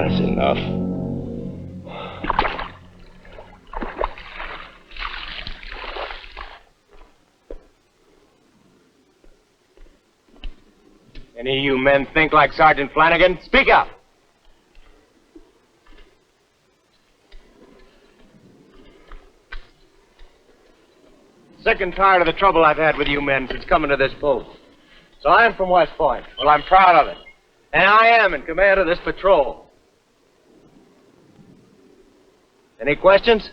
That's enough. Any of you men think like Sergeant Flanagan? Speak up! Sick and tired of the trouble I've had with you men since coming to this post. So I'm from West Point. Well, I'm proud of it. And I am in command of this patrol. Any questions?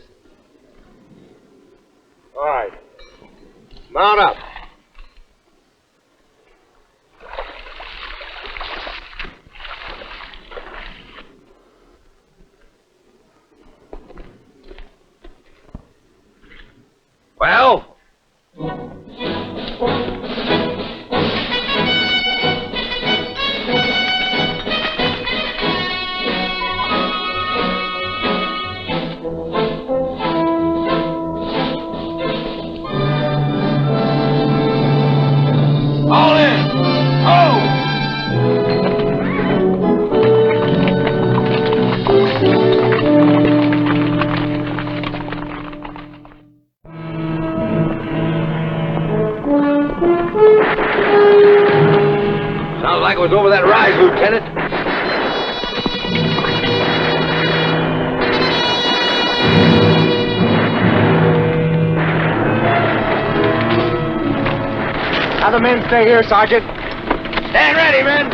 All right. Mount up. Well? All in! Oh! Sounds like it was over that rise, Lieutenant. Have the men stay here, Sergeant. Stand ready, men.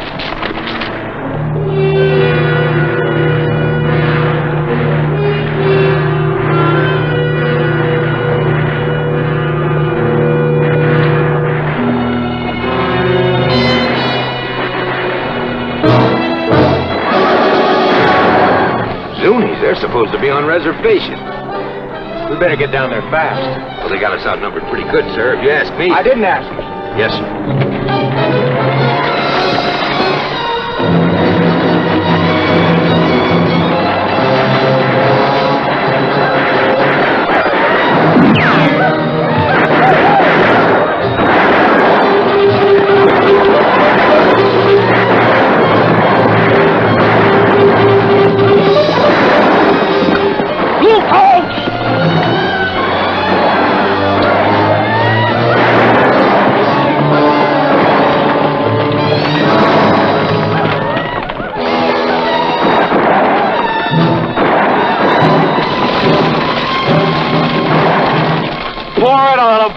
Zunies, they're supposed to be on reservation. We better get down there fast. Well, they got us outnumbered pretty good, sir, if you ask me. I didn't ask you. Yes, sir.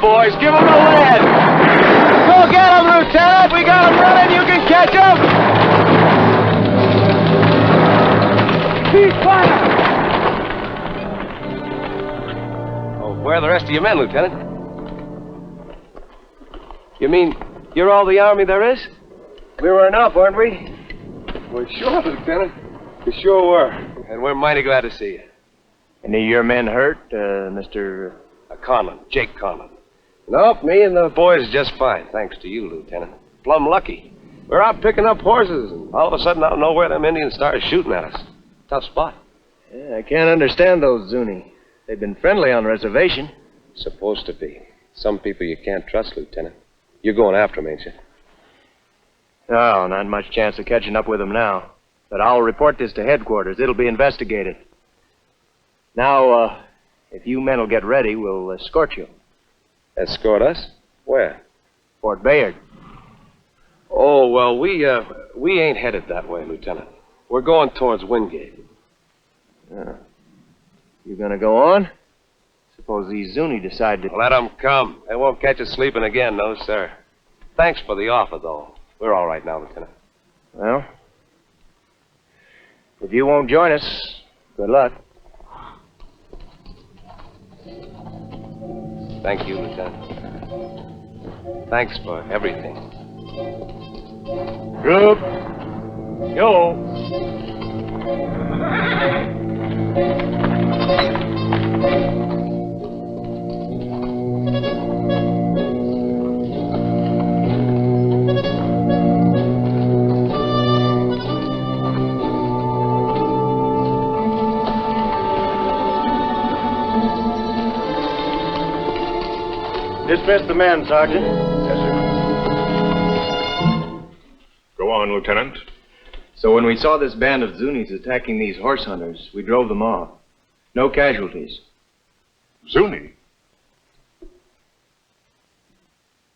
Boys, give them a lead. Go get them, Lieutenant. We got them running. You can catch them. Keep fire. Oh, where are the rest of your men, Lieutenant? You mean you're all the army there is? We were enough, weren't we? Well, sure, Lieutenant. We sure were. And we're mighty glad to see you. Any of your men hurt, Mr. Conlon, Jake Conlon. Nope, me and the boys are just fine, thanks to you, Lieutenant. Plumb lucky. We're out picking up horses, and all of a sudden, out of nowhere, them Indians started shooting at us. Tough spot. Yeah, I can't understand those Zuni. They've been friendly on the reservation. Supposed to be. Some people you can't trust, Lieutenant. You're going after them, ain't you? No, not much chance of catching up with them now. But I'll report this to headquarters. It'll be investigated. Now, if you men will get ready, we'll escort you. Escort us? Where? Fort Bayard. Oh, well, we ain't headed that way, Lieutenant. We're going towards Wingate. You gonna go on? Suppose these Zuni decide to... Let them come. They won't catch us sleeping again, no, sir. Thanks for the offer, though. We're all right now, Lieutenant. Well, if you won't join us, good luck. Thank you, Lieutenant. Thanks for everything. Group. Yo. Dismiss the men, Sergeant. Yes, sir. Go on, Lieutenant. So when we saw this band of Zunis attacking these horse hunters, we drove them off. No casualties. Zuni?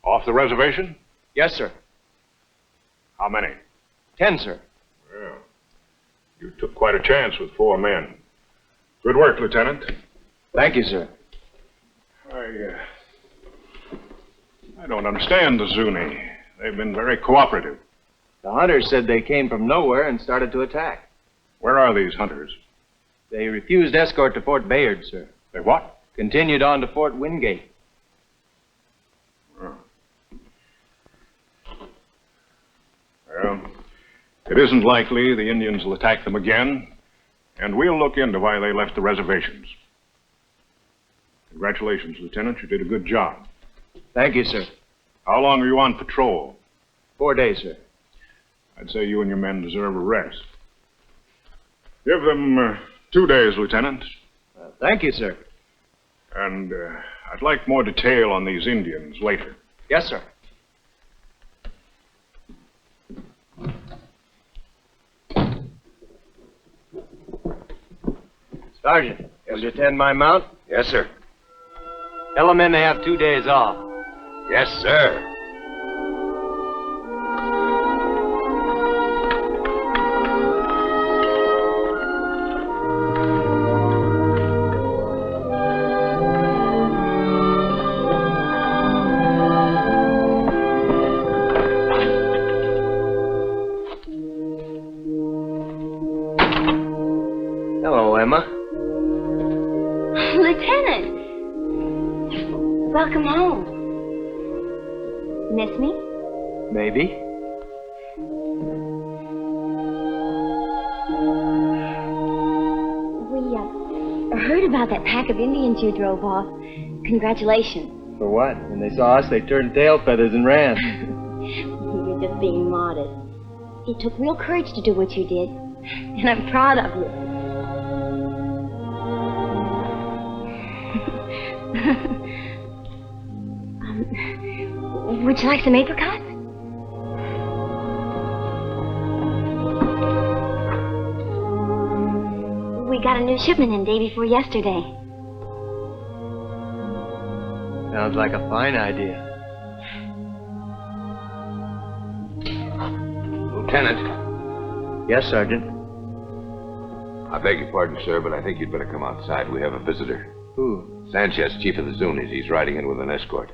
Off the reservation? Yes, sir. How many? 10, sir. Well, you took quite a chance with 4 men. Good work, Lieutenant. Thank you, sir. I don't understand the Zuni. They've been very cooperative. The hunters said they came from nowhere and started to attack. Where are these hunters? They refused escort to Fort Bayard, sir. They what? Continued on to Fort Wingate. Oh. Well, it isn't likely the Indians will attack them again, and we'll look into why they left the reservations. Congratulations, Lieutenant. You did a good job. Thank you, sir. How long are you on patrol? 4 days, sir. I'd say you and your men deserve a rest. Give them 2 days, Lieutenant. Thank you, sir. And I'd like more detail on these Indians later. Yes, sir. Sergeant, will you attend my mount? Yes, sir. Tell the men they have 2 days off. Yes, sir. Hello, Emma. Lieutenant! Welcome home. Miss me? Maybe. We heard about that pack of Indians you drove off. Congratulations. For what? When they saw us, they turned tail feathers and ran. You're just being modest. It took real courage to do what you did, and I'm proud of you. Would you like some apricots? We got a new shipment in day before yesterday. Sounds like a fine idea. Lieutenant, Yes, Sergeant. I beg your pardon, sir, but I think you'd better come outside. We have a visitor. Who? Sanchez, chief of the Zunis. He's riding in with an escort.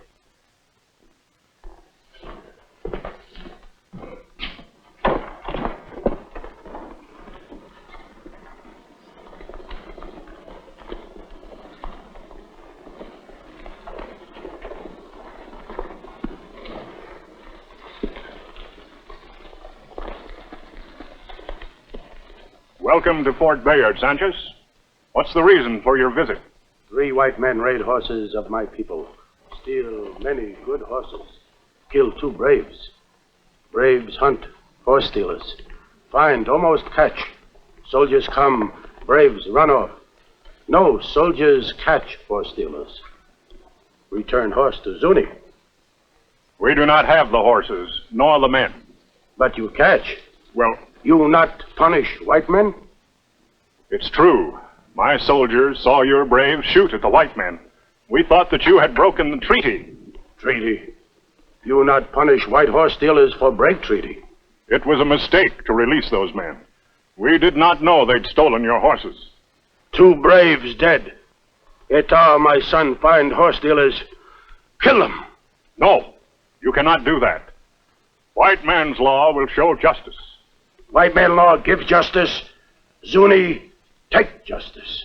Welcome to Fort Bayard, Sanchez. What's the reason for your visit? 3 white men raid horses of my people. Steal many good horses. Kill 2 braves. Braves hunt horse stealers. Find, almost catch. Soldiers come, braves run off. No, soldiers catch horse stealers. Return horse to Zuni. We do not have the horses, nor the men. But you catch. Well, You not punish white men? it's true. My soldiers saw your braves shoot at the white men. We thought that you had broken the treaty. Treaty. You not punish white horse stealers for break treaty. It was a mistake to release those men. We did not know they'd stolen your horses. 2 braves dead. Eta, my son, find horse stealers. Kill them. No, you cannot do that. White man's law will show justice. White man law give justice. Zuni take justice.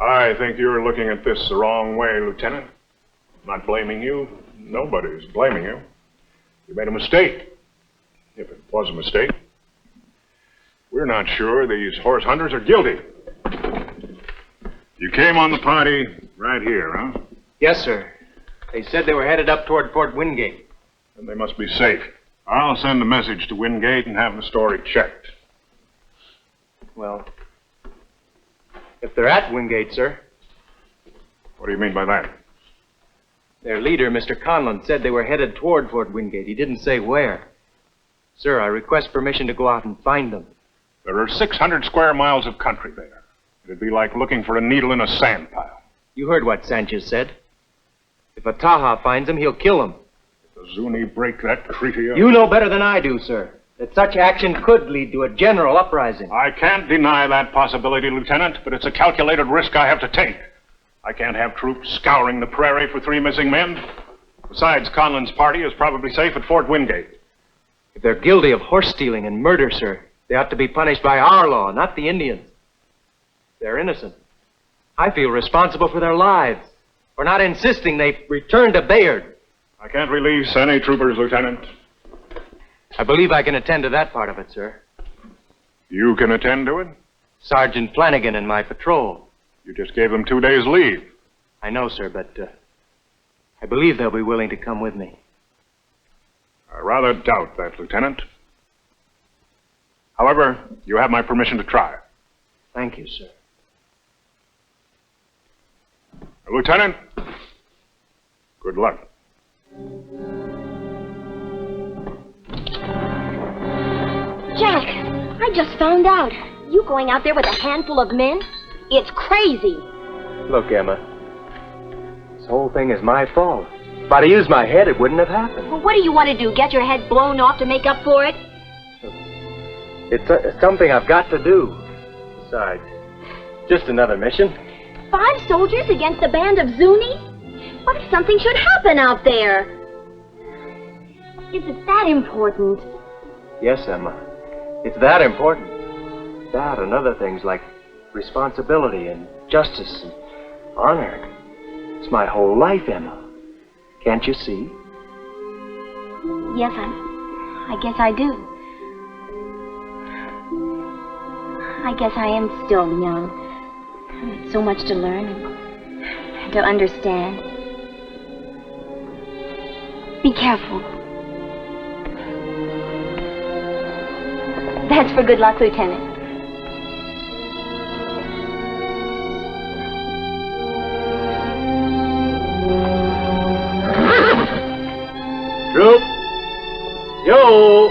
I think you're looking at this the wrong way, Lieutenant. I'm not blaming you. Nobody's blaming you. You made a mistake. if it was a mistake. We're not sure these horse hunters are guilty. You came on the party right here, huh? Yes, sir. They said they were headed up toward Fort Wingate. Then they must be safe. I'll send a message to Wingate and have the story checked. Well, if they're at Wingate, sir. What do you mean by that? Their leader, Mr. Conlon, said they were headed toward Fort Wingate. He didn't say where. Sir, I request permission to go out and find them. There are 600 square miles of country there. It'd be like looking for a needle in a sand pile. You heard what Sanchez said. If a Taha finds them, he'll kill them. If the Zuni break that treaty up... You know better than I do, sir, that such action could lead to a general uprising. I can't deny that possibility, Lieutenant, but it's a calculated risk I have to take. I can't have troops scouring the prairie for 3 missing men. Besides, Conlon's party is probably safe at Fort Wingate. If they're guilty of horse stealing and murder, sir, they ought to be punished by our law, not the Indians. They're innocent. I feel responsible for their lives, for not insisting they return to Bayard. I can't release any troopers, Lieutenant. I believe I can attend to that part of it, sir. You can attend to it? Sergeant Flanagan and my patrol. You just gave them 2 days' leave. I know, sir, but I believe they'll be willing to come with me. I rather doubt that, Lieutenant. However, you have my permission to try. Thank you, sir. Lieutenant, good luck. Jack, I just found out. You going out there with a handful of men? It's crazy. Look, Emma, this whole thing is my fault. If I'd used my head, it wouldn't have happened. Well, what do you want to do? Get your head blown off to make up for it? It's something I've got to do. Besides, just another mission. 5 soldiers against a band of Zuni? What if something should happen out there? Is it that important? Yes, Emma. It's that important. That and other things like responsibility and justice and honor. It's my whole life, Emma. Can't you see? Yes, I guess I do. I guess I am still young. With so much to learn and to understand. Be careful. That's for good luck, Lieutenant. Troop! Yo!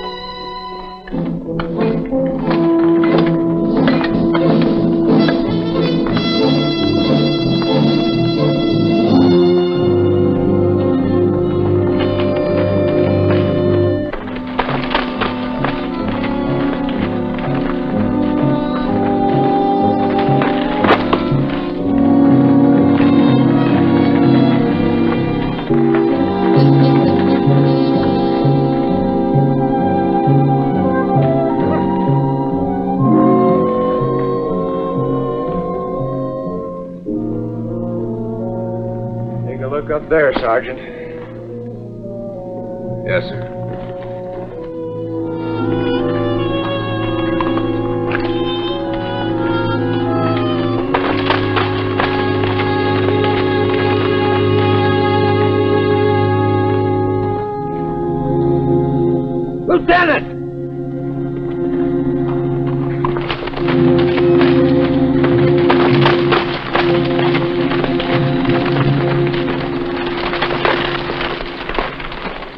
Look up there, Sergeant. Yes, sir. Lieutenant!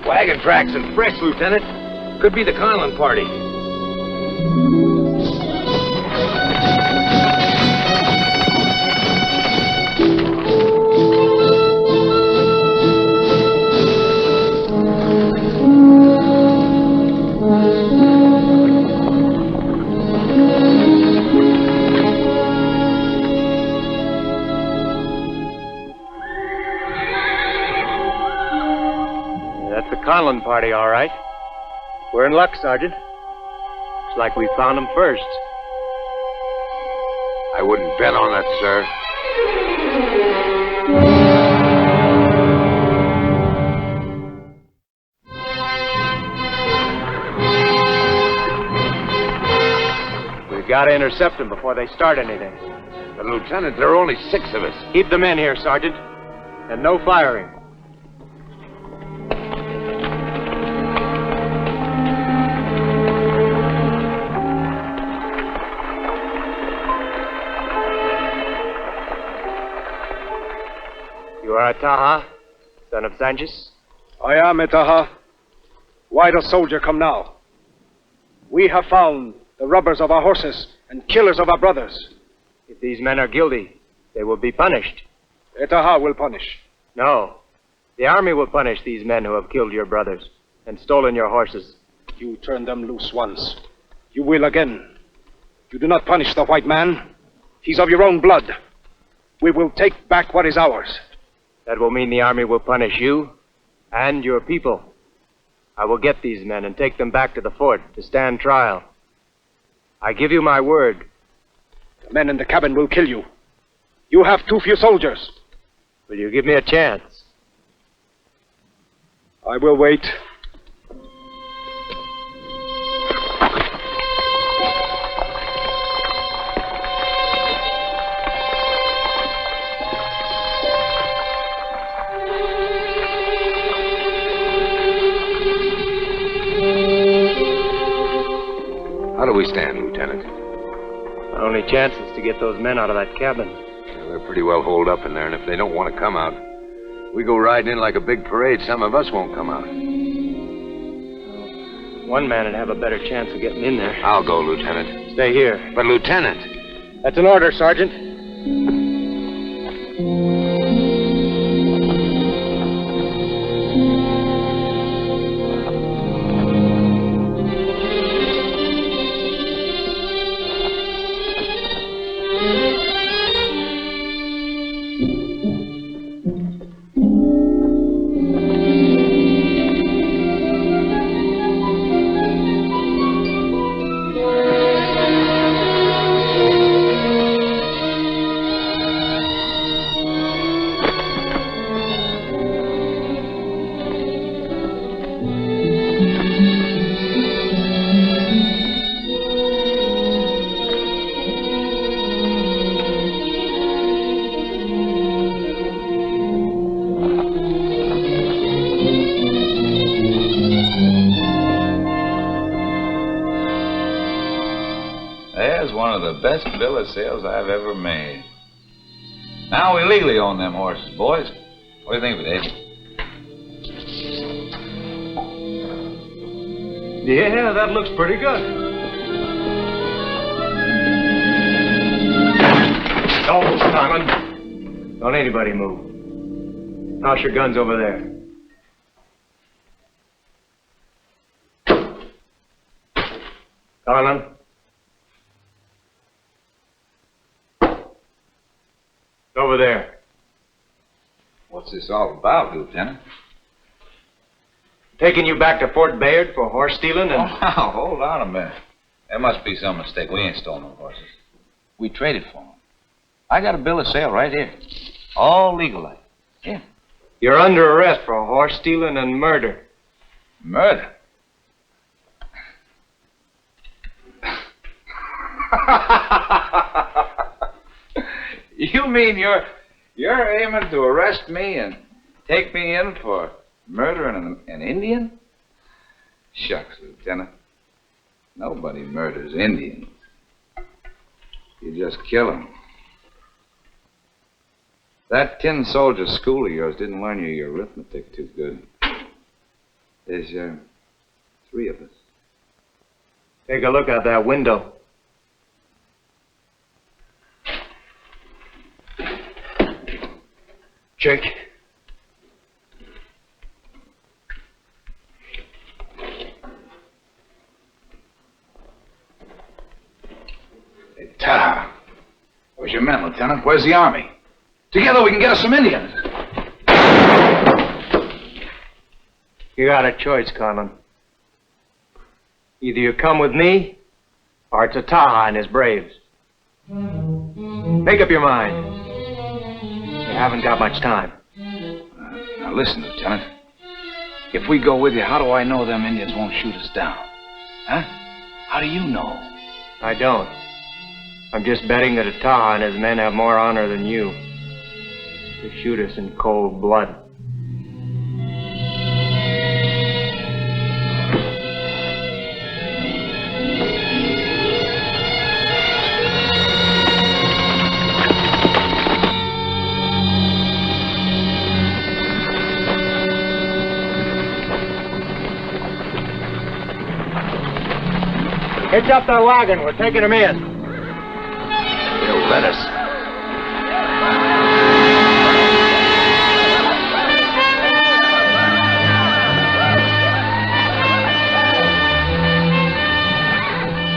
Wagon tracks and fresh, Lieutenant. Could be the Conlon party. That's the Conlon party, all right. We're in luck, Sergeant. Looks like we found them first. I wouldn't bet on that, sir. gotta intercept them before they start anything. But, Lieutenant, there are only 6 of us. Keep the men here, Sergeant. And no firing. You are Taha, son of Sanchez? I am Etaha. Why does soldier come now? We have found the robbers of our horses and killers of our brothers. If these men are guilty, they will be punished. Etaha will punish. No. The army will punish these men who have killed your brothers and stolen your horses. You turn them loose once. You will again. You do not punish the white man. He's of your own blood. We will take back what is ours. That will mean the army will punish you and your people. I will get these men and take them back to the fort to stand trial. I give you my word. The men in the cabin will kill you. You have too few soldiers. Will you give me a chance? I will wait. How do we stand, Lieutenant? Our only chance is to get those men out of that cabin. Well, they're pretty well holed up in there, and if they don't want to come out, we go riding in like a big parade, some of us won't come out. One man would have a better chance of getting in there. I'll go, Lieutenant. Stay here. But, Lieutenant... That's an order, Sergeant. There's one of the best bill of sales I've ever made. Now we legally own them horses, boys. What do you think of it, Eddie? Yeah, that looks pretty good. Don't, Simon. Don't anybody move. Toss your guns over there. Garland. Over there. What's this all about, Lieutenant? Taking you back to Fort Bayard for horse stealing and... Oh, now, hold on a minute. There must be some mistake. We ain't stolen no horses. We traded for them. I got a bill of sale right here. All legal like. Yeah. You're under arrest for horse stealing and murder. Murder? You mean you're aiming to arrest me and take me in for murdering an Indian? Shucks, Lieutenant. Nobody murders Indians. You just kill them. That tin soldier school of yours didn't learn you your arithmetic too good. There's 3 of us. Take a look out that window. Jake. Hey, Taha. Where's your men, Lieutenant? Where's the army? Together we can get us some Indians. You got a choice, Conlon. Either you come with me, or it's a Taha and his braves. Make up your mind. You haven't got much time. Now listen, Lieutenant. If we go with you, how do I know them Indians won't shoot us down? Huh? How do you know? I don't. I'm just betting that Ataha and his men have more honor than you. To shoot us in cold blood. Hitch up the wagon. We're taking him in. They'll let us.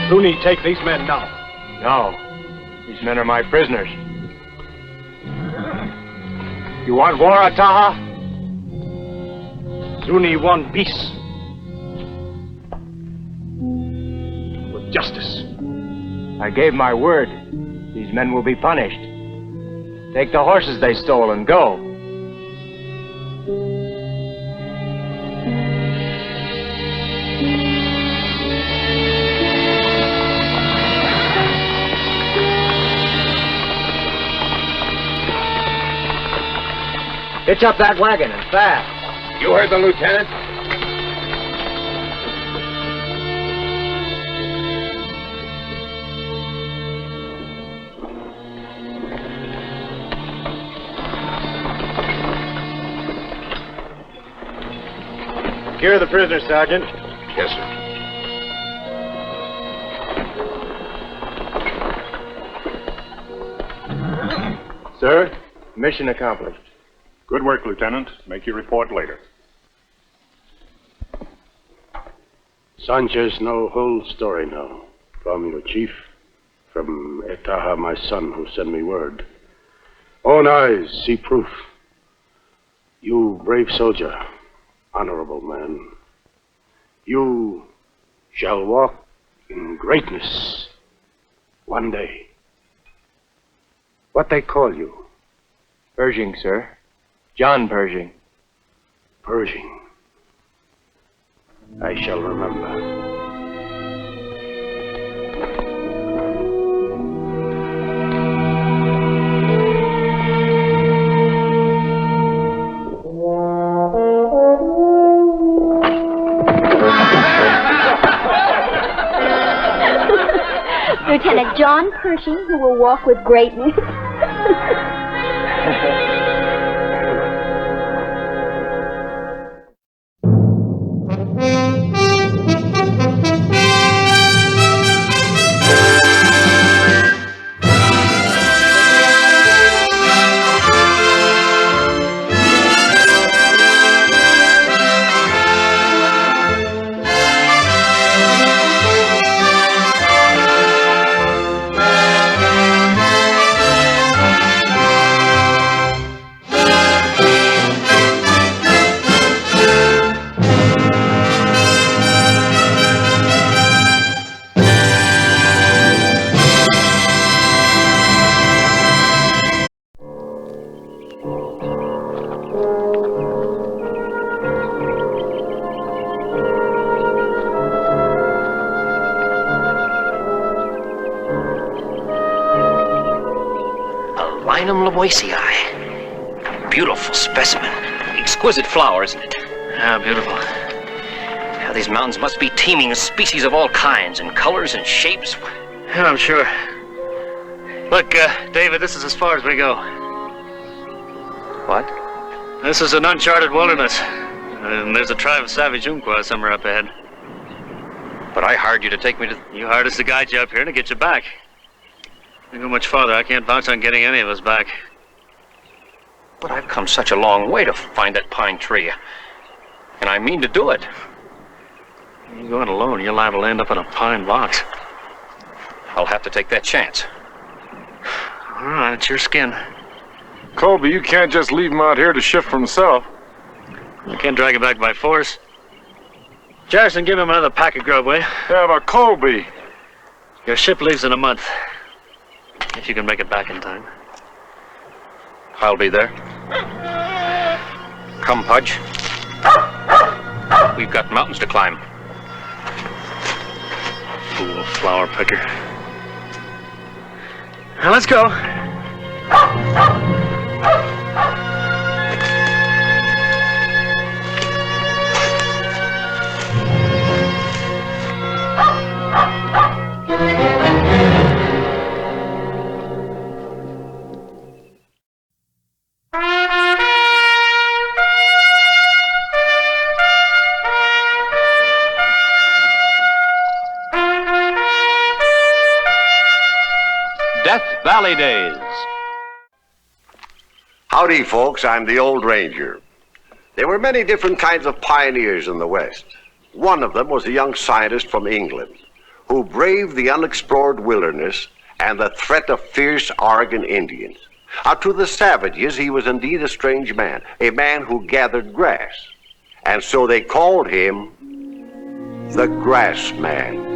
Zuni, take these men now. No. These men are my prisoners. You want war, Ataha? Zuni want peace. With justice. I gave my word. These men will be punished. Take the horses they stole and go. Hitch up that wagon and fast. You heard the lieutenant? Secure the prisoner, Sergeant. Yes, sir. Sir, mission accomplished. Good work, Lieutenant. Make your report later. Sanchez know whole story now. From your chief, from Ataha, my son, who sent me word. Own eyes see proof. You brave soldier, honorable man. You shall walk in greatness one day. What they call you? Pershing, sir. John Pershing. Pershing. I shall remember. Lieutenant John Pershing, who will walk with greatness. Beautiful specimen. Exquisite flower, isn't it? Ah, beautiful. Now, these mountains must be teeming with species of all kinds and colors and shapes. Yeah, I'm sure. Look, David, this is as far as we go. What? This is an uncharted wilderness. And there's a tribe of savage Umpqua somewhere up ahead. But I hired you to take me to... You hired us to guide you up here and to get you back. You go much farther, I can't vouch on getting any of us back. But I've come such a long way to find that pine tree. And I mean to do it. You go it alone, you're liable to end up in a pine box. I'll have to take that chance. All right, it's your skin. Colby, you can't just leave him out here to shift for himself. You can't drag him back by force. Jarrison, give him another pack of grub, will you? Yeah, but Colby. Your ship leaves in a month. If you can make it back in time. I'll be there. Come, Pudge. We've got mountains to climb. Fool flower picker. Now, let's go. Death Valley Days. Howdy, folks. I'm the Old Ranger. There were many different kinds of pioneers in the West. One of them was a young scientist from England who braved the unexplored wilderness and the threat of fierce Oregon Indians. To the savages, he was indeed a strange man, a man who gathered grass. And so they called him the Grass Man.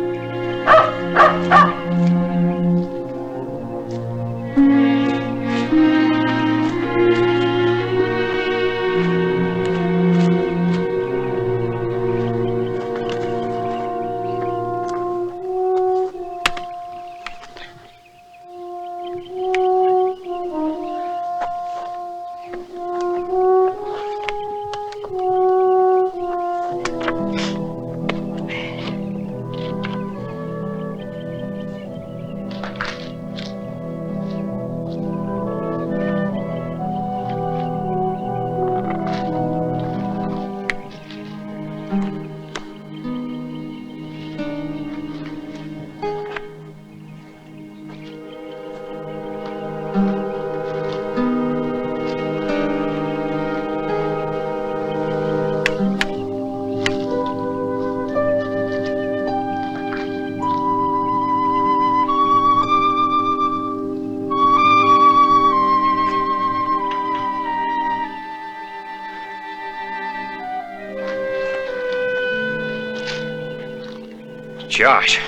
Josh,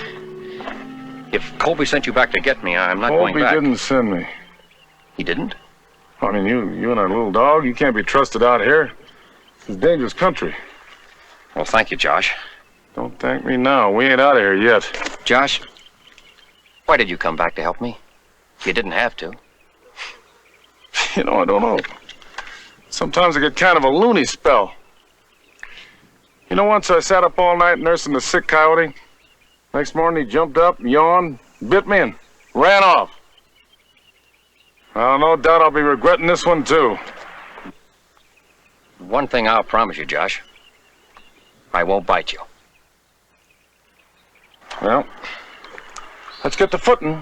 if Colby sent you back to get me, I'm not going back. Colby didn't send me. He didn't? I mean, you and our little dog, you can't be trusted out here. It's a dangerous country. Well, thank you, Josh. Don't thank me now. We ain't out of here yet. Josh, why did you come back to help me? You didn't have to. You know, I don't know. Sometimes I get kind of a loony spell. You know, once I sat up all night nursing the sick coyote. Next morning he jumped up, yawned, bit me, and ran off. Well, no doubt I'll be regretting this one, too. One thing I'll promise you, Josh. I won't bite you. Well, let's get to footing.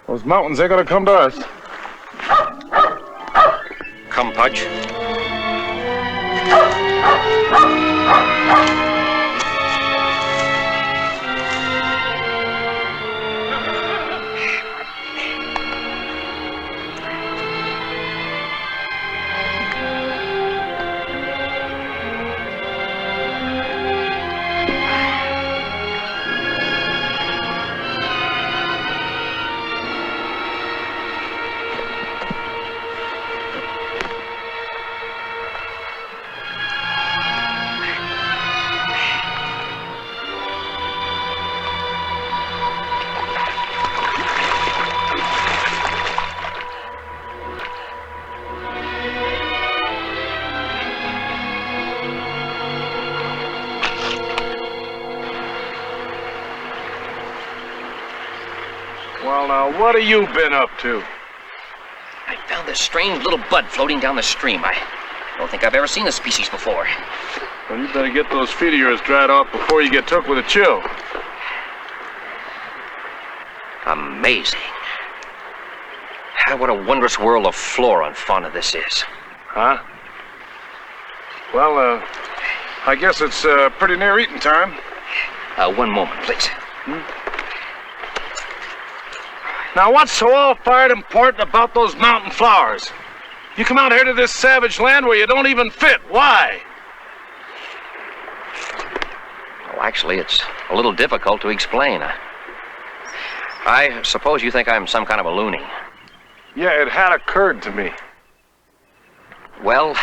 Those mountains ain't gonna come to us. Come, Pudge. Well, now, what have you been up to? I found this strange little bud floating down the stream. I don't think I've ever seen the species before. Well, you better get those feet of yours dried off before you get took with a chill. Amazing. What a wondrous world of flora and fauna this is. Huh? Well, I guess it's pretty near eating time. One moment, please. Now, what's so all-fired important about those mountain flowers? You come out here to this savage land where you don't even fit. Why? Well, actually, it's a little difficult to explain. I suppose you think I'm some kind of a loony. Yeah, it had occurred to me. Well,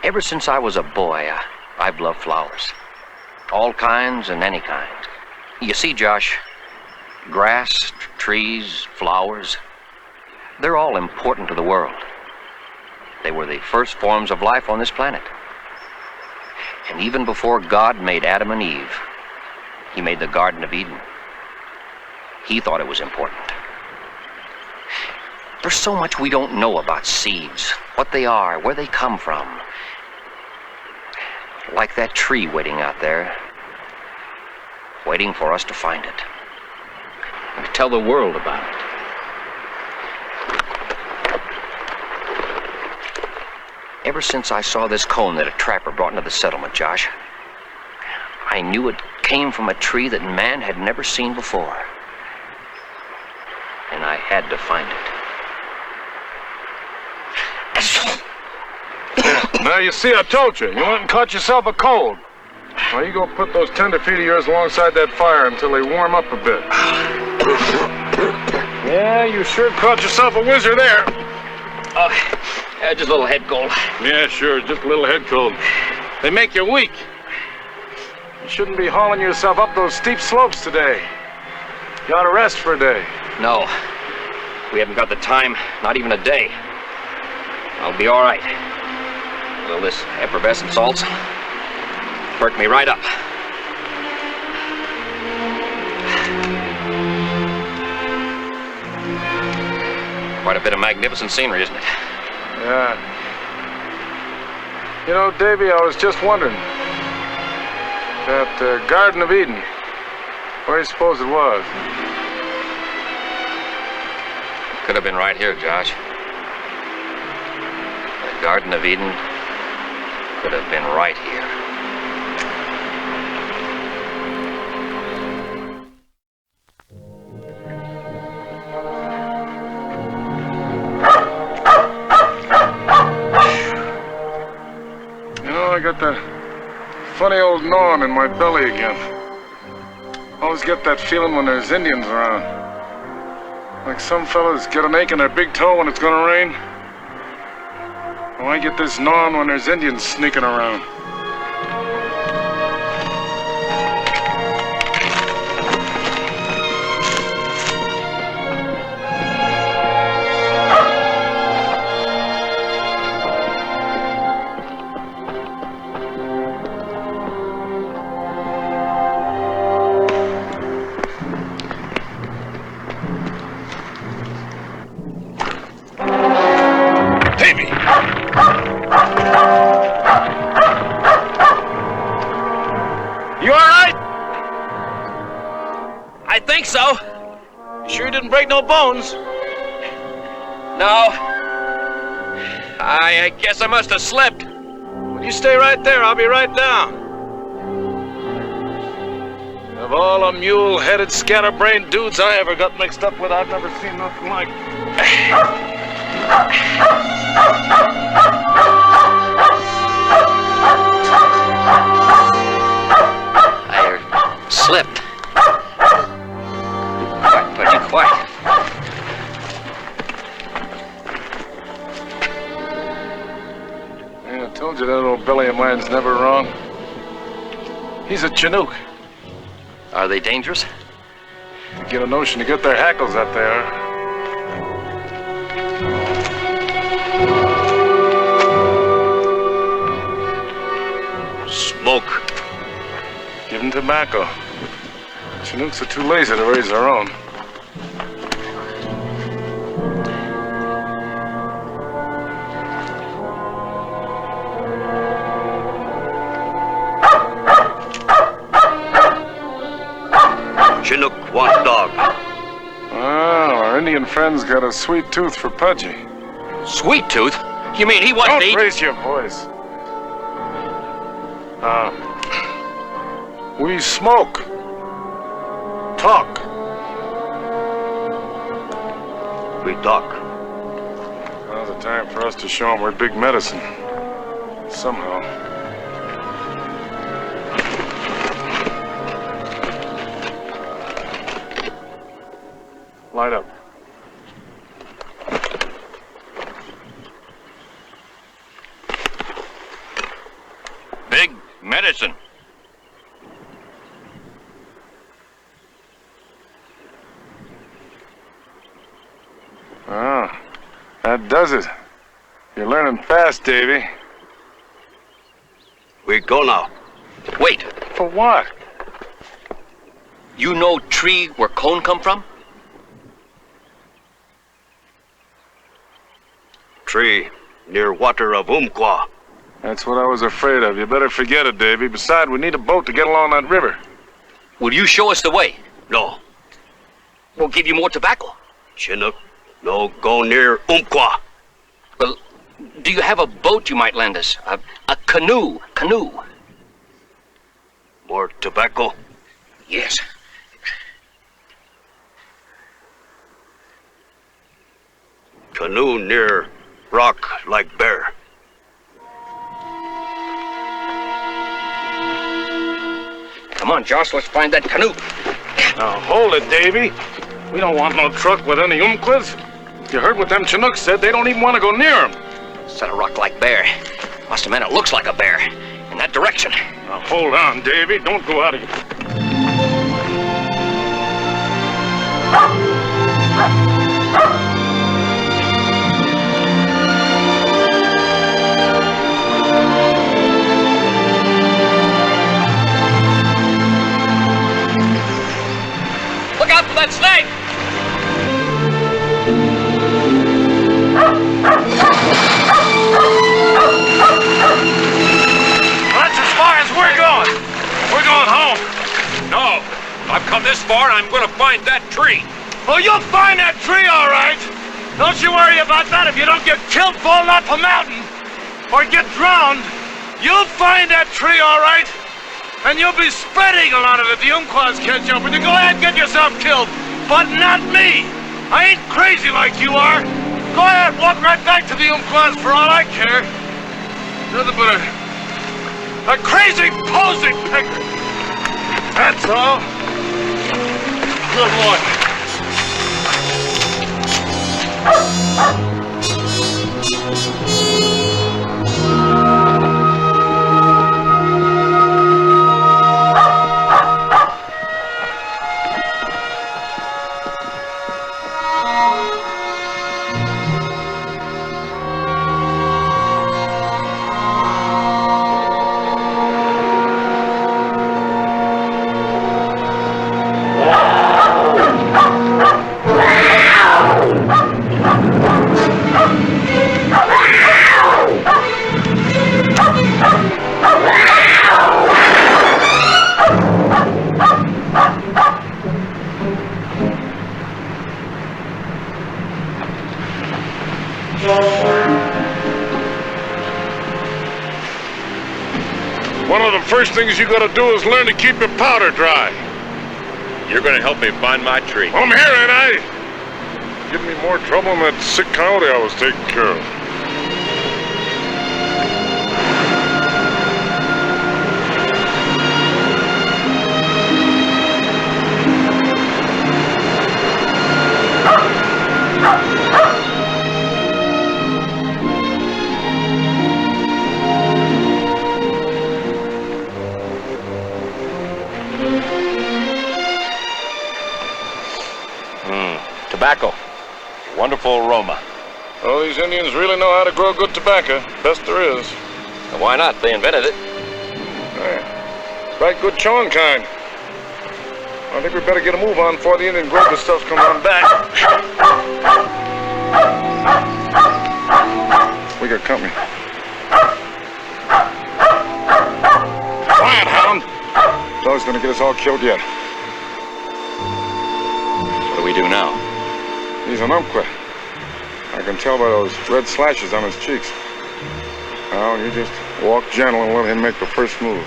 ever since I was a boy, I've loved flowers. All kinds and any kind. You see, Josh, Grass, trees, flowers, they're all important to the world. They were the first forms of life on this planet. And even before God made Adam and Eve, he made the Garden of Eden. He thought it was important. There's so much we don't know about seeds, what they are, where they come from. Like that tree waiting out there, waiting for us to find it. And to tell the world about it. Ever since I saw this cone that a trapper brought into the settlement, Josh, I knew it came from a tree that man had never seen before. And I had to find it. Now, you see, I told you. You went and caught yourself a cold. Well, you go put those tender feet of yours alongside that fire until they warm up a bit. Yeah, you sure caught yourself a whizzer there. Just a little head cold. Yeah, sure, just a little head cold. They make you weak. You shouldn't be hauling yourself up those steep slopes today. You ought to rest for a day. No. We haven't got the time, not even a day. I'll be all right. Will this effervescent salts perk me right up? Quite a bit of magnificent scenery, isn't it? Yeah. You know, Davy, I was just wondering. That Garden of Eden, where do you suppose it was? Could have been right here, Josh. The Garden of Eden could have been right here. You know, I got that funny old gnawing in my belly again. Always get that feeling when there's Indians around. Like some fellas get an ache in their big toe when it's gonna rain. Well, I get this gnawing when there's Indians sneaking around. You all right? I think so. Sure didn't break no bones. No. I guess I must have slipped. Well, you stay right there. I'll be right down. Of all the mule-headed, scatterbrained dudes I ever got mixed up with, I've never seen nothing like. Slipped. Quiet, Pudgy, quiet. Yeah, I told you that old belly of mine's never wrong. He's a Chinook. Are they dangerous? You get a notion to get their hackles up there. Smoke. Give them tobacco. Chinooks are too lazy to raise their own. Chinook want dog. Oh, our Indian friend's got a sweet tooth for Pudgy. Sweet tooth? You mean he wants to eat? Don't raise your voice. We smoke. Talk. We talk. Now's the time for us to show them we're big medicine. Somehow. Light up. Big medicine. That does it. You're learning fast, Davy. We go now. Wait. For what? You know tree where cone come from? Tree near water of Umpqua. That's what I was afraid of. You better forget it, Davy. Besides, we need a boat to get along that river. Will you show us the way? No. We'll give you more tobacco. Chinook, no go near Umpqua. Well, do you have a boat you might lend us? A canoe. More tobacco? Yes. Canoe near rock like bear. Come on, Josh, let's find that canoe. Now, hold it, Davy. We don't want no truck with any Umpqua. You heard what them Chinooks said. They don't even want to go near them. Said a rock like bear. Must have meant it looks like a bear. In that direction. Now, hold on, Davy. Don't go out of your... Look out for that snake! That's as far as we're going. We're going home. No. I've come this far, I'm going to find that tree. Oh, you'll find that tree, all right. Don't you worry about that. If you don't get killed falling off a mountain or get drowned, you'll find that tree, all right. And you'll be spreading a lot of it. The Umpquas catch up with you. Go ahead and get yourself killed, but not me. I ain't crazy like you are. Go ahead, walk right back to the Umpquas for all I care. Nothing but a crazy posing picker. That's all. Good boy. One of the first things you gotta do is learn to keep your powder dry. You're going to help me find my tree. I'm here, ain't I? Give me more trouble than that sick coyote I was taking care of. Tobacco. Wonderful aroma. Oh, these Indians really know how to grow good tobacco. Best there is. Well, why not? They invented it. Yeah. Right good chewing kind. I think we better get a move on before the Indian growth stuff comes on back. We got company. Quiet, hound! Dog's gonna get us all killed yet. What do we do now? He's an Umpqua. I can tell by those red slashes on his cheeks. Now, you just walk gentle and let him make the first move.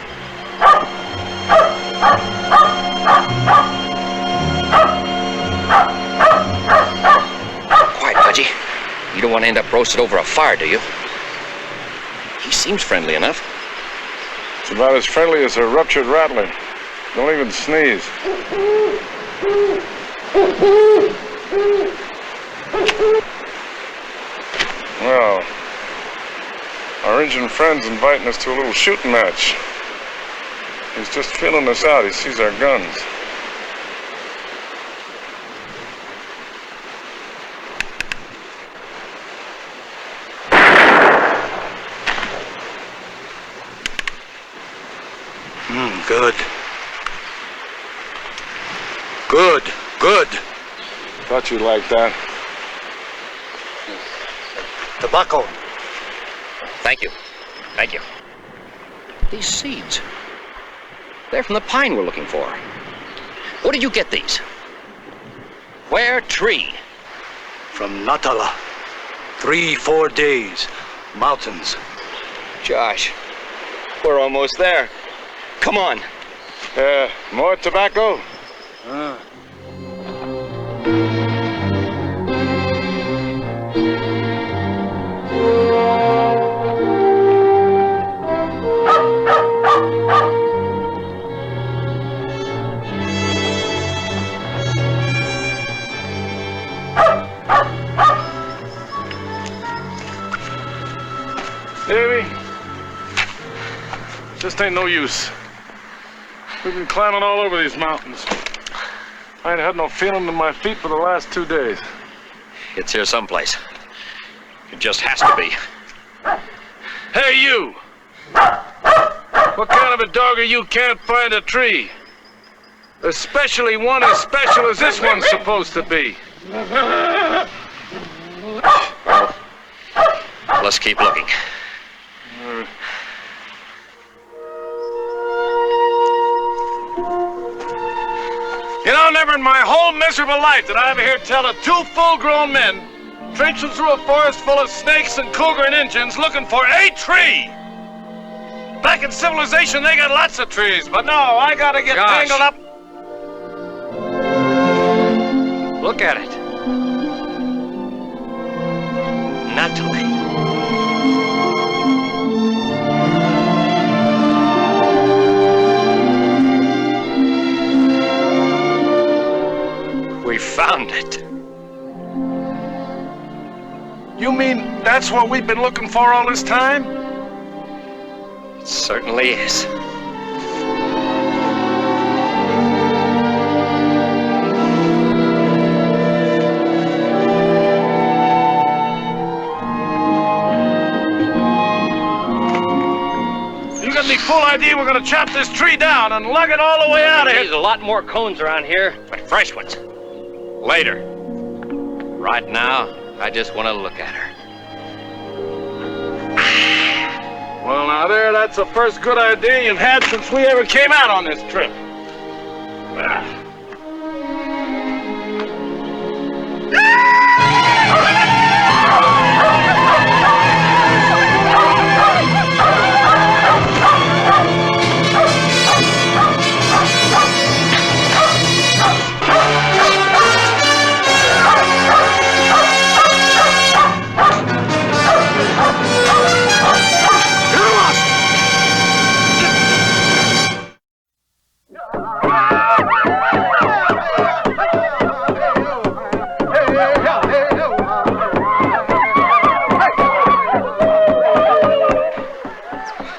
Quiet, Pudgy. You don't want to end up roasted over a fire, do you? He seems friendly enough. It's about as friendly as a ruptured rattler. Don't even sneeze. Well, our Indian friend's inviting us to a little shooting match. He's just feeling us out. He sees our guns. Good. Good. Good. Thought you'd like that. Tobacco. Thank you. Thank you. These seeds. They're from the pine we're looking for. Where did you get these? Where tree? From Natala. 3-4 days. Mountains. Josh, we're almost there. Come on. More tobacco? Davy, just ain't no use. We've been climbing all over these mountains. I ain't had no feeling in my feet for the last 2 days. It's here someplace. It just has to be. Hey, you! What kind of a dog are you can't find a tree? Especially one as special as this one's supposed to be. Let's keep looking. You know, never in my whole miserable life did I ever hear tell of 2 full-grown men trenching through a forest full of snakes and cougar and Injuns looking for a tree. Back in civilization, they got lots of trees, but no, I gotta get tangled up. Look at it. Natalie. We found it. You mean that's what we've been looking for all this time? It certainly is. You got any fool idea we're gonna chop this tree down and lug it all the way out of here? There's a lot more cones around here, but fresh ones. Later. Right now, I just want to look at her. Well, now there, that's the first good idea you've had since we ever came out on this trip.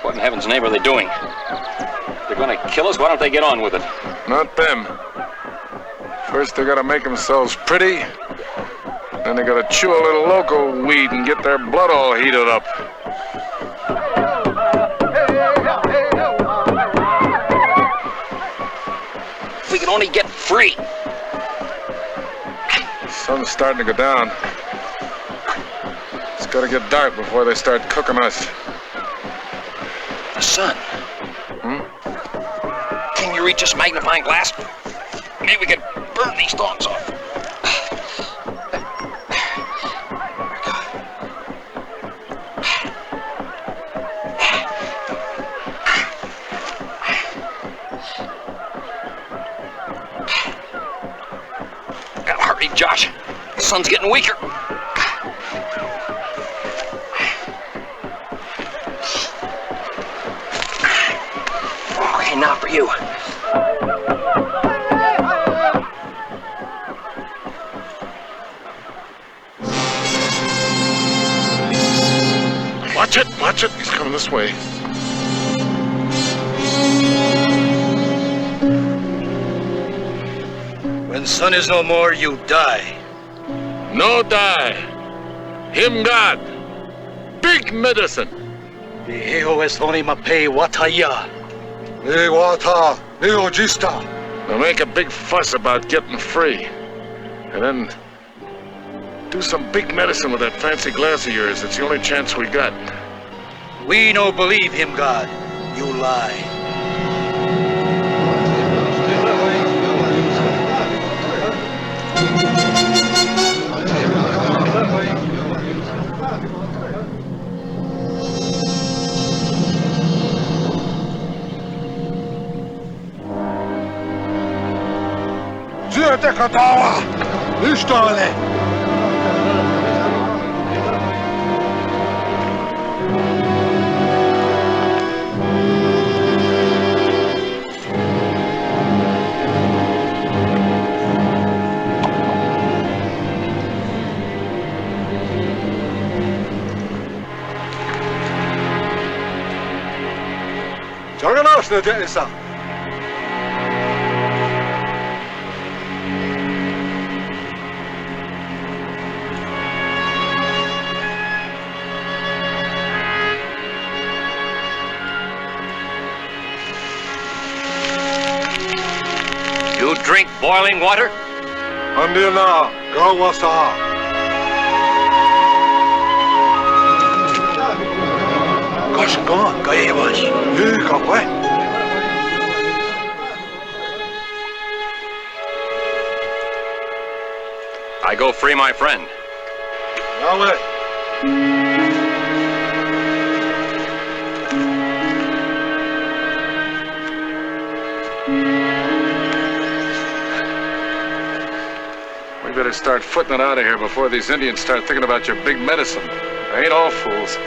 What in heaven's name are they doing? They're gonna kill us? Why don't they get on with it? Not them. First, they gotta make themselves pretty. Then they gotta chew a little loco weed and get their blood all heated up. If we could only get free. The sun's starting to go down. It's gotta get dark before they start cooking us. The sun. Can you reach this magnifying glass? Maybe we could burn these thongs off. Gotta hurry, Josh. The sun's getting weaker. Okay, now for you. Watch it, watch it. He's coming this way. When sun is no more, you die. No die. Him God. Big medicine. Viejo es only mape wataya. They'll make a big fuss about getting free. And then do some big medicine with that fancy glass of yours. It's the only chance we got. We no believe him, God. You lie. You drink boiling water? I go free my friend. We better start footing it out of here before these Indians start thinking about your big medicine. They ain't all fools.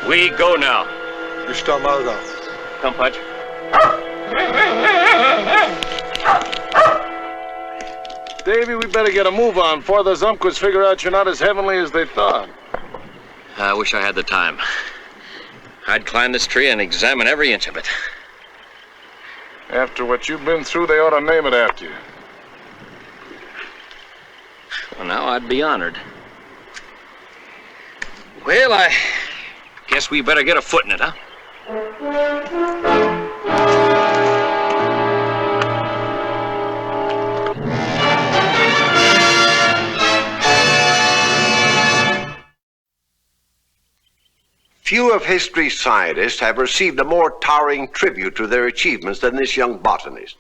We go now. Come, Pudge. Davy, we better get a move on before those Umpquits figure out you're not as heavenly as they thought. I wish I had the time. I'd climb this tree and examine every inch of it. After what you've been through, they ought to name it after you. Well, now I'd be honored. Well, I guess we better get a foot in it, huh? Few of history's scientists have received a more towering tribute to their achievements than this young botanist.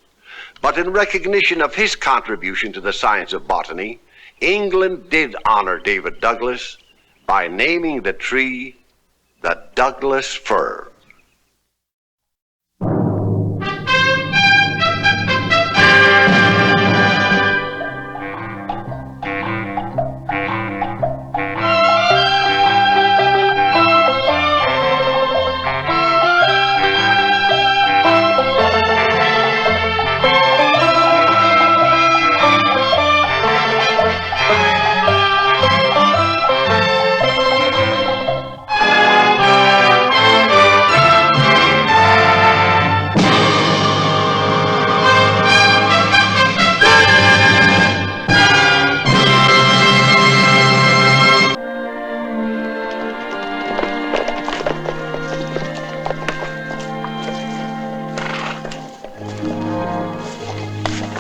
But in recognition of his contribution to the science of botany, England did honor David Douglas by naming the tree the Douglas fir.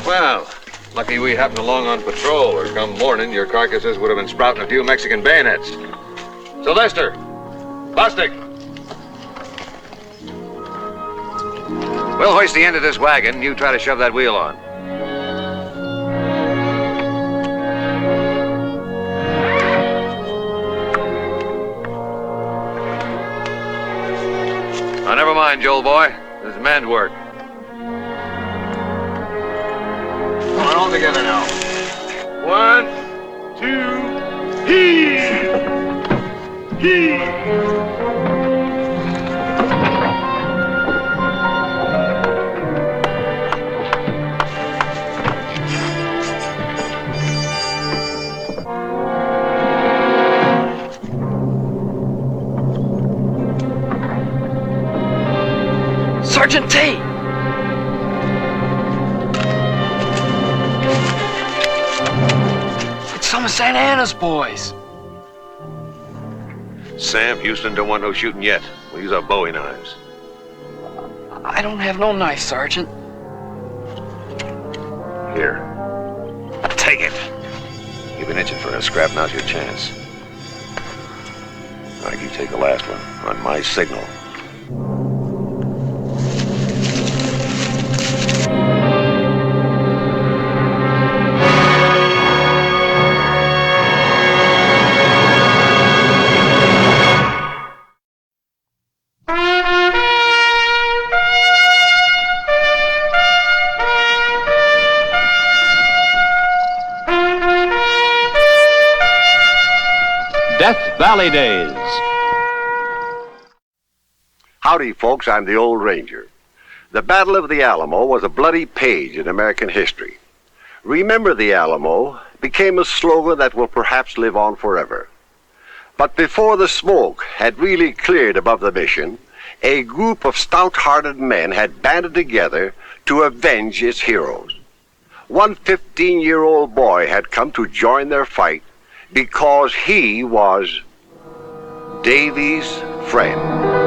Well, lucky we happened along on patrol, or come morning, your carcasses would have been sprouting a few Mexican bayonets. Sylvester! Bostic! We'll hoist the end of this wagon. You try to shove that wheel on. Now, never mind, Joel boy. This is man's work. Come on, all together now. 1, 2, heave! Heave! Sergeant T! It's some of Santa Anna's boys. Sam, Houston don't want no shooting yet. We'll use our Bowie knives. I don't have no knife, Sergeant. Here. Take it. You've been itching for a scrap. Now's your chance. All right, you take the last one on my signal. Death Valley Days. Howdy, folks. I'm the Old Ranger. The Battle of the Alamo was a bloody page in American history. Remember the Alamo became a slogan that will perhaps live on forever. But before the smoke had really cleared above the mission, a group of stout-hearted men had banded together to avenge its heroes. One 15-year-old boy had come to join their fight because he was Davy's friend.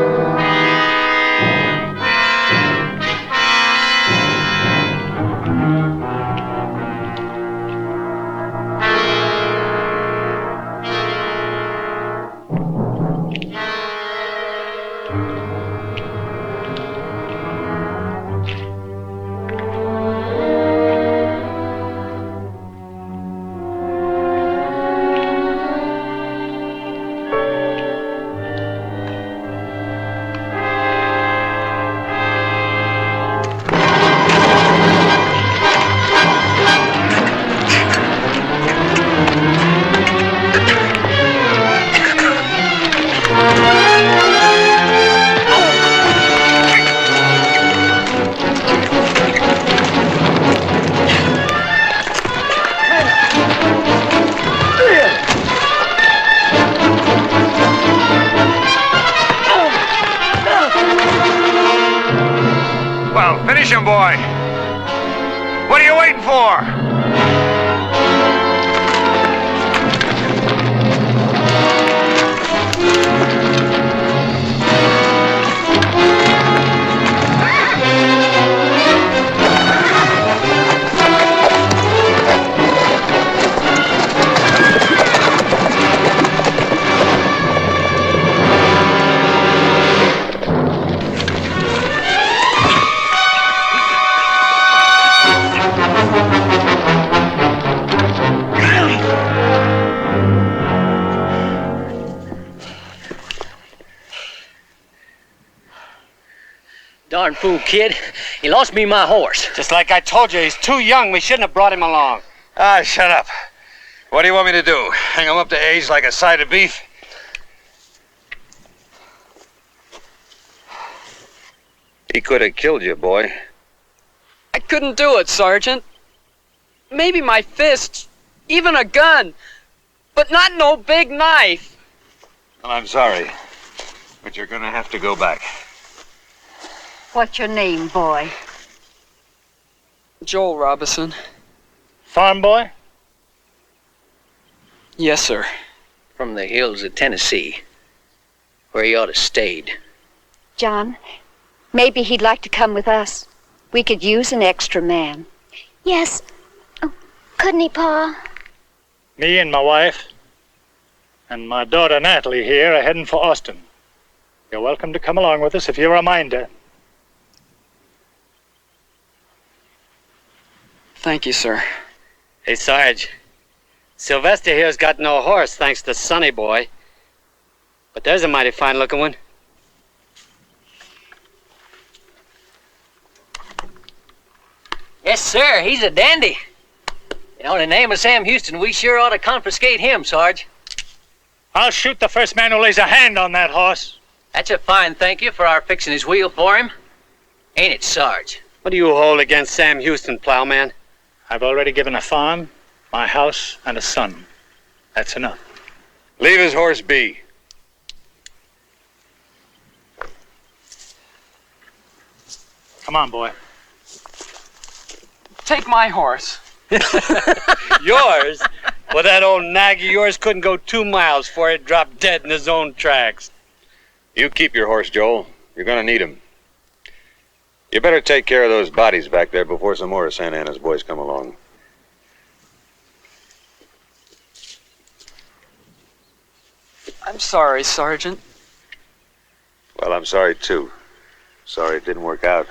Finish him, boy. What are you waiting for? Darn fool kid. He lost me my horse. Just like I told you, he's too young. We shouldn't have brought him along. Ah, shut up. What do you want me to do? Hang him up to age like a side of beef? He could have killed you, boy. I couldn't do it, Sergeant. Maybe my fists, even a gun, but not no big knife. Well, I'm sorry, but you're gonna have to go back. What's your name, boy? Joel Robinson. Farm boy? Yes, sir. From the hills of Tennessee, where he ought to stayed. John, maybe he'd like to come with us. We could use an extra man. Yes. Oh, couldn't he, Pa? Me and my wife and my daughter Natalie here are heading for Austin. You're welcome to come along with us if you're a minder. Thank you, sir. Hey, Sarge. Sylvester here's got no horse, thanks to Sonny Boy. But there's a mighty fine-looking one. Yes, sir. He's a dandy. You know, in the name of Sam Houston, we sure ought to confiscate him, Sarge. I'll shoot the first man who lays a hand on that horse. That's a fine thank you for our fixing his wheel for him. Ain't it, Sarge? What do you hold against Sam Houston, plowman? I've already given a farm, my house, and a son. That's enough. Leave his horse be. Come on, boy. Take my horse. Yours? Well, that old nag of yours couldn't go 2 miles before it dropped dead in his own tracks. You keep your horse, Joel. You're gonna need him. You better take care of those bodies back there before some more of Santa Anna's boys come along. I'm sorry, Sergeant. Well, I'm sorry, too. Sorry it didn't work out.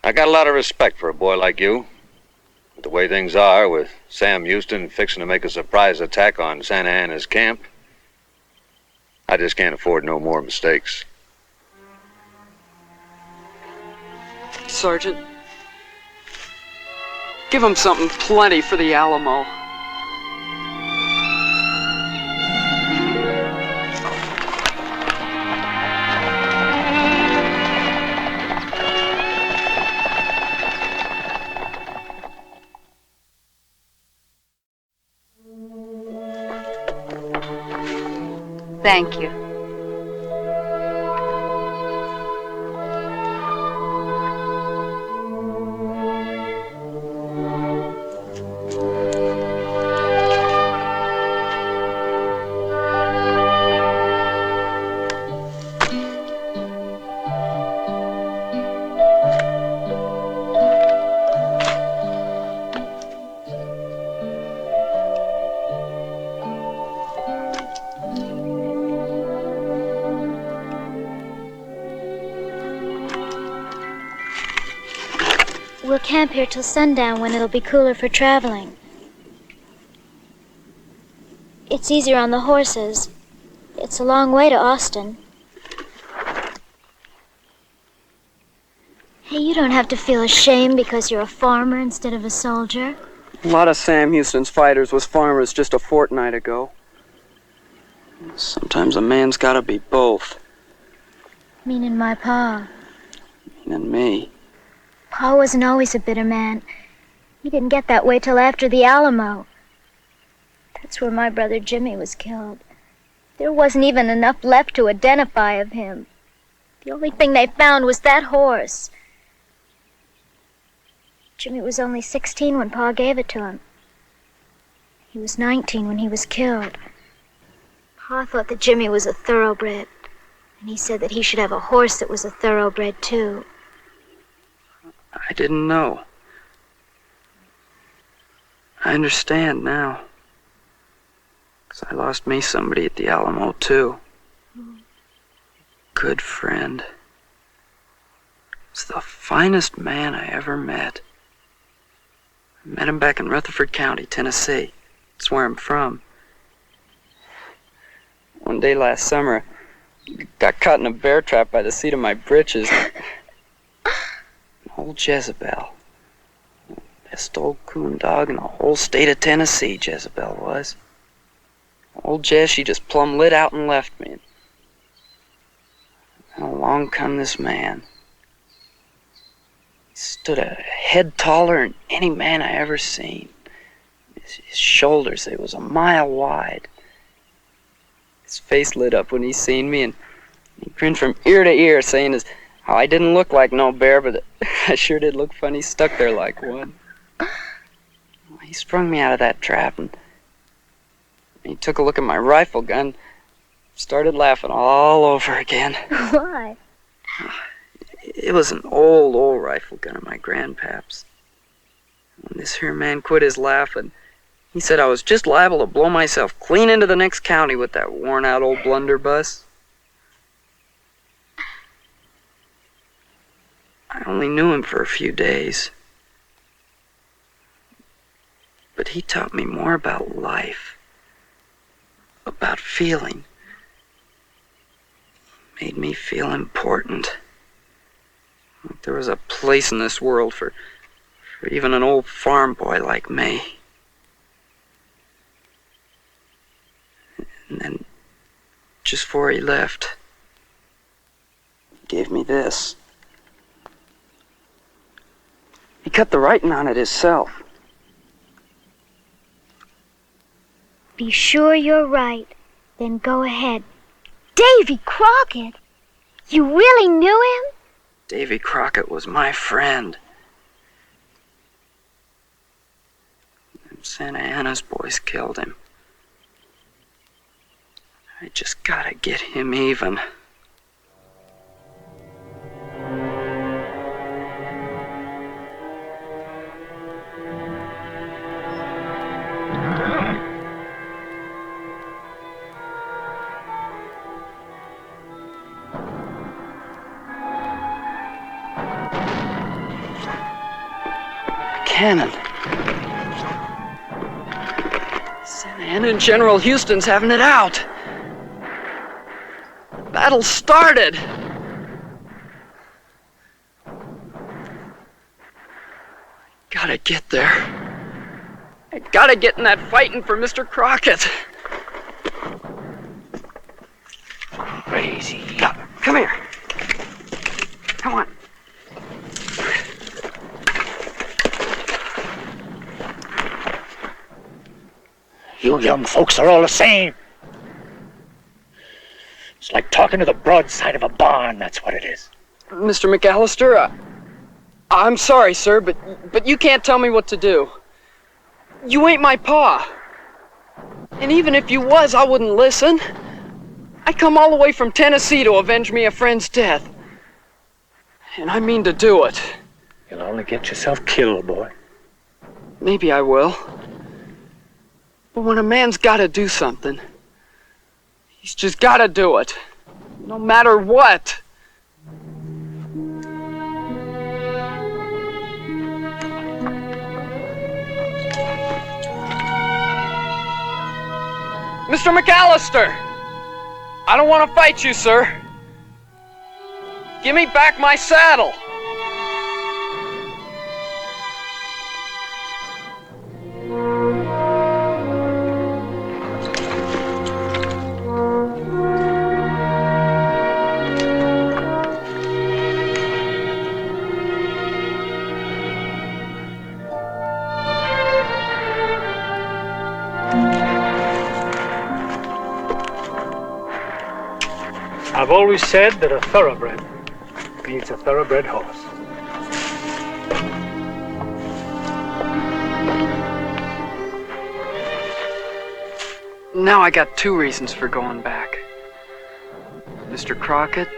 I got a lot of respect for a boy like you. But the way things are, with Sam Houston fixing to make a surprise attack on Santa Anna's camp, I just can't afford no more mistakes. Sergeant, give him something plenty for the Alamo. Thank you. We'll camp here till sundown when it'll be cooler for traveling. It's easier on the horses. It's a long way to Austin. Hey, you don't have to feel ashamed because you're a farmer instead of a soldier. A lot of Sam Houston's fighters was farmers just a fortnight ago. Sometimes a man's gotta be both. Meaning my pa. Meaning me. Pa wasn't always a bitter man. He didn't get that way till after the Alamo. That's where my brother Jimmy was killed. There wasn't even enough left to identify of him. The only thing they found was that horse. Jimmy was only 16 when Pa gave it to him. He was 19 when he was killed. Pa thought that Jimmy was a thoroughbred, and he said that he should have a horse that was a thoroughbred too. I didn't know. I understand now. 'Cause I lost me somebody at the Alamo, too. Good friend. He's the finest man I ever met. I met him back in Rutherford County, Tennessee. That's where I'm from. One day last summer, I got caught in a bear trap by the seat of my britches. Old Jezebel. Best old coon dog in the whole state of Tennessee, Jezebel was. Old Jez, she just plumb lit out and left me. And along come this man. He stood a head taller than any man I ever seen. His shoulders, they was a mile wide. His face lit up when he seen me, and he grinned from ear to ear, saying as how I didn't look like no bear, but I sure did look funny stuck there like one. He sprung me out of that trap, and he took a look at my rifle gun, started laughing all over again. Why? It was an old rifle gun of my grandpap's. When this here man quit his laughing, he said I was just liable to blow myself clean into the next county with that worn-out old blunderbuss. I only knew him for a few days. But he taught me more about life, about feeling. Made me feel important. Like there was a place in this world for even an old farm boy like me. And then, just before he left, he gave me this. He cut the writing on it himself. Be sure you're right. Then go ahead. Davy Crockett? You really knew him? Davy Crockett was my friend. And Santa Anna's boys killed him. I just gotta get him even. cannon. Santa Anna and General Houston's having it out. The battle started. Gotta get there. I gotta get in that fighting for Mr. Crockett. Crazy. Come here. Come on. You young folks are all the same. It's like talking to the broadside of a barn, that's what it is. Mr. McAllister, I'm sorry, sir, but you can't tell me what to do. You ain't my pa. And even if you was, I wouldn't listen. I come all the way from Tennessee to avenge me a friend's death. And I mean to do it. You'll only get yourself killed, boy. Maybe I will. But when a man's gotta do something, he's just gotta do it. No matter what. Mr. McAllister! I don't want to fight you, sir. Give me back my saddle. I've always said that a thoroughbred needs a thoroughbred horse. Now I got two reasons for going back. Mr. Crockett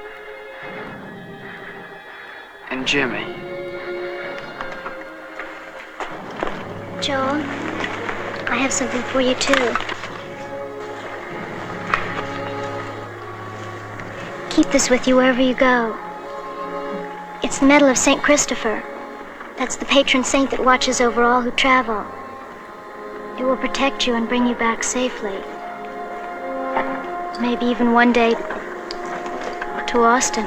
and Jimmy. Joel, I have something for you too. Keep this with you wherever you go. It's the medal of St. Christopher. That's the patron saint that watches over all who travel. It will protect you and bring you back safely. Maybe even one day to Austin.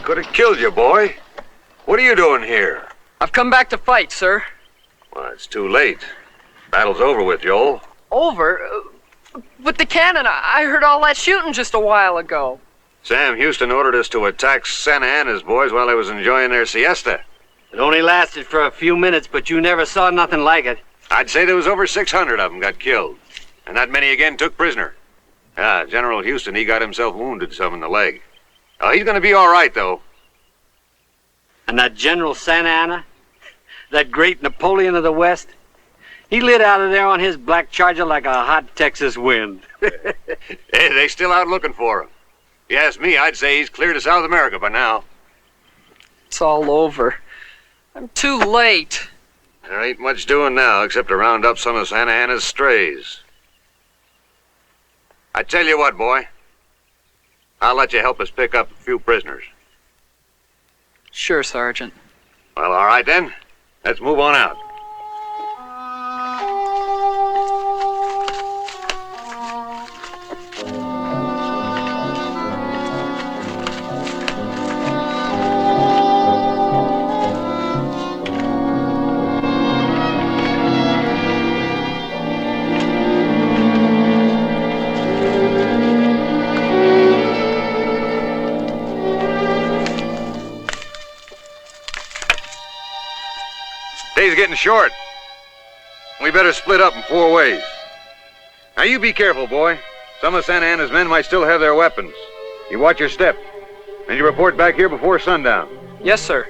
Could have killed you, boy. What are you doing here? I've come back to fight, sir. Well, it's too late. Battle's over with, Joel. Over? But the cannon, I heard all that shooting just a while ago. Sam Houston ordered us to attack Santa Anna's boys while they was enjoying their siesta. It only lasted for a few minutes, but you never saw nothing like it. I'd say there was over 600 of them got killed. And that many again took prisoner. General Houston, he got himself wounded some in the leg. He's gonna be all right, though. And that General Santa Anna, that great Napoleon of the West, he lit out of there on his black Charger like a hot Texas wind. Hey, they still out looking for him. If you ask me, I'd say he's clear to South America by now. It's all over. I'm too late. There ain't much doing now except to round up some of Santa Anna's strays. I tell you what, boy. I'll let you help us pick up a few prisoners. Sure, Sergeant. Well, all right then. Let's move on out. Day's getting short. We better split up in 4 ways. Now you be careful, boy. Some of Santa Anna's men might still have their weapons. You watch your step. And you report back here before sundown. Yes, sir.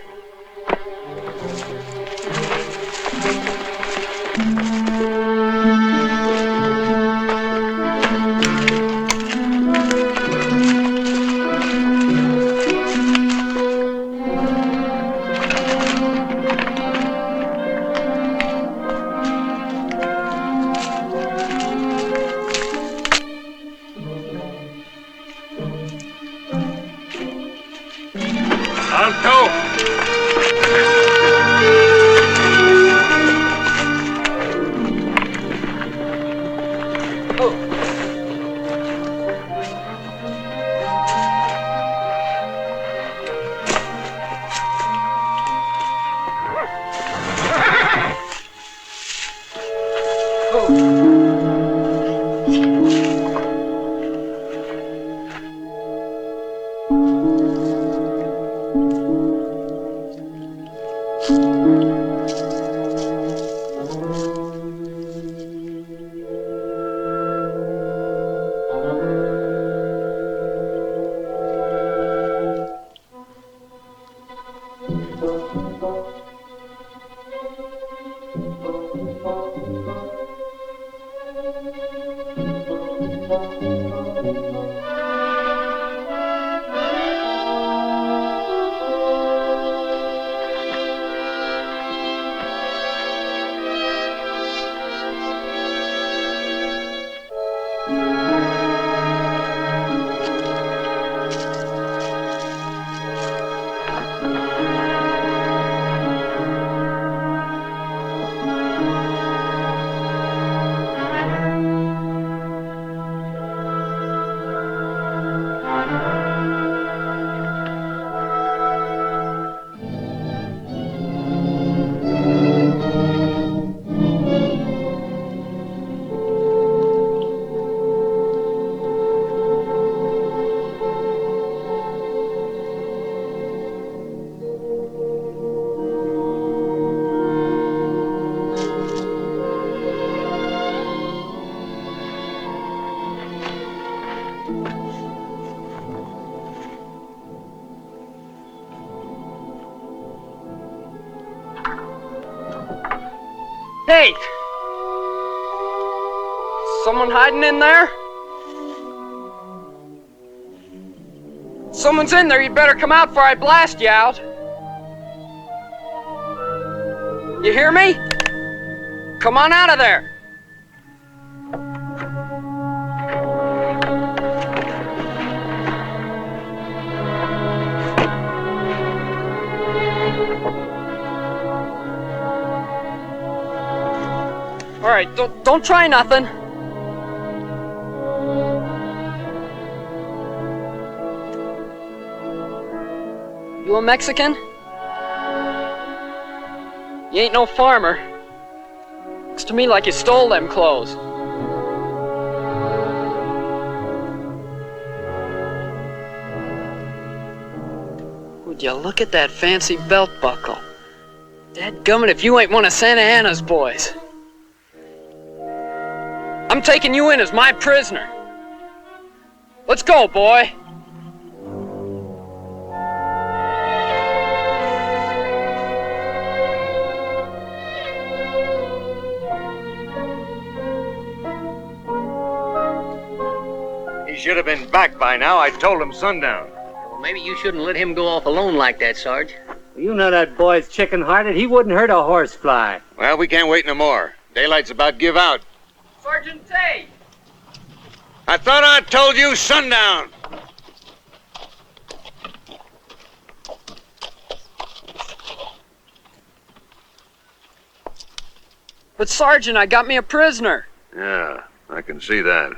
Hey! Someone hiding in there? Someone's in there, you better come out before I blast you out. You hear me? Come on out of there. All right, don't try nothing. You a Mexican? You ain't no farmer. Looks to me like you stole them clothes. Would you look at that fancy belt buckle? Dadgummit, if you ain't one of Santa Anna's boys. I'm taking you in as my prisoner. Let's go, boy. He should have been back by now. I told him sundown. Well, maybe you shouldn't let him go off alone like that, Sarge. You know that boy's chicken-hearted. He wouldn't hurt a horsefly. Well, we can't wait no more. Daylight's about to give out. Sergeant Tate! I thought I told you sundown. But Sergeant, I got me a prisoner. Yeah, I can see that.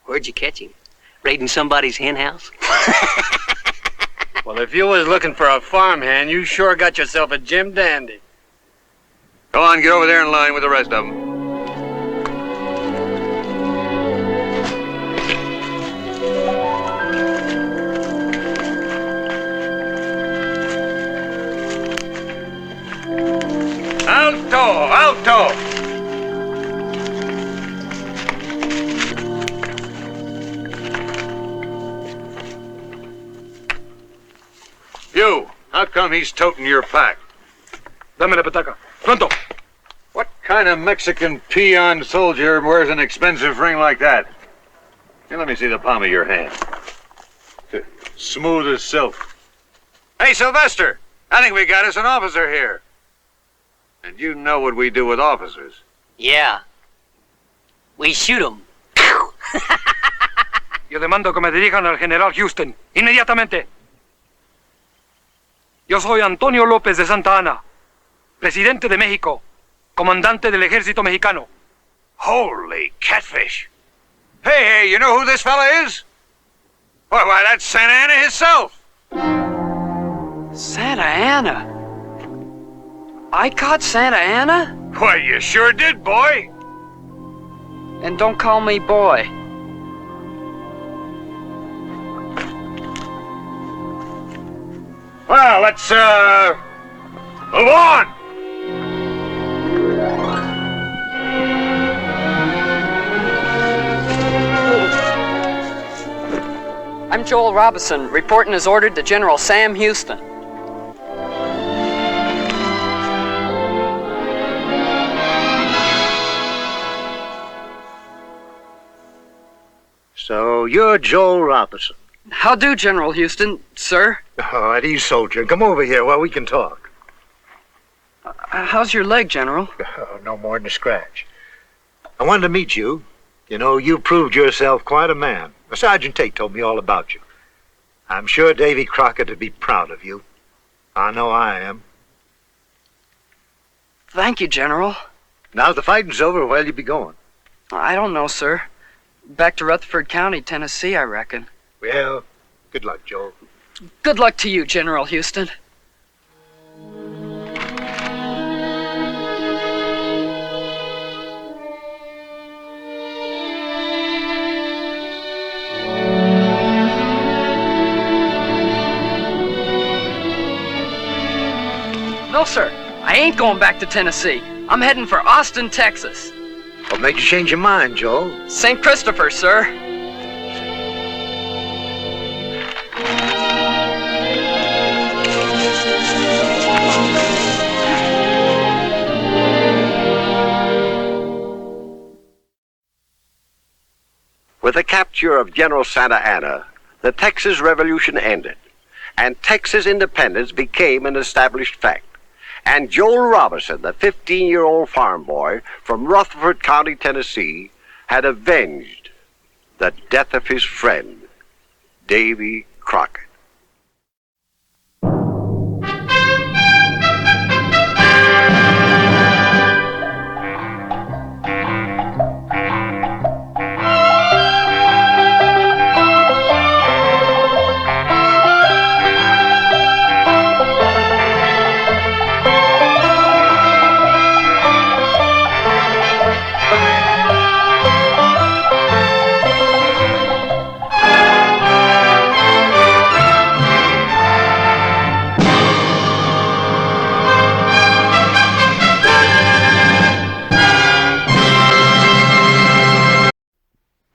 Where'd you catch him? Raiding somebody's hen house? Well, if you was looking for a farmhand, you sure got yourself a Jim Dandy. Go on, get over there in line with the rest of them. Alto! Alto! You, how come he's toting your pack? Dame la petaca. Pronto! What kind of Mexican peon soldier wears an expensive ring like that? Here, let me see the palm of your hand. Smooth as silk. Hey, Sylvester! I think we got us an officer here. And you know what we do with officers. Yeah. We shoot them. Yo demando que me dirijan al General Houston. Inmediatamente. Yo soy Antonio López de Santa Ana, presidente de México, comandante del ejército mexicano. Holy catfish. Hey, you know who this fella is? Why, that's Santa Anna himself. Santa Anna? I caught Santa Anna? Why, you sure did, boy. And don't call me boy. Well, let's, move on. I'm Joel Robinson, reporting as ordered to General Sam Houston. So you're Joel Robinson. How do, General Houston, sir? Oh, at ease, soldier. Come over here while we can talk. How's your leg, General? Oh, no more than a scratch. I wanted to meet you. You know, you proved yourself quite a man. Sergeant Tate told me all about you. I'm sure Davy Crockett would be proud of you. I know I am. Thank you, General. Now the fighting's over, where'll you be going? I don't know, sir. Back to Rutherford County, Tennessee, I reckon. Well, good luck, Joel. Good luck to you, General Houston. No, sir. I ain't going back to Tennessee. I'm heading for Austin, Texas. What made you change your mind, Joel? St. Christopher, sir. With the capture of General Santa Anna, the Texas Revolution ended, and Texas independence became an established fact. And Joel Robinson, the 15-year-old farm boy from Rutherford County, Tennessee, had avenged the death of his friend, Davy Crockett.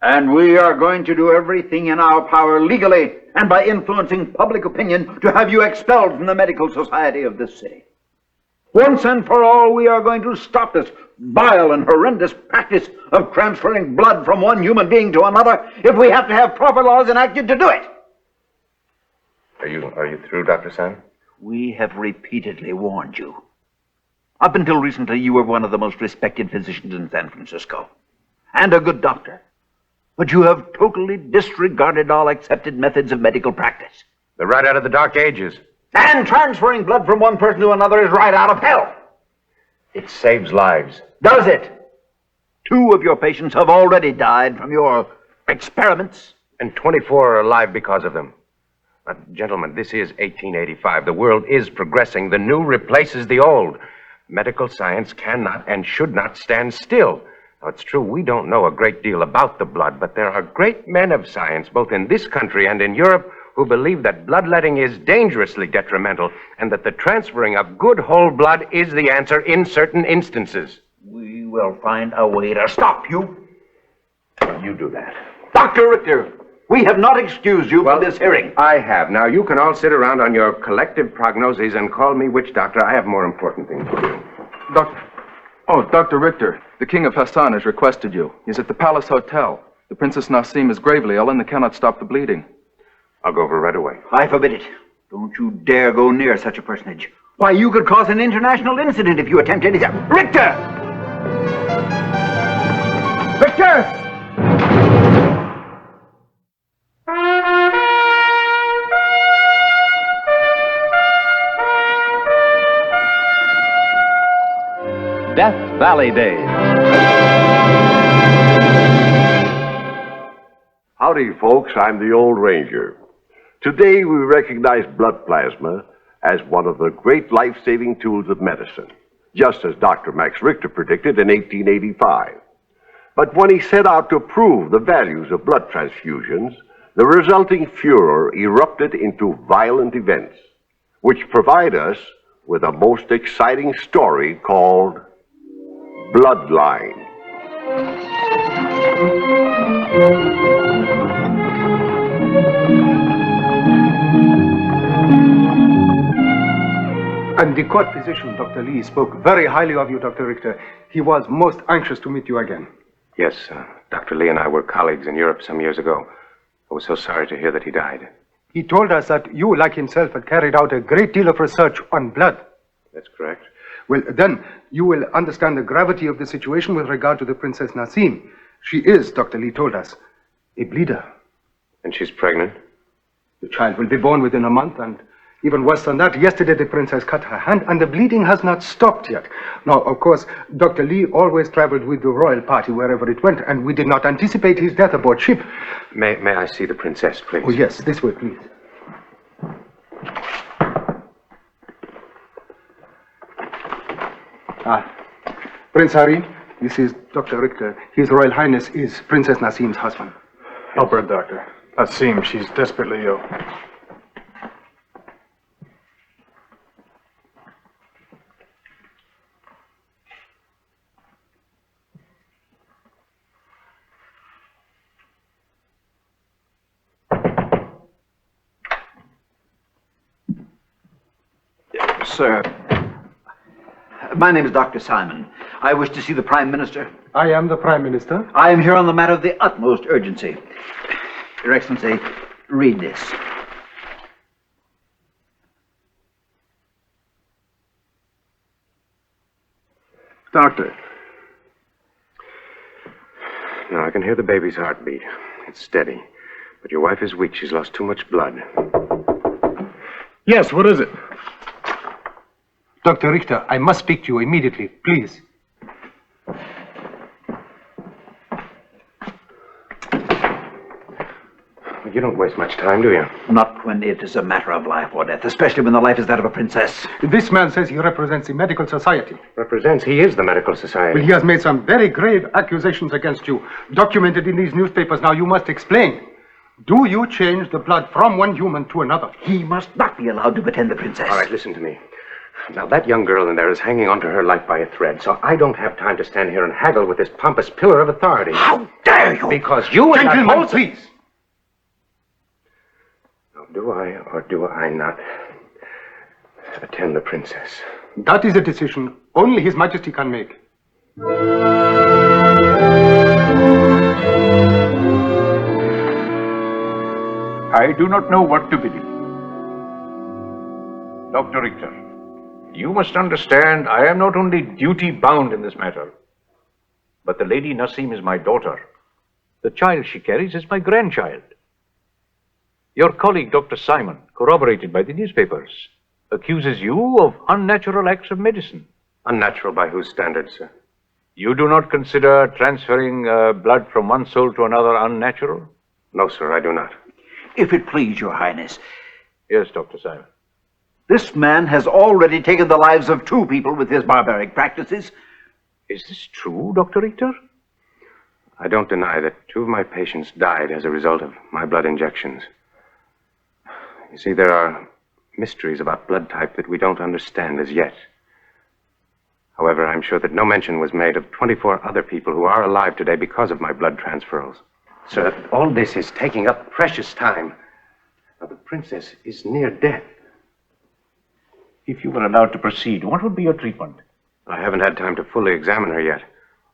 And we are going to do everything in our power legally and by influencing public opinion to have you expelled from the medical society of this city. Once and for all, we are going to stop this vile and horrendous practice of transferring blood from one human being to another if we have to have proper laws enacted to do it. Are you through, Dr. Sam? We have repeatedly warned you. Up until recently, you were one of the most respected physicians in San Francisco, and a good doctor. But you have totally disregarded all accepted methods of medical practice. They're right out of the Dark Ages. And transferring blood from one person to another is right out of hell. It saves lives. Does it? 2 of your patients have already died from your experiments. And 24 are alive because of them. Gentlemen, this is 1885. The world is progressing. The new replaces the old. Medical science cannot and should not stand still. Now, it's true, we don't know a great deal about the blood, but there are great men of science, both in this country and in Europe, who believe that bloodletting is dangerously detrimental and that the transferring of good whole blood is the answer in certain instances. We will find a way to stop you. You do that. Dr. Richter, we have not excused you from this hearing. I have. Now, you can all sit around on your collective prognoses and call me witch doctor. I have more important things to do. Dr. Richter, the King of Hassan has requested you. He's at the Palace Hotel. The Princess Nasim is gravely ill and they cannot stop the bleeding. I'll go over right away. I forbid it. Don't you dare go near such a personage. Why, you could cause an international incident if you attempt anything. Richter! Richter! Death Valley Days. Howdy, folks. I'm the Old Ranger. Today we recognize blood plasma as one of the great life-saving tools of medicine, just as Dr. Max Richter predicted in 1885. But when he set out to prove the values of blood transfusions, the resulting furor erupted into violent events, which provide us with a most exciting story called Bloodline. And the court physician, Dr. Lee, spoke very highly of you, Dr. Richter. He was most anxious to meet you again. Yes, Dr. Lee and I were colleagues in Europe some years ago. I was so sorry to hear that he died. He told us that you, like himself, had carried out a great deal of research on blood. That's correct. Well, then you will understand the gravity of the situation with regard to the Princess Nasim. She is, Dr. Lee told us, a bleeder. And she's pregnant? The child will be born within a month, and even worse than that, yesterday the princess cut her hand, and the bleeding has not stopped yet. Now, of course, Dr. Lee always traveled with the royal party wherever it went, and we did not anticipate his death aboard ship. May I see the princess, please? Oh, yes, this way, please. Prince Harry, this is Dr. Richter. His Royal Highness is Princess Nasim's husband. Help her, Doctor. Nasim, she's desperately ill. Sir, my name is Dr. Simon. I wish to see the Prime Minister. I am the Prime Minister. I am here on the matter of the utmost urgency. Your Excellency, read this. Doctor. Now, I can hear the baby's heartbeat. It's steady. But your wife is weak. She's lost too much blood. Yes, what is it? Dr. Richter, I must speak to you immediately, please. You don't waste much time, do you? Not when it is a matter of life or death, especially when the life is that of a princess. This man says he represents the medical society. Represents? He is the medical society. Well, he has made some very grave accusations against you, documented in these newspapers. Now, you must explain. Do you change the blood from one human to another? He must not be allowed to attend the princess. All right, listen to me. Now, that young girl in there is hanging onto her life by a thread, so I don't have time to stand here and haggle with this pompous pillar of authority. How dare you? Because you and Gentlemen, please. Now, do I or do I not attend the princess? That is a decision only His Majesty can make. I do not know what to believe. Dr. Richter, you must understand I am not only duty-bound in this matter, but the Lady Nasim is my daughter. The child she carries is my grandchild. Your colleague, Dr. Simon, corroborated by the newspapers, accuses you of unnatural acts of medicine. Unnatural by whose standards, sir? You do not consider transferring blood from one soul to another unnatural? No, sir, I do not. If it please your highness. Yes, Dr. Simon. This man has already taken the lives of 2 people with his barbaric practices. Is this true, Dr. Richter? I don't deny that 2 of my patients died as a result of my blood injections. You see, there are mysteries about blood type that we don't understand as yet. However, I'm sure that no mention was made of 24 other people who are alive today because of my blood transfers. Sir, all this is taking up precious time. Now, the princess is near death. If you were allowed to proceed, what would be your treatment? I haven't had time to fully examine her yet.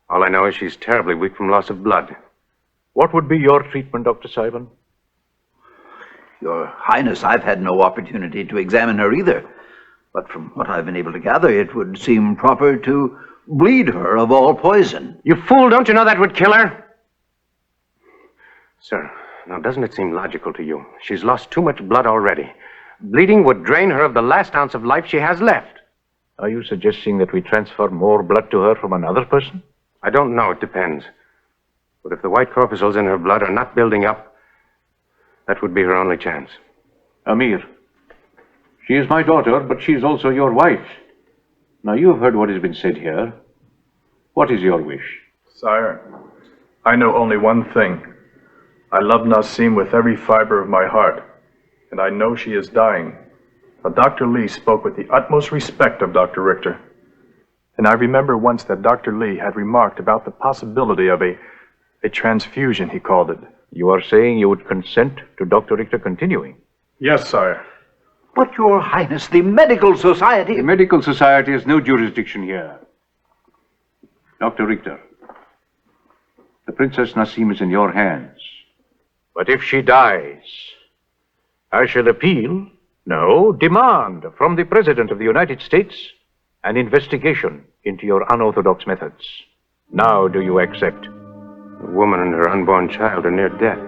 All I know is she's terribly weak from loss of blood. What would be your treatment, Dr. Simon? Your Highness, I've had no opportunity to examine her either. But from what I've been able to gather, it would seem proper to bleed her of all poison. You fool, don't you know that would kill her? Sir, now doesn't it seem logical to you? She's lost too much blood already. Bleeding would drain her of the last ounce of life she has left. Are you suggesting that we transfer more blood to her from another person? I don't know. It depends. But if the white corpuscles in her blood are not building up, that would be her only chance. Amir, she is my daughter, but she is also your wife. Now, you have heard what has been said here. What is your wish? Sire, I know only one thing. I love Nasim with every fiber of my heart, and I know she is dying. But Dr. Lee spoke with the utmost respect of Dr. Richter. And I remember once that Dr. Lee had remarked about the possibility of a transfusion, he called it. You are saying you would consent to Dr. Richter continuing? Yes, sire. But, Your Highness, the Medical Society... The Medical Society has no jurisdiction here. Dr. Richter, the Princess Nasim is in your hands. But if she dies, I shall appeal, no, demand from the President of the United States an investigation into your unorthodox methods. Now, do you accept? A woman and her unborn child are near death.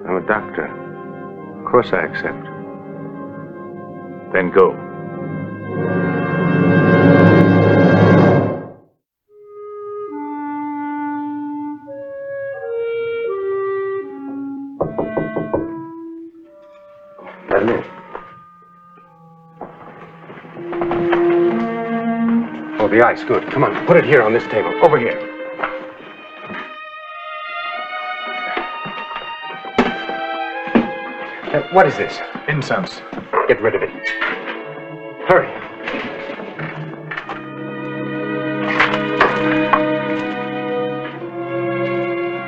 I'm a doctor. Of course I accept. Then go. Let him in. Oh, the ice. Good. Come on. Put it here on this table. Over here. What is this? Incense. Get rid of it. Hurry.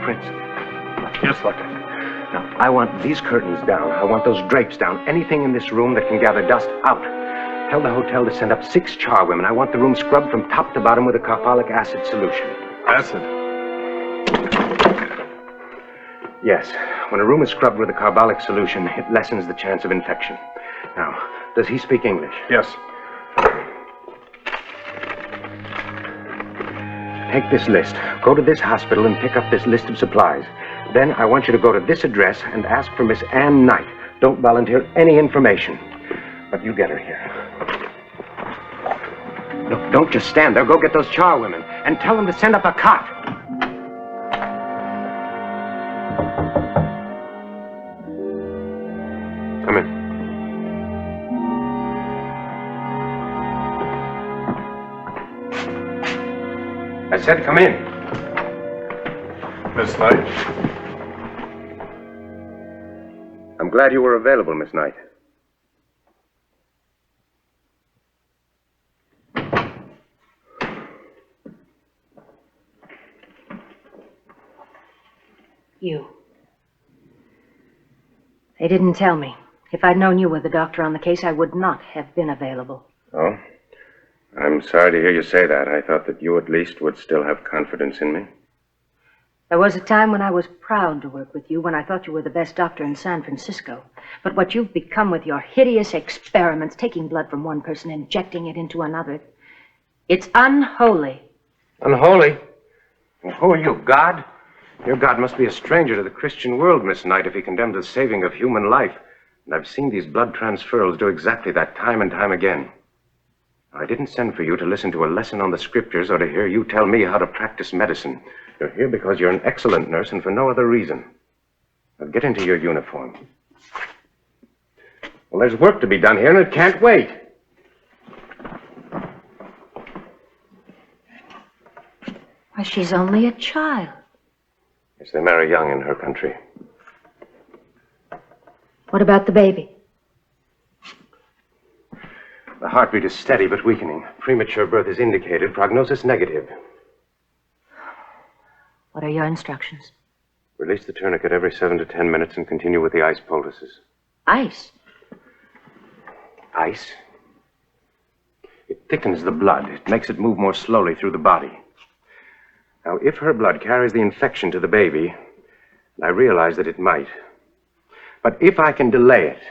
Prince. Yes, Doctor. Now, I want these curtains down. I want those drapes down. Anything in this room that can gather dust, out. Tell the hotel to send up 6 charwomen. I want the room scrubbed from top to bottom with a carbolic acid solution. Acid? Yes. When a room is scrubbed with a carbolic solution, it lessens the chance of infection. Now, does he speak English? Yes. Take this list. Go to this hospital and pick up this list of supplies. Then I want you to go to this address and ask for Miss Ann Knight. Don't volunteer any information. But you get her here. Look, don't just stand there. Go get those charwomen and tell them to send up a cot. Come in. I said come in. Miss Knight. I'm glad you were available, Miss Knight. You. They didn't tell me. If I'd known you were the doctor on the case, I would not have been available. Oh? I'm sorry to hear you say that. I thought that you at least would still have confidence in me. There was a time when I was proud to work with you, when I thought you were the best doctor in San Francisco. But what you've become with your hideous experiments, taking blood from one person, injecting it into another, it's unholy. Unholy? Well, who are you, God? Your God must be a stranger to the Christian world, Miss Knight, if he condemned the saving of human life. And I've seen these blood transferals do exactly that time and time again. I didn't send for you to listen to a lesson on the scriptures or to hear you tell me how to practice medicine. You're here because you're an excellent nurse and for no other reason. Now get into your uniform. Well, there's work to be done here and it can't wait. Why, she's only a child. Yes, they marry young in her country. What about the baby? The heartbeat is steady but weakening. Premature birth is indicated. Prognosis negative. What are your instructions? Release the tourniquet every 7 to 10 minutes and continue with the ice poultices. Ice? Ice? It thickens the blood. It makes it move more slowly through the body. Now, if her blood carries the infection to the baby, and I realize that it might, but if I can delay it...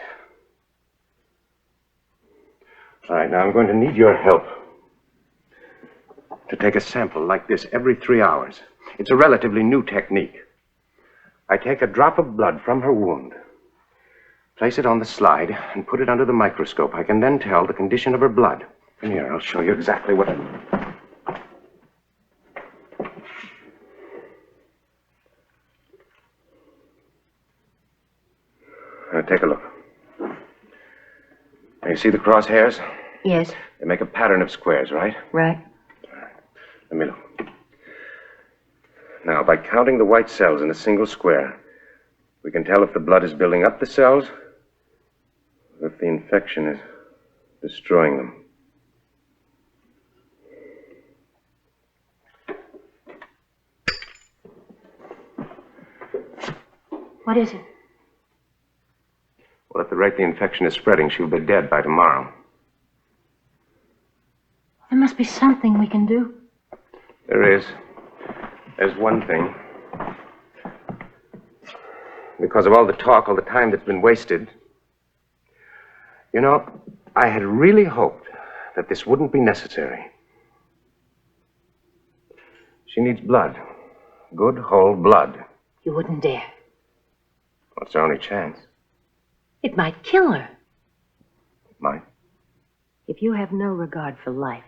All right, now I'm going to need your help to take a sample like this every 3 hours. It's a relatively new technique. I take a drop of blood from her wound, place it on the slide, and put it under the microscope. I can then tell the condition of her blood. Come here, I'll show you exactly what Now, take a look. Now, you see the crosshairs? Yes. They make a pattern of squares, right? Right. Let me look. Now, by counting the white cells in a single square, we can tell if the blood is building up the cells or if the infection is destroying them. What is it? Well, at the rate the infection is spreading, she'll be dead by tomorrow. There must be something we can do. There is. There's one thing. Because of all the talk, all the time that's been wasted. You know, I had really hoped that this wouldn't be necessary. She needs blood. Good, whole blood. You wouldn't dare. Well, it's our only chance. It might kill her. It might. If you have no regard for life,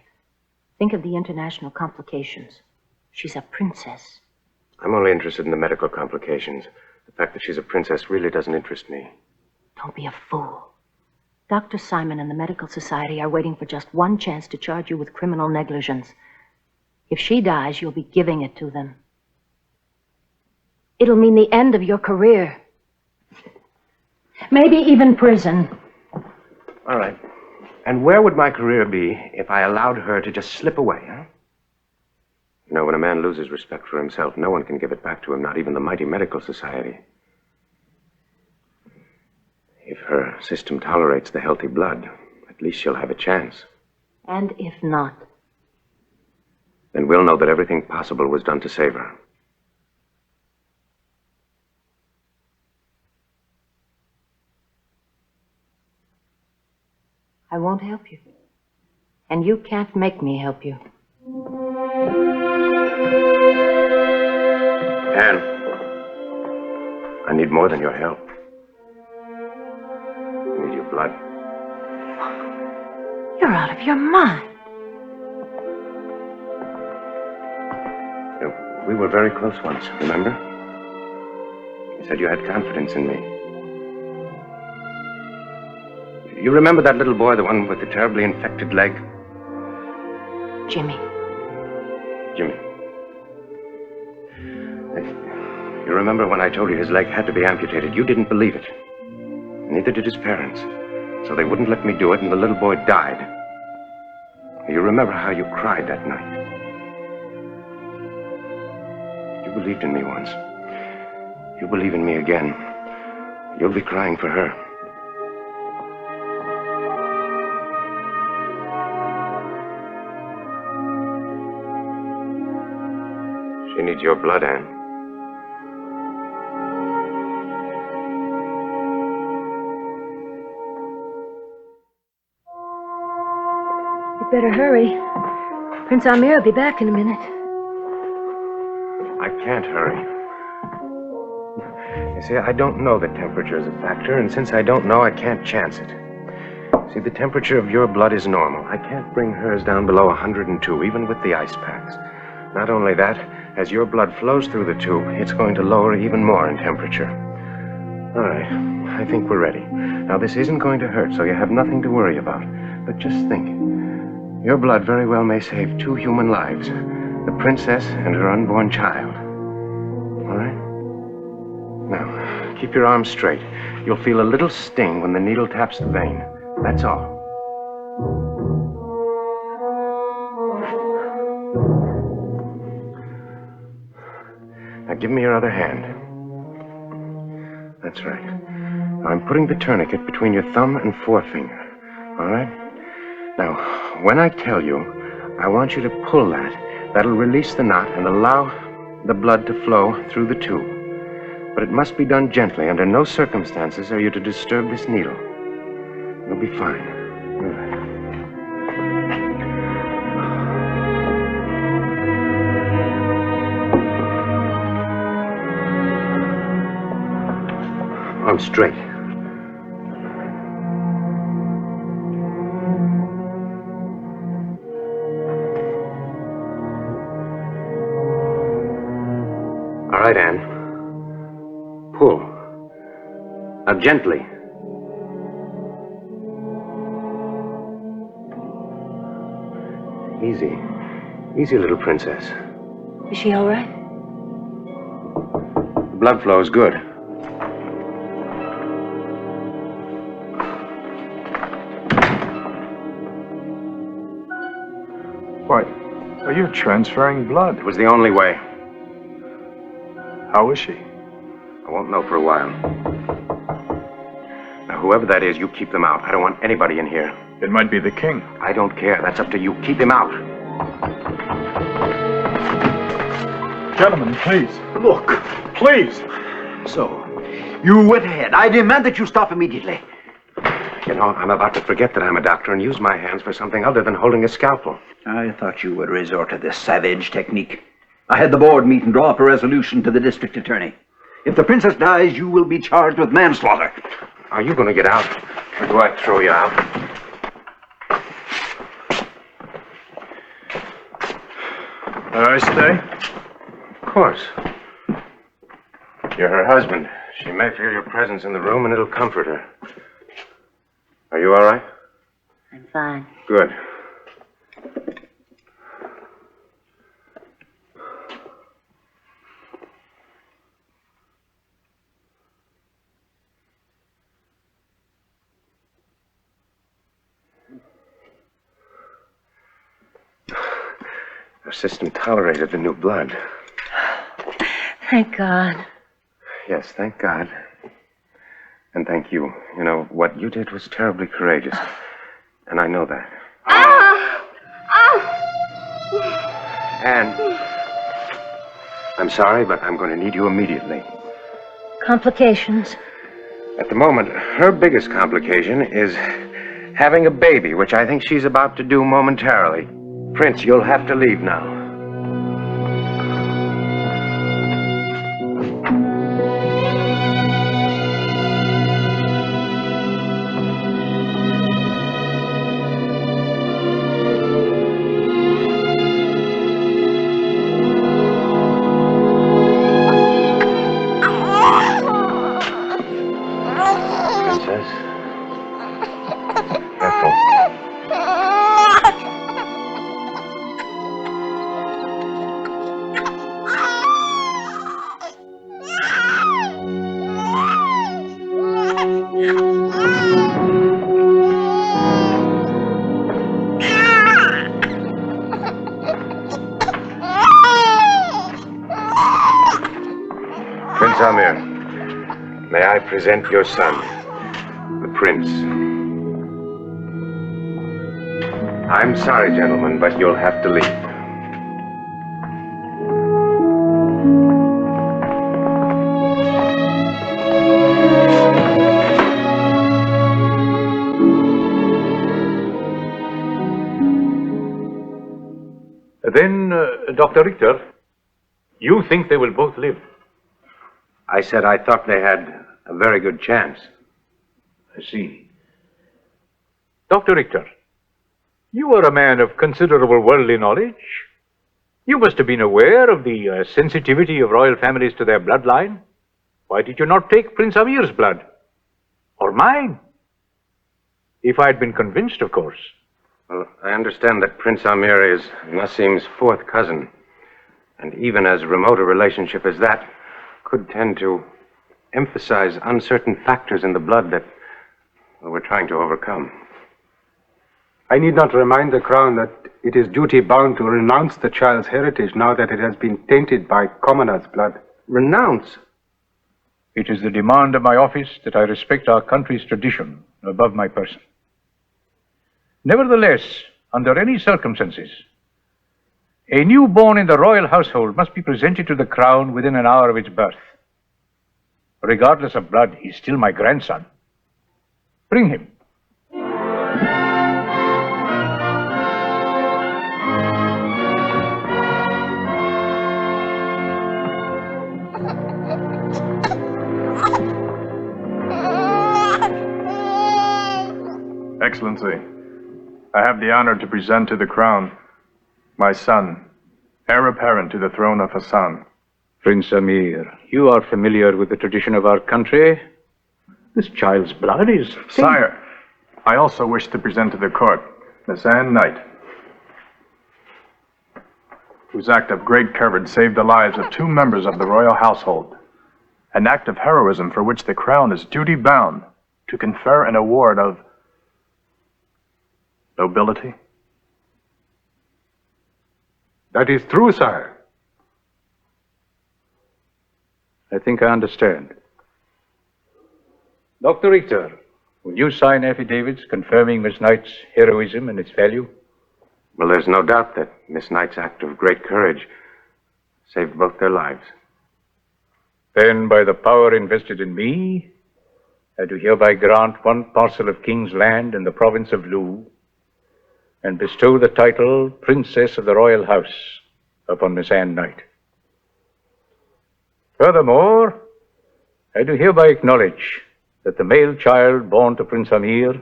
think of the international complications. She's a princess. I'm only interested in the medical complications. The fact that she's a princess really doesn't interest me. Don't be a fool. Dr. Simon and the Medical Society are waiting for just one chance to charge you with criminal negligence. If she dies, you'll be giving it to them. It'll mean the end of your career. Maybe even prison. All right. And where would my career be if I allowed her to just slip away, huh? You know, when a man loses respect for himself, no one can give it back to him, not even the mighty Medical Society. If her system tolerates the healthy blood, at least she'll have a chance. And if not? Then we'll know that everything possible was done to save her. I won't help you. And you can't make me help you. Anne, I need more than your help. I need your blood. You're out of your mind. We were very close once, remember? You said you had confidence in me. You remember that little boy, the one with the terribly infected leg? Jimmy. Jimmy. You remember when I told you his leg had to be amputated? You didn't believe it. Neither did his parents. So they wouldn't let me do it, and the little boy died. You remember how you cried that night? You believed in me once. You believe in me again. You'll be crying for her. She needs your blood, Anne. You better hurry. Prince Amir will be back in a minute. I can't hurry. You see, I don't know that temperature is a factor, and since I don't know, I can't chance it. See, the temperature of your blood is normal. I can't bring hers down below 102, even with the ice packs. Not only that, as your blood flows through the tube, it's going to lower even more in temperature. All right, I think we're ready. Now, this isn't going to hurt, so you have nothing to worry about. But just think, your blood very well may save 2 human lives, the princess and her unborn child. All right? Now, keep your arms straight. You'll feel a little sting when the needle taps the vein. That's all. Now, give me your other hand. That's right. Now, I'm putting the tourniquet between your thumb and forefinger. All right? Now, when I tell you, I want you to pull that. That'll release the knot and allow the blood to flow through the tube. But it must be done gently. Under no circumstances are you to disturb this needle. You'll be fine. All right. Arm straight. right, Anne. Pull. Now, gently. Easy. Easy, little princess. Is she all right? The blood flow is good. Why, are you transferring blood? It was the only way. How is she? I won't know for a while. Now, whoever that is, you keep them out. I don't want anybody in here. It might be the king. I don't care. That's up to you. Keep him out. Gentlemen, please. Look. Please. So, you went ahead. I demand that you stop immediately. You know, I'm about to forget that I'm a doctor and use my hands for something other than holding a scalpel. I thought you would resort to this savage technique. I had the board meet and draw up a resolution to the district attorney. If the princess dies, you will be charged with manslaughter. Are you going to get out, or do I throw you out? May I stay? Of course. You're her husband. She may feel your presence in the room, and it'll comfort her. Are you all right? I'm fine. Good. Her system tolerated the new blood. Thank God. Yes, thank God. And thank you. You know, what you did was terribly courageous. And I know that. Anne, I'm sorry, but I'm going to need you immediately. Complications? At the moment, her biggest complication is having a baby, which I think she's about to do momentarily. Prince, you'll have to leave now. Prince Amir, may I present your son, the prince. I'm sorry, gentlemen, but you'll have to leave. Then, Dr. Richter, you think they will both live? I said I thought they had a very good chance. I see. Dr. Richter, you are a man of considerable worldly knowledge. You must have been aware of the sensitivity of royal families to their bloodline. Why did you not take Prince Amir's blood? Or mine? If I had been convinced, of course. Well, I understand that Prince Amir is Nassim's fourth cousin. And even as remote a relationship as that could tend to emphasize uncertain factors in the blood that we're trying to overcome. I need not remind the Crown that it is duty bound to renounce the child's heritage now that it has been tainted by commoners' blood. Renounce? It is the demand of my office that I respect our country's tradition above my person. Nevertheless, under any circumstances, a newborn in the royal household must be presented to the crown within an hour of its birth. Regardless of blood, he is still my grandson. Bring him. Excellency, I have the honor to present to the crown my son, heir apparent to the throne of Hassan, Prince Amir, you are familiar with the tradition of our country. This child's blood is... Sire, I also wish to present to the court Miss Anne Knight, whose act of great courage saved the lives of 2 members of the royal household. An act of heroism for which the crown is duty-bound to confer an award of nobility. That is true, sire. I think I understand. Dr. Richter, will you sign affidavits confirming Miss Knight's heroism and its value? Well, there's no doubt that Miss Knight's act of great courage saved both their lives. Then, by the power invested in me, I do hereby grant 1 parcel of King's land in the province of Lu, and bestow the title Princess of the Royal House upon Miss Anne Knight. Furthermore, I do hereby acknowledge that the male child born to Prince Amir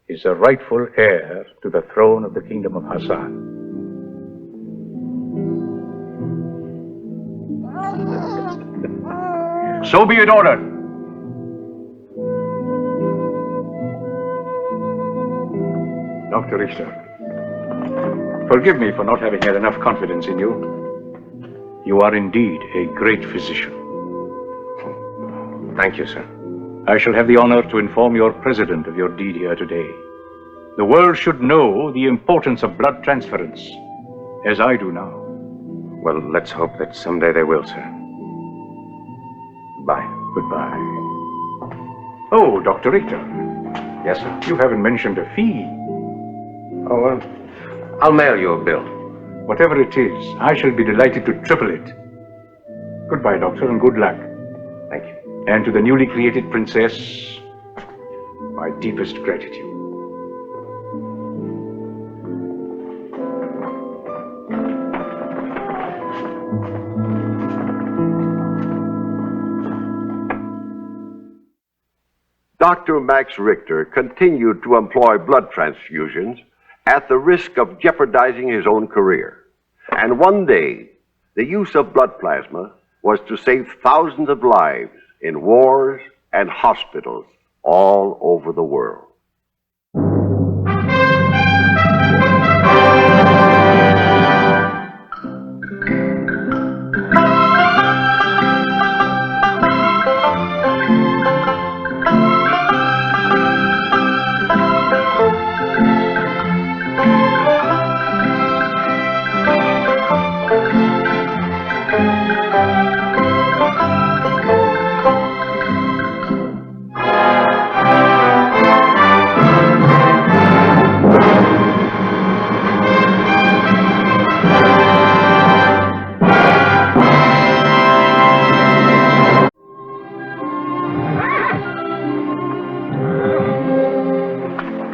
is the rightful heir to the throne of the Kingdom of Hassan. So be it ordered. Dr. Richter, forgive me for not having had enough confidence in you. You are indeed a great physician. Thank you, sir. I shall have the honor to inform your president of your deed here today. The world should know the importance of blood transference, as I do now. Well, let's hope that someday they will, sir. Goodbye. Goodbye. Oh, Dr. Richter. Yes, sir? You haven't mentioned a fee. Oh, I'll mail you a bill. Whatever it is, I shall be delighted to triple it. Goodbye, Doctor, and good luck. Thank you. And to the newly created princess, my deepest gratitude. Dr. Max Richter continued to employ blood transfusions at the risk of jeopardizing his own career. And one day, the use of blood plasma was to save thousands of lives in wars and hospitals all over the world.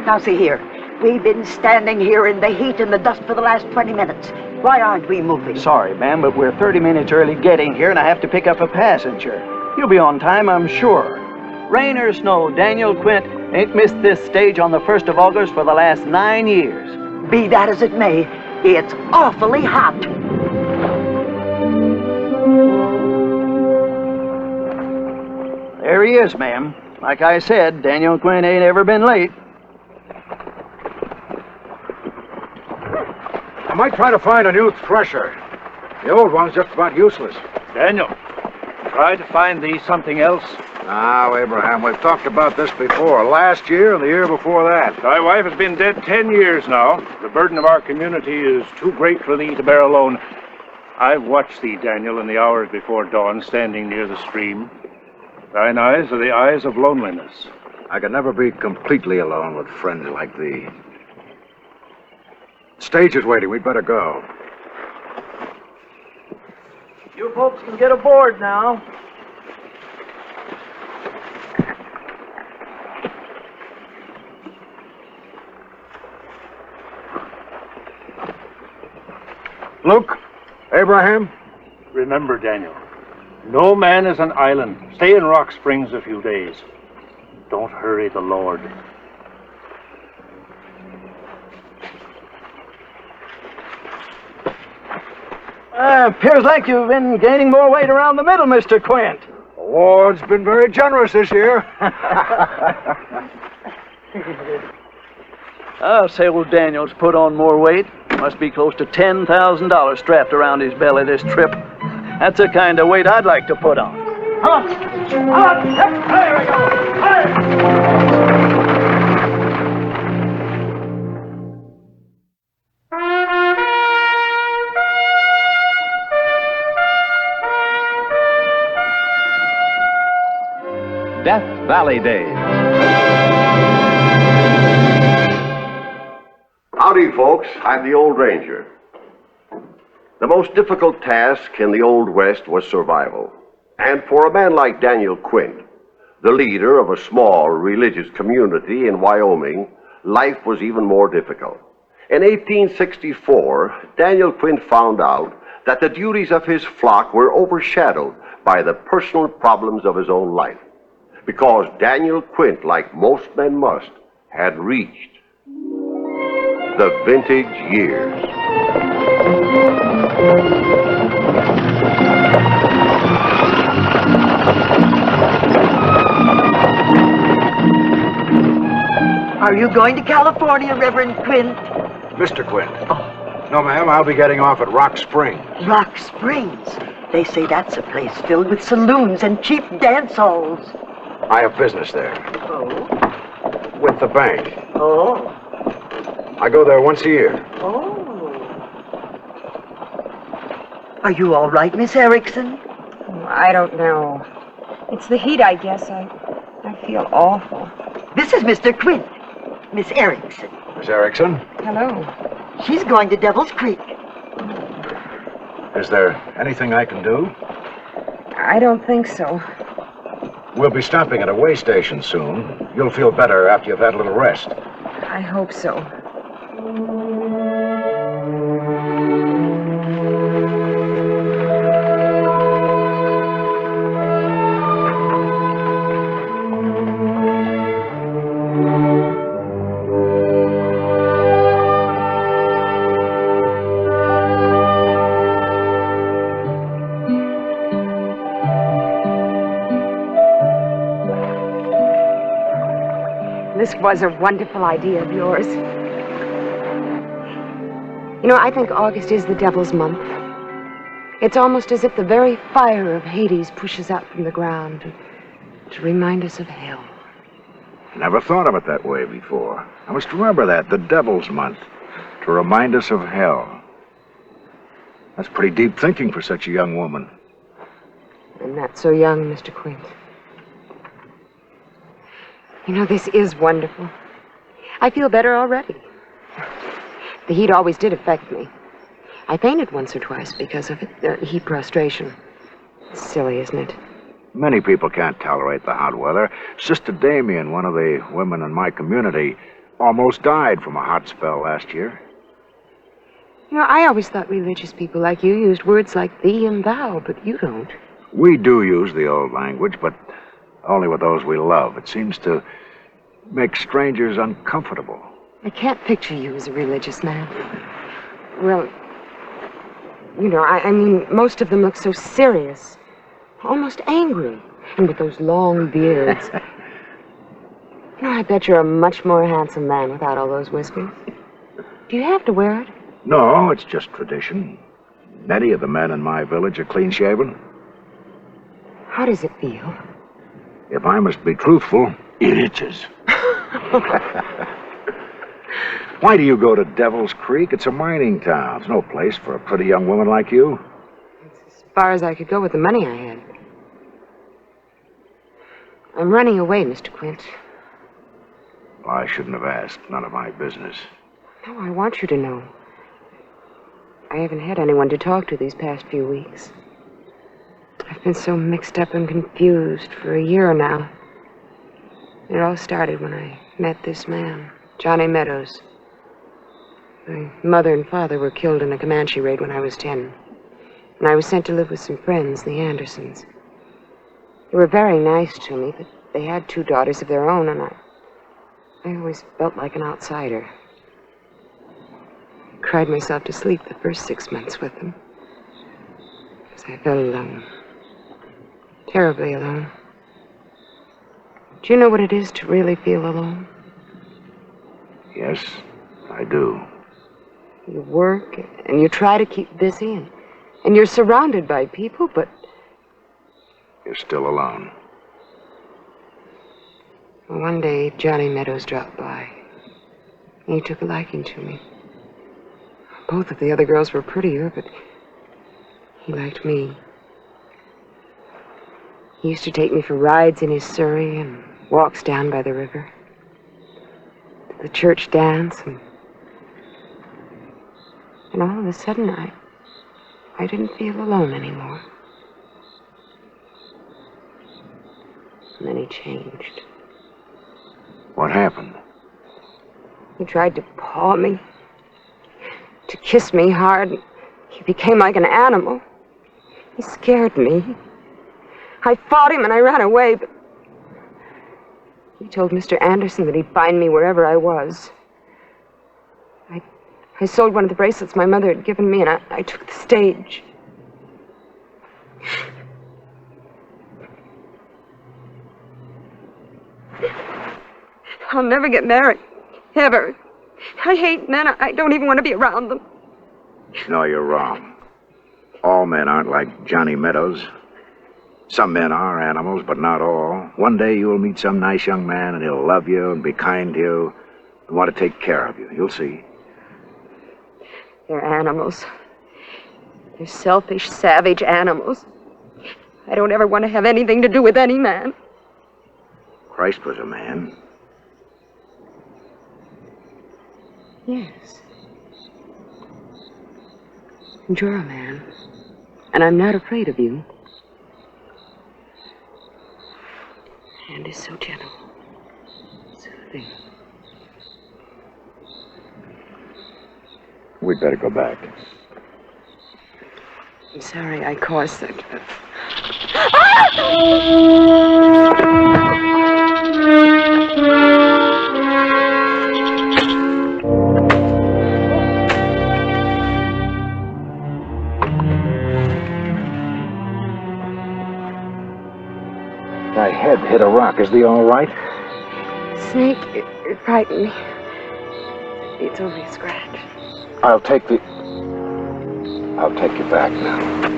Now see here, we've been standing here in the heat and the dust for the last 20 minutes. Why aren't we moving? Sorry, ma'am, but we're 30 minutes early getting here and I have to pick up a passenger. You'll be on time, I'm sure. Rain or snow, Daniel Quint ain't missed this stage on the 1st of August for the last 9 years. Be that as it may, it's awfully hot. There he is, ma'am. Like I said, Daniel Quint ain't ever been late. I might try to find a new thresher. The old one's just about useless. Daniel, try to find thee something else. Now, Abraham, we've talked about this before. Last year and the year before that. Thy wife has been dead 10 years now. The burden of our community is too great for thee to bear alone. I've watched thee, Daniel, in the hours before dawn, standing near the stream. Thine eyes are the eyes of loneliness. I can never be completely alone with friends like thee. Stage is waiting. We'd better go. You folks can get aboard now. Luke, Abraham. Remember, Daniel, no man is an island. Stay in Rock Springs a few days. Don't hurry the Lord. Appears like you've been gaining more weight around the middle, Mr. Quint. The ward's been very generous this year. I'll say old Daniel's put on more weight. Must be close to $10,000 strapped around his belly this trip. That's the kind of weight I'd like to put on. Up! Up! There we go! Death Valley Days. Howdy, folks. I'm the Old Ranger. The most difficult task in the Old West was survival. And for a man like Daniel Quint, the leader of a small religious community in Wyoming, life was even more difficult. In 1864, Daniel Quint found out that the duties of his flock were overshadowed by the personal problems of his own life. Because Daniel Quint, like most men must, had reached the vintage years. Are you going to California, Reverend Quint? Mr. Quint. No, ma'am, I'll be getting off at Rock Springs. Rock Springs. They say that's a place filled with saloons and cheap dance halls. I have business there. Oh? With the bank. Oh? I go there once a year. Oh. Are you all right, Miss Erickson? Oh, I don't know. It's the heat, I guess. I feel awful. This is Mr. Quint. Miss Erickson. Miss Erickson, Hello. She's going to Devil's Creek. is there anything I can do? I don't think so. We'll be stopping at a way station soon. You'll feel better after you've had a little rest. I hope so. This was a wonderful idea of yours. You know, I think August is the devil's month. It's almost as if the very fire of Hades pushes out from the ground to remind us of hell. Never thought of it that way before. I must remember that, the Devil's Month, to remind us of hell. That's pretty deep thinking for such a young woman. I'm not so young, Mr. Quint. You know, this is wonderful. I feel better already. The heat always did affect me. I fainted once or twice because of it. Heat prostration. It's silly, isn't it? Many people can't tolerate the hot weather. Sister Damien, one of the women in my community, almost died from a hot spell last year. You know, I always thought religious people like you used words like thee and thou, but you don't. We do use the old language, but only with those we love. It seems to make strangers uncomfortable. I can't picture you as a religious man. Well, you know, I mean, most of them look so serious, almost angry, and with those long beards. You know, I bet you're a much more handsome man without all those whiskers. Do you have to wear it? No, it's just tradition. Many of the men in my village are clean-shaven. How does it feel? If I must be truthful, it itches. Why do you go to Devil's Creek? It's a mining town. It's no place for a pretty young woman like you. As far as I could go with the money I had. I'm running away, Mr. Quint. Well, I shouldn't have asked. None of my business. No, I want you to know. I haven't had anyone to talk to these past few weeks. I've been so mixed up and confused for a year now. It all started when I met this man, Johnny Meadows. My mother and father were killed in a Comanche raid when I was 10. And I was sent to live with some friends, the Andersons. They were very nice to me, but they had 2 daughters of their own, and I always felt like an outsider. I cried myself to sleep the first 6 months with them. I felt alone. Terribly alone. Do you know what it is to really feel alone? Yes, I do. You work and you try to keep busy and you're surrounded by people, but You're still alone. one day Johnny Meadows dropped by. And he took a liking to me. Both of the other girls were prettier, but he liked me. He used to take me for rides in his surrey and walks down by the river. To the church dance, and all of a sudden I didn't feel alone anymore. And then he changed. What happened? He tried to paw me, to kiss me hard. He became like an animal. He scared me. I fought him and I ran away, but he told Mr. Anderson that he'd find me wherever I was. I sold one of the bracelets my mother had given me, and I took the stage. I'll never get married. Ever. I hate men. I don't even want to be around them. No, you're wrong. All men aren't like Johnny Meadows. Some men are animals, but not all. One day you'll meet some nice young man, and he'll love you and be kind to you and want to take care of you. You'll see. They're animals. They're selfish, savage animals. I don't ever want to have anything to do with any man. Christ was a man. Yes. And you're a man. And I'm not afraid of you. And is so gentle. Soothing. We'd better go back. I'm sorry I caused that. My head hit a rock. Is he all right? Snake, it frightened me. It's only a scratch. I'll take you back now.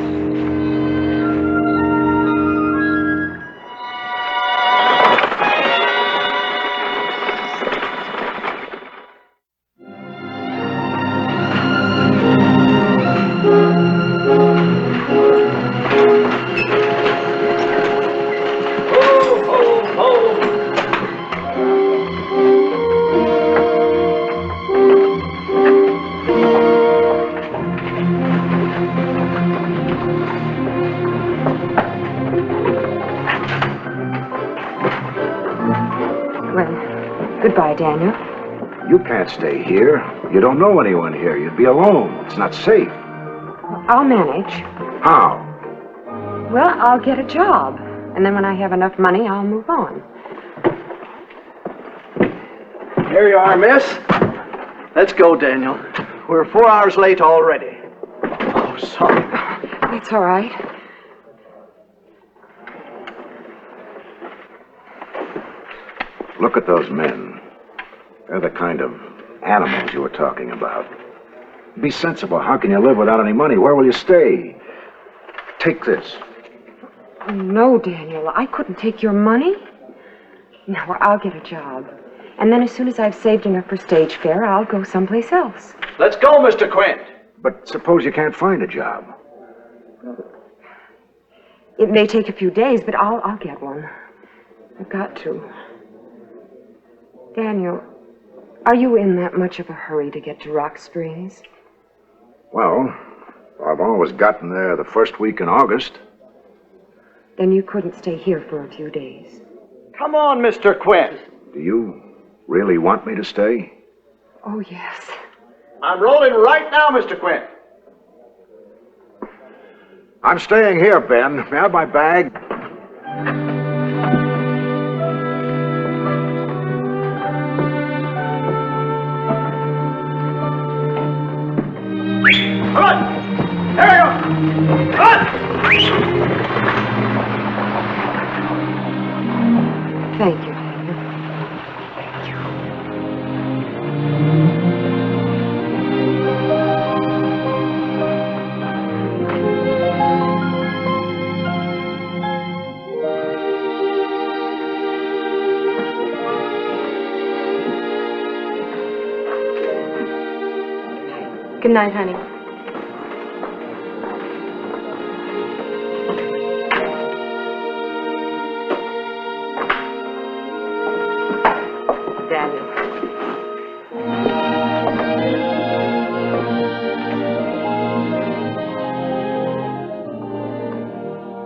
Goodbye, Daniel. You can't stay here. You don't know anyone here. You'd be alone. It's not safe. I'll manage. How? Well, I'll get a job. And then when I have enough money, I'll move on. Here you are, miss. Let's go, Daniel. We're 4 hours late already. Oh, sorry. It's all right. Look at those men. They're the kind of animals you were talking about. Be sensible. How can you live without any money? Where will you stay? Take this. Oh, no, Daniel. I couldn't take your money. No, I'll get a job. And then as soon as I've saved enough for stage fare, I'll go someplace else. Let's go, Mr. Quint. But suppose you can't find a job. It may take a few days, but I'll get one. I've got to. Daniel, are you in that much of a hurry to get to Rock Springs? Well, I've always gotten there the first week in August. Then you couldn't stay here for a few days. Come on, Mr. Quint. Do you really want me to stay? Oh, yes. I'm rolling right now, Mr. Quint. I'm staying here, Ben. May I have my bag? Come on! Here we go! Come on! Thank you, Daniel. Good night, honey. Daniel.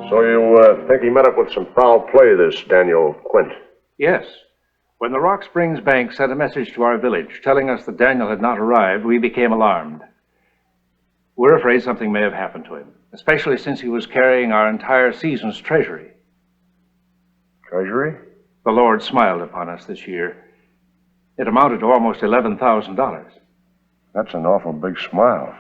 So you think he met up with some foul play, this Daniel Quint? Yes. When the Rock Springs Bank sent a message to our village telling us that Daniel had not arrived, we became alarmed. We're afraid something may have happened to him, especially since he was carrying our entire season's treasury. Treasury? The Lord smiled upon us this year. It amounted to almost $11,000. That's an awful big smile.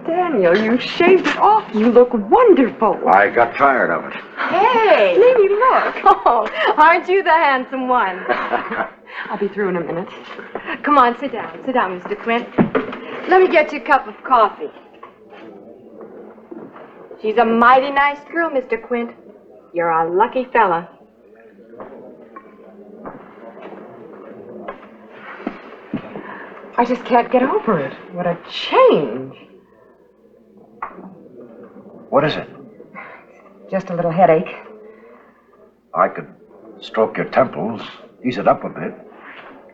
Daniel, you shaved it off. You look wonderful. I got tired of it. Hey! Lady, look. Oh, aren't you the handsome one? I'll be through in a minute. Come on, sit down. Sit down, Mr. Quint. Let me get you a cup of coffee. She's a mighty nice girl, Mr. Quint. You're a lucky fella. I just can't get over it. What a change. What is it? Just a little headache. I could stroke your temples, ease it up a bit.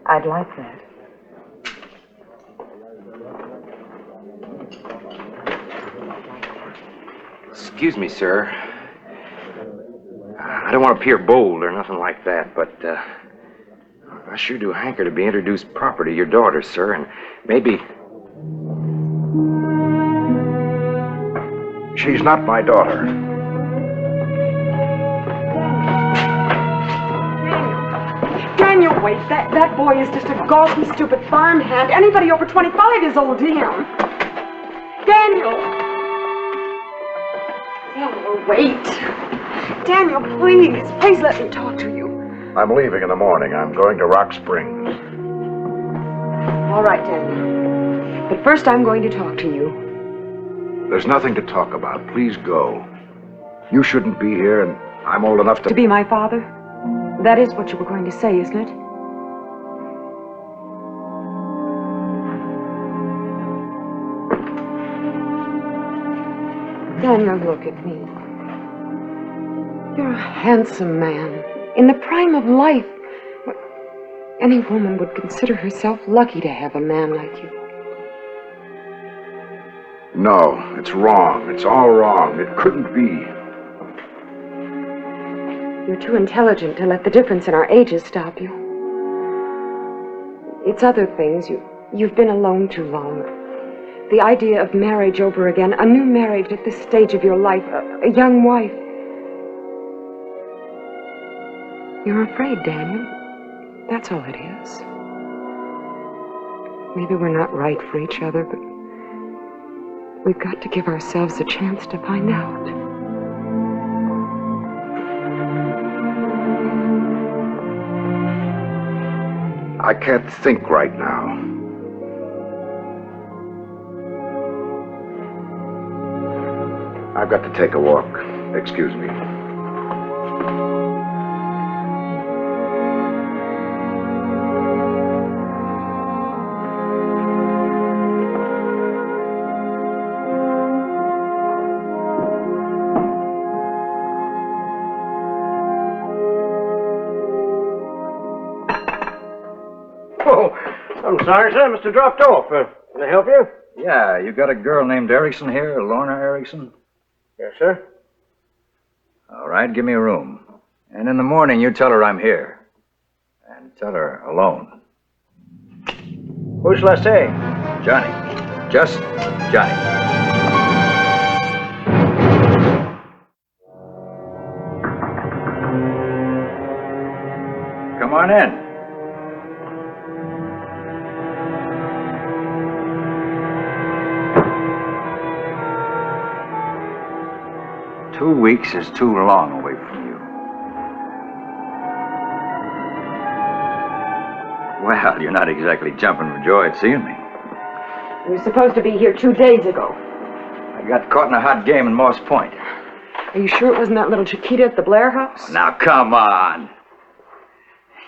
I'd like that. Excuse me, sir. I don't want to appear bold or nothing like that, but I sure do hanker to be introduced proper to your daughter, sir, and maybe... She's not my daughter. Daniel, wait. That boy is just a gawky, stupid farmhand. Anybody over 25 is old to him. Daniel! Daniel, wait. Daniel, please. Please let me talk to you. I'm leaving in the morning. I'm going to Rock Springs. All right, Daniel. But first I'm going to talk to you. There's nothing to talk about. Please go. You shouldn't be here, and I'm old enough to... To be my father? That is what you were going to say, isn't it? Daniel, look at me. You're a handsome man, in the prime of life. Any woman would consider herself lucky to have a man like you. No, it's wrong. It's all wrong. It couldn't be. You're too intelligent to let the difference in our ages stop you. It's other things. You've been alone too long. The idea of marriage over again, a new marriage at this stage of your life, a young wife. You're afraid, Daniel. That's all it is. Maybe we're not right for each other, but we've got to give ourselves a chance to find out. I can't think right now. I've got to take a walk. Excuse me. Oh, I'm sorry, sir. Mr. dropped off. Can I help you? Yeah, you got a girl named Erickson here, Lorna Erickson? Yes, sir. All right, give me a room. And in the morning, you tell her I'm here. And tell her alone. Who shall I say? Johnny. Just Johnny. Come on in. Two weeks is too long away from you. Well, you're not exactly jumping for joy at seeing me. You were supposed to be here 2 days ago. I got caught in a hot game in Moss Point. Are you sure it wasn't that little Chiquita at the Blair house? Now, come on.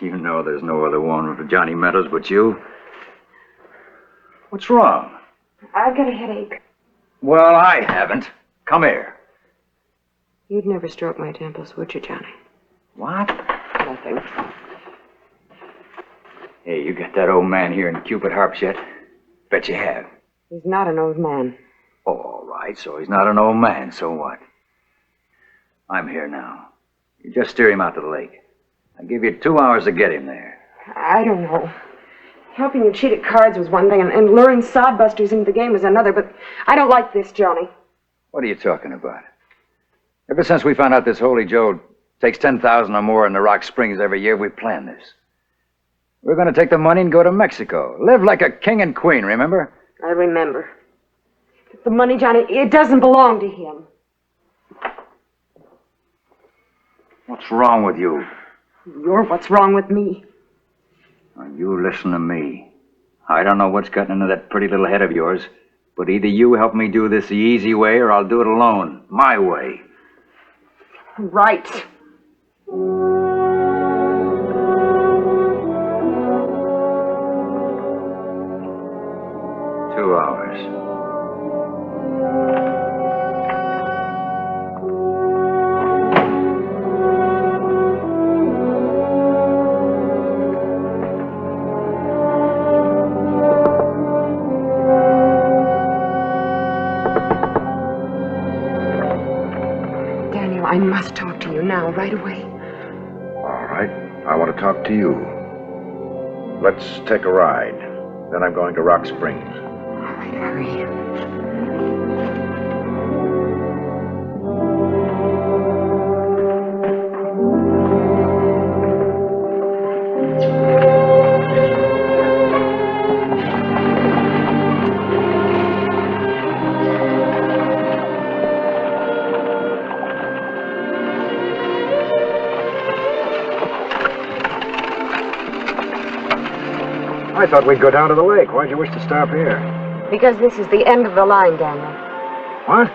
You know there's no other woman for Johnny Meadows but you. What's wrong? I've got a headache. Well, I haven't. Come here. You'd never stroke my temples, would you, Johnny? What? Nothing. Hey, you got that old man here in Cupid Harps yet? Bet you have. He's not an old man. All right, so he's not an old man, so what? I'm here now. You just steer him out to the lake. I'll give you 2 hours to get him there. I don't know. Helping you cheat at cards was one thing, and luring sodbusters into the game was another, but I don't like this, Johnny. What are you talking about? Ever since we found out this Holy Joe takes 10,000 or more in the Rock Springs every year, we planned this. We're going to take the money and go to Mexico. Live like a king and queen, remember? I remember. But the money, Johnny, it doesn't belong to him. What's wrong with you? You're what's wrong with me. Now, you listen to me. I don't know what's gotten into that pretty little head of yours, but either you help me do this the easy way or I'll do it alone, my way. Right. 2 hours. Daniel, I must talk to you now, right away. All right. I want to talk to you. Let's take a ride. Then I'm going to Rock Springs. Hurry. I thought we'd go down to the lake. Why'd you wish to stop here? Because this is the end of the line, Daniel. What?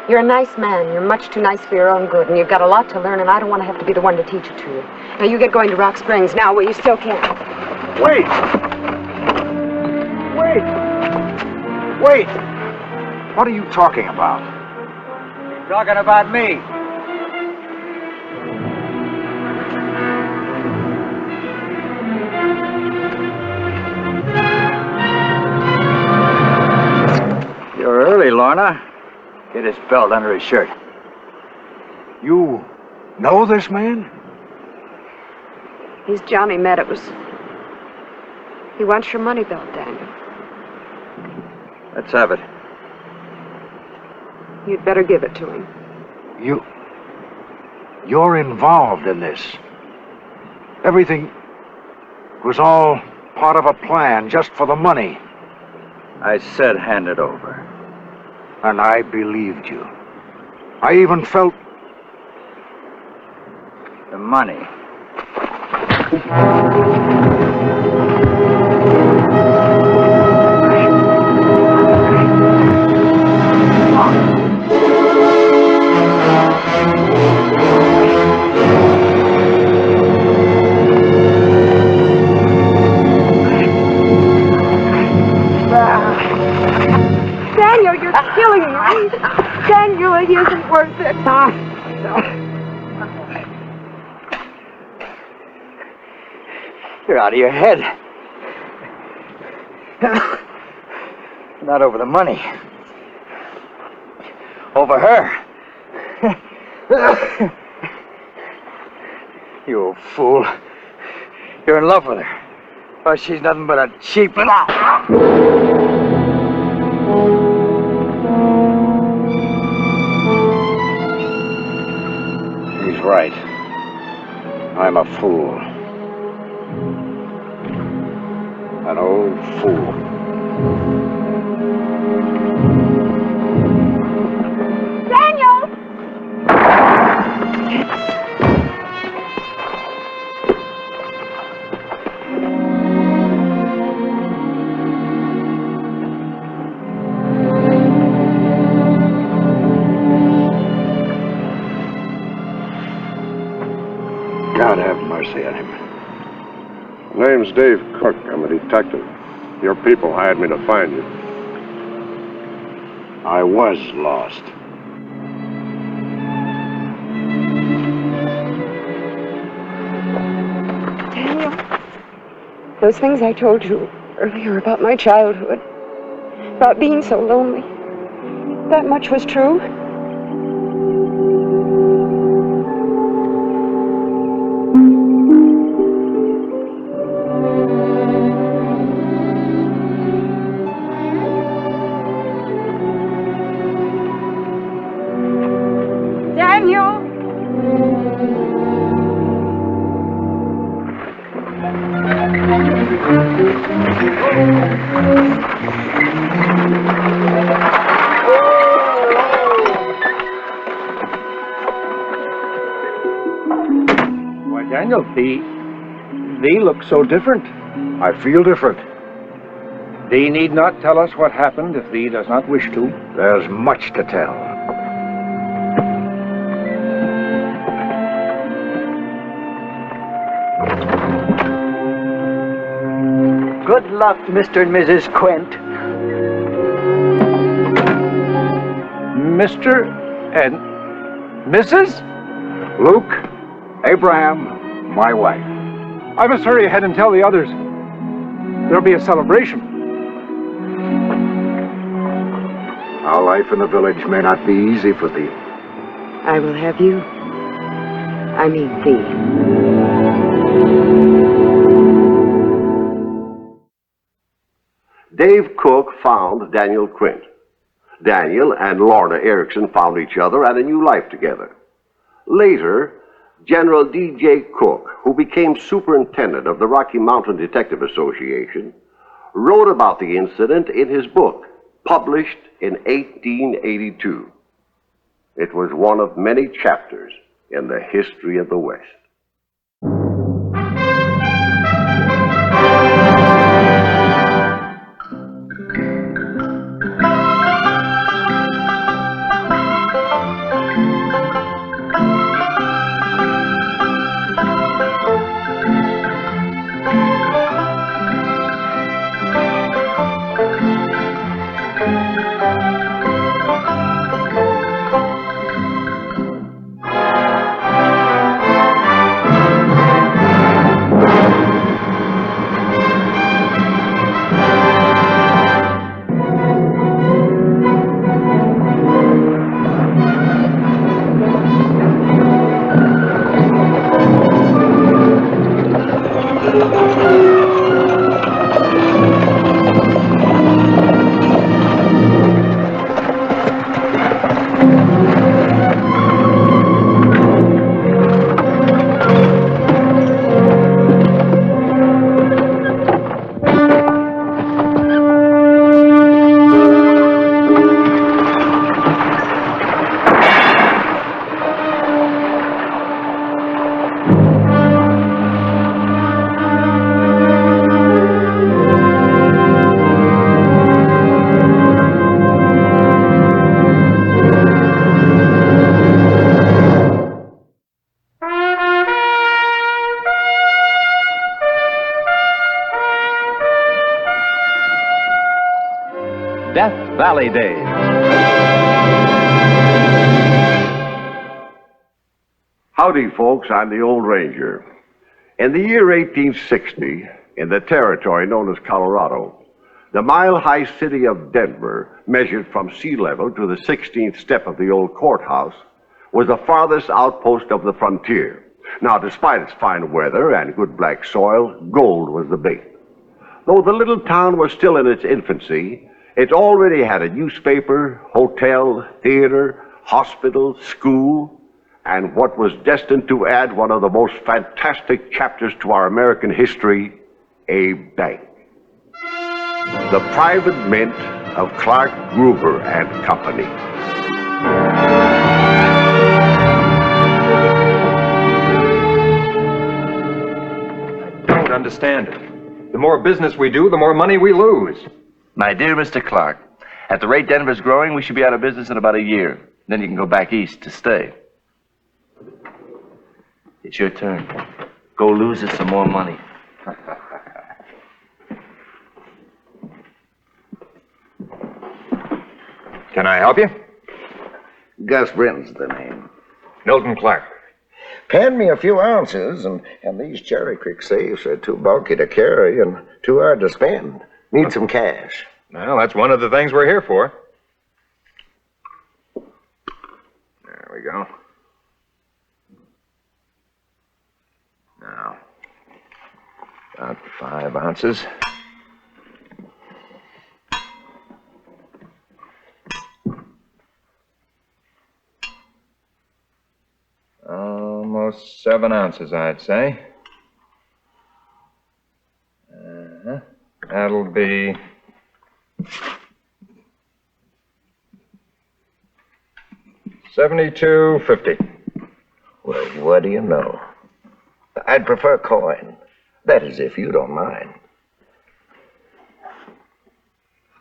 You're a nice man. You're much too nice for your own good, and you've got a lot to learn, and I don't want to have to be the one to teach it to you. Now, you get going to Rock Springs now, where you still can. Wait! Wait! Wait! What are you talking about? He's talking about me. You're early, Lorna. Get his belt under his shirt. You know this man? He's Johnny Meadows. He wants your money belt, Daniel. Let's have it. You'd better give it to him. You're involved in this. Everything was all part of a plan just for the money. I said hand it over. And I believed you. I even felt... The money. Daniel, you're killing me. Daniel, it isn't worth it. You're out of your head. Not over the money. Over her. You old fool. You're in love with her. Oh, she's nothing but a cheap little... He's right. I'm a fool. An old fool. Daniel! God have mercy on him. Name's Dave Cook. I'm a detective. Your people hired me to find you. I was lost. Daniel, those things I told you earlier about my childhood, about being so lonely, that much was true? Daniel! Why, Daniel, thee looks so different. I feel different. Thee need not tell us what happened if thee does not wish to. There's much to tell. Good luck, Mr. and Mrs. Quint. Mr. and Mrs.? Luke, Abraham, my wife. I must hurry ahead and tell the others. There'll be a celebration. Our life in the village may not be easy for thee. I will have you. I mean thee. Dave Cook found Daniel Quint. Daniel and Lorna Erickson found each other and a new life together. Later, General D.J. Cook, who became superintendent of the Rocky Mountain Detective Association, wrote about the incident in his book, published in 1882. It was one of many chapters in the history of the West. Death Valley Days. Howdy, folks. I'm the Old Ranger. In the year 1860, in the territory known as Colorado, the mile-high city of Denver, measured from sea level to the 16th step of the old courthouse, was the farthest outpost of the frontier. Now, despite its fine weather and good black soil, gold was the bait. Though the little town was still in its infancy, it already had a newspaper, hotel, theater, hospital, school, and what was destined to add one of the most fantastic chapters to our American history, a bank. the private mint of Clark, Gruber and Company. Don't understand it. The more business we do, the more money we lose. My dear Mr. Clark, at the rate Denver's growing, we should be out of business in about a year. Then you can go back east to stay. It's your turn. Go lose us some more money. Can I help you? Gus Britton's the name. Milton Clark. Pan me a few ounces, and these Cherry Creek safes are too bulky to carry and too hard to spend. Need some cash. Well, that's one of the things we're here for. There we go. Now, about 5 ounces. Almost 7 ounces, I'd say. That'll be... $72.50. Well, what do you know? I'd prefer coin. That is, if you don't mind.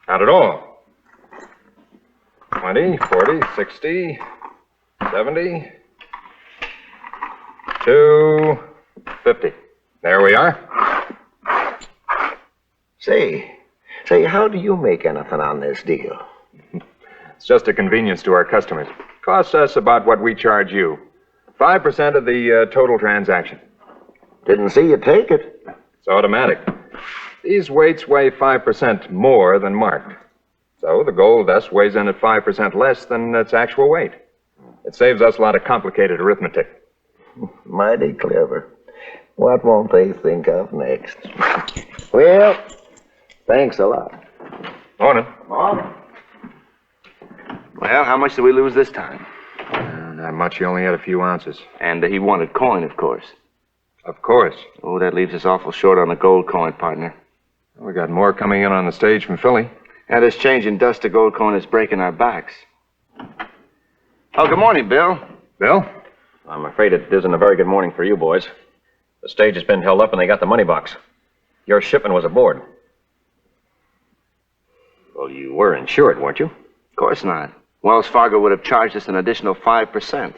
Not at all. 20, 40, 60, 70, 250. There we are. Say, how do you make anything on this deal? It's just a convenience to our customers. Costs us about what we charge you. 5% of the total transaction. Didn't see you take it. It's automatic. These weights weigh 5% more than marked. So the gold dust weighs in at 5% less than its actual weight. It saves us a lot of complicated arithmetic. Mighty clever. What won't they think of next? Well, thanks a lot. Morning. Morning. Well, how much did we lose this time? Not much. He only had a few ounces. And he wanted coin, of course. Of course. Oh, that leaves us awful short on the gold coin, partner. We got more coming in on the stage from Philly. And this changing dust to gold coin is breaking our backs. Oh, good morning, Bill. Bill? I'm afraid it isn't a very good morning for you boys. The stage has been held up and they got the money box. Your shipment was aboard. Well, you were insured, weren't you? Of course not. Wells Fargo would have charged us an additional 5%.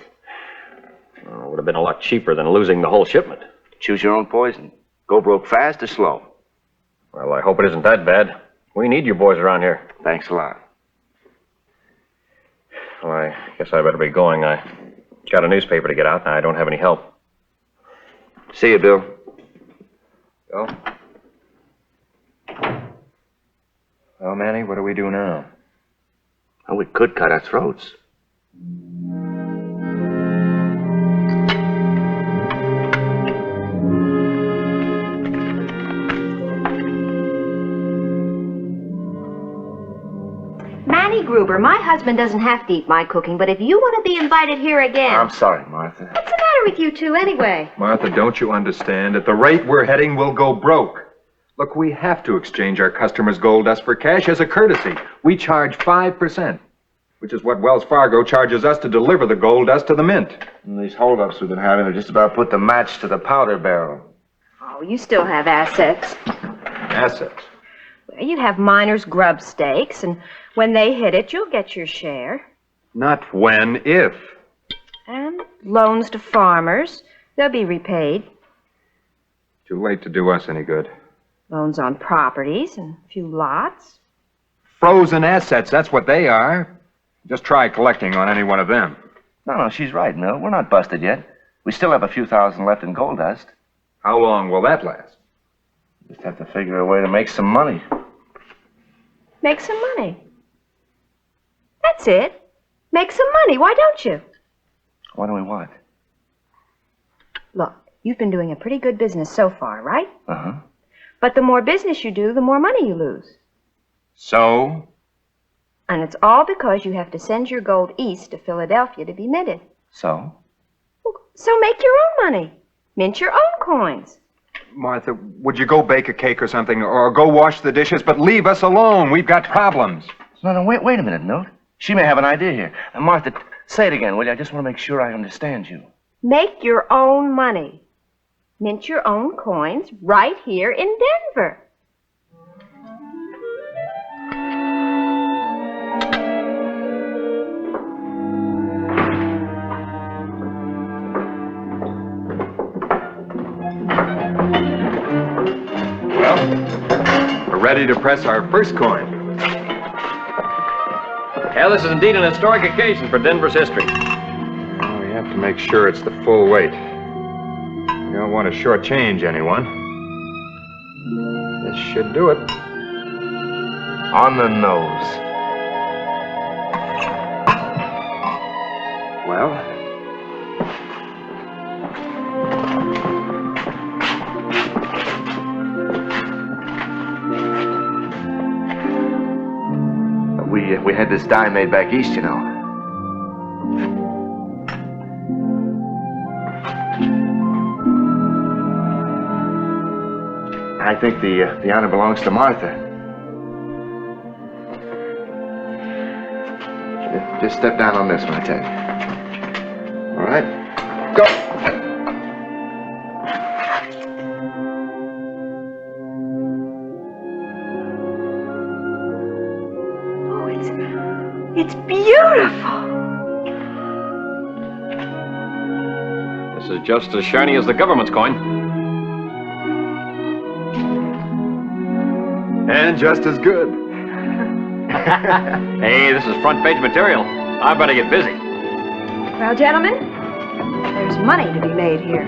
Well, it would have been a lot cheaper than losing the whole shipment. Choose your own poison. Go broke fast or slow. Well, I hope it isn't that bad. We need you boys around here. Thanks a lot. Well, I guess I better be going. I got a newspaper to get out, and I don't have any help. See you, Bill. Bill? Well, Manny, what do we do now? Well, we could cut our throats. Manny Gruber, my husband doesn't have to eat my cooking, but if you want to be invited here again... I'm sorry, Martha. What's the matter with you two, anyway? Martha, don't you understand? At the rate we're heading, we'll go broke. Look, we have to exchange our customers' gold dust for cash as a courtesy. We charge 5%, which is what Wells Fargo charges us to deliver the gold dust to the mint. And these holdups we've been having have just about put the match to the powder barrel. Oh, you still have assets. Assets? Well, you have miners' grub stakes, and when they hit it, you'll get your share. Not when, if. And loans to farmers. They'll be repaid. Too late to do us any good. Loans on properties and a few lots. Frozen assets, that's what they are. Just try collecting on any one of them. No, she's right, Mill. We're not busted yet. We still have a few thousand left in gold dust. How long will that last? Just have to figure a way to make some money. Make some money. That's it. Make some money. Why don't you? What do we want? Look, you've been doing a pretty good business so far, right? Uh-huh. But the more business you do, the more money you lose. So? And it's all because you have to send your gold east to Philadelphia to be minted. So? So make your own money. Mint your own coins. Martha, would you go bake a cake or something, or go wash the dishes, but leave us alone. We've got problems. No, wait a minute, Milt. She may have an idea here. Martha, say it again, will you? I just want to make sure I understand you. Make your own money. Mint your own coins right here in Denver. We're ready to press our first coin. Yeah, this is indeed an historic occasion for Denver's history. Well, we have to make sure it's the full weight. We don't want to shortchange anyone. This should do it. On the nose. Well, We had this dye made back east, you know. I think the honor belongs to Martha. Just step down on this one, I tell you. All right? Go! It's beautiful. This is just as shiny as the government's coin. And just as good. Hey, this is front page material. I better get busy. Well, gentlemen, there's money to be made here.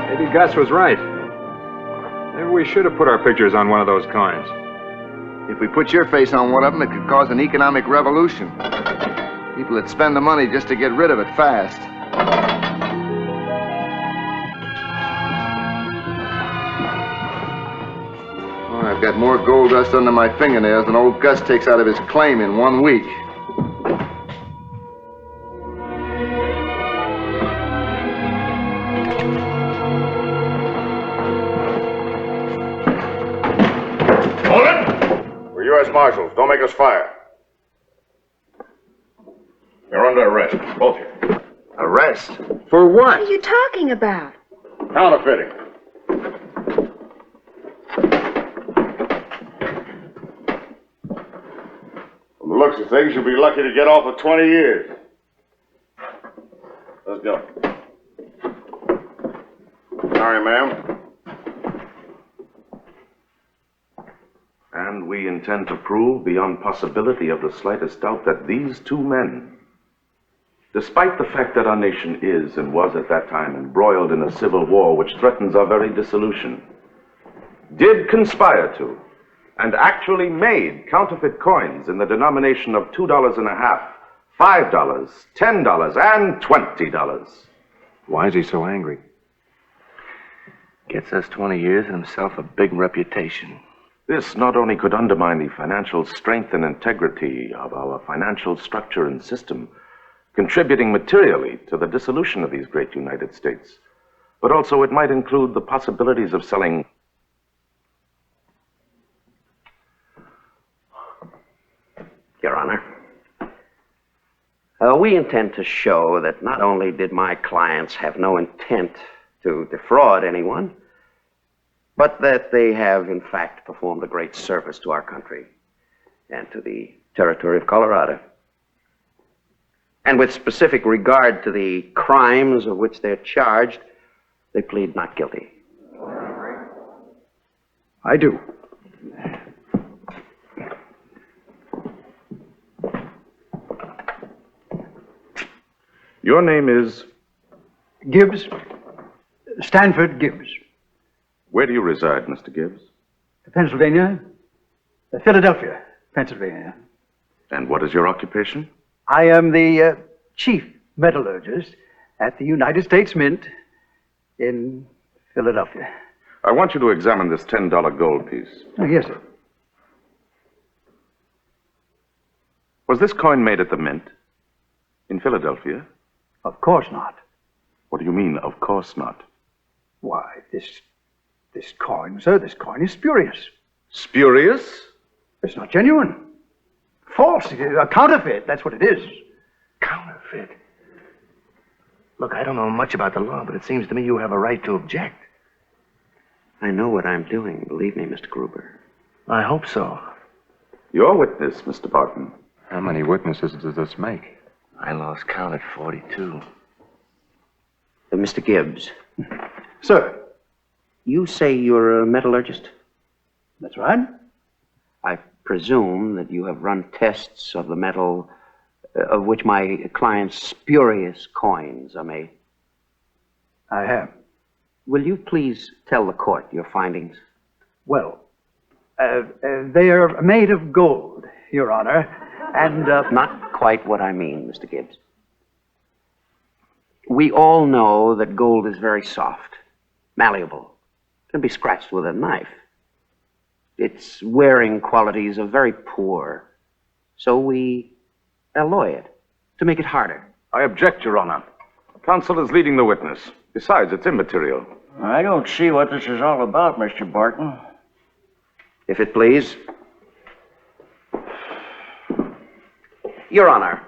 Maybe Gus was right. Maybe we should have put our pictures on one of those coins. If we put your face on one of them, it could cause an economic revolution. People that spend the money just to get rid of it fast. Oh, I've got more gold dust under my fingernails than old Gus takes out of his claim in 1 week. U.S. Marshals, don't make us fire. You're under arrest, both of you. Arrest? For what? What are you talking about? Counterfeiting. From the looks of things, you'll be lucky to get off with 20 years. Let's go. Sorry, ma'am. And we intend to prove beyond possibility of the slightest doubt that these two men, despite the fact that our nation is and was at that time embroiled in a civil war which threatens our very dissolution, did conspire to and actually made counterfeit coins in the denomination of $2.50, $5, $10, and $20. Why is he so angry? Gets us 20 years and himself a big reputation. This not only could undermine the financial strength and integrity of our financial structure and system, contributing materially to the dissolution of these great United States, but also it might include the possibilities of selling. Your Honor, we intend to show that not only did my clients have no intent to defraud anyone, but that they have, in fact, performed a great service to our country and to the territory of Colorado. And with specific regard to the crimes of which they're charged, they plead not guilty. I do. Your name is? Gibbs. Stanford Gibbs. Where do you reside, Mr. Gibbs? Pennsylvania. Philadelphia, Pennsylvania. And what is your occupation? I am the chief metallurgist at the United States Mint in Philadelphia. I want you to examine this $10 gold piece. Oh, yes, sir. Was this coin made at the mint? In Philadelphia? Of course not. What do you mean, of course not? Why, this coin, sir, this coin is spurious. Spurious? It's not genuine. False. A counterfeit. That's what it is. Counterfeit? Look, I don't know much about the law, but it seems to me you have a right to object. I know what I'm doing, believe me, Mr. Gruber. I hope so. Your witness, Mr. Barton. How many witnesses does this make? I lost count at 42. Mr. Gibbs. Sir. You say you're a metallurgist? That's right. I presume that you have run tests of the metal of which my client's spurious coins are made. I have. Will you please tell the court your findings? Well, they are made of gold, Your Honor, and... Not quite what I mean, Mr. Gibbs. We all know that gold is very soft, malleable, can be scratched with a knife. Its wearing qualities are very poor, so we alloy it to make it harder. I object, Your Honor. Counsel is leading the witness. Besides, it's immaterial. I don't see what this is all about, Mr. Barton. If it please. Your Honor,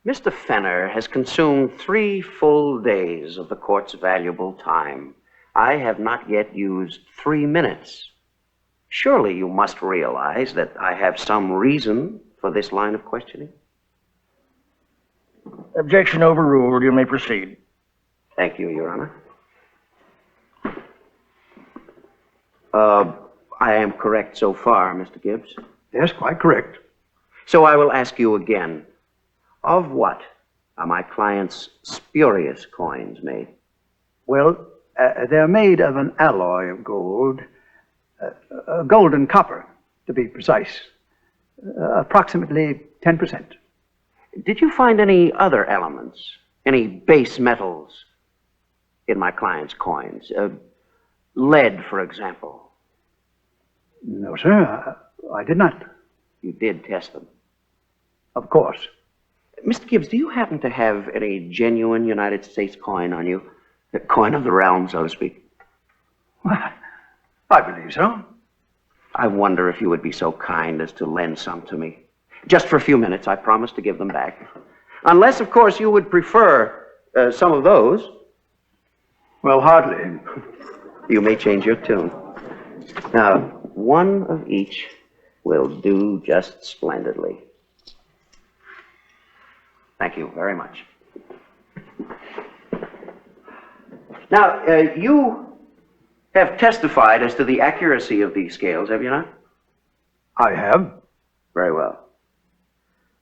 Mr. Fenner has consumed 3 full days of the court's valuable time. I have not yet used 3 minutes. Surely you must realize that I have some reason for this line of questioning. Objection overruled. You may proceed. Thank you, Your Honor. I am correct so far, Mr. Gibbs? Yes, quite correct. So I will ask you again. Of what are my client's spurious coins made? Well, they're made of an alloy of gold, gold and copper, to be precise. Approximately 10%. Did you find any other elements, any base metals in my client's coins? Lead, for example. No, sir, I did not. You did test them? Of course. Mr. Gibbs, do you happen to have any genuine United States coin on you? The coin of the realm, so to speak? I believe so. I wonder if you would be so kind as to lend some to me. Just for a few minutes, I promise to give them back. Unless, of course, you would prefer some of those. Well, hardly. You may change your tune. Now, one of each will do just splendidly. Thank you very much. Now, you have testified as to the accuracy of these scales, have you not? I have. Very well.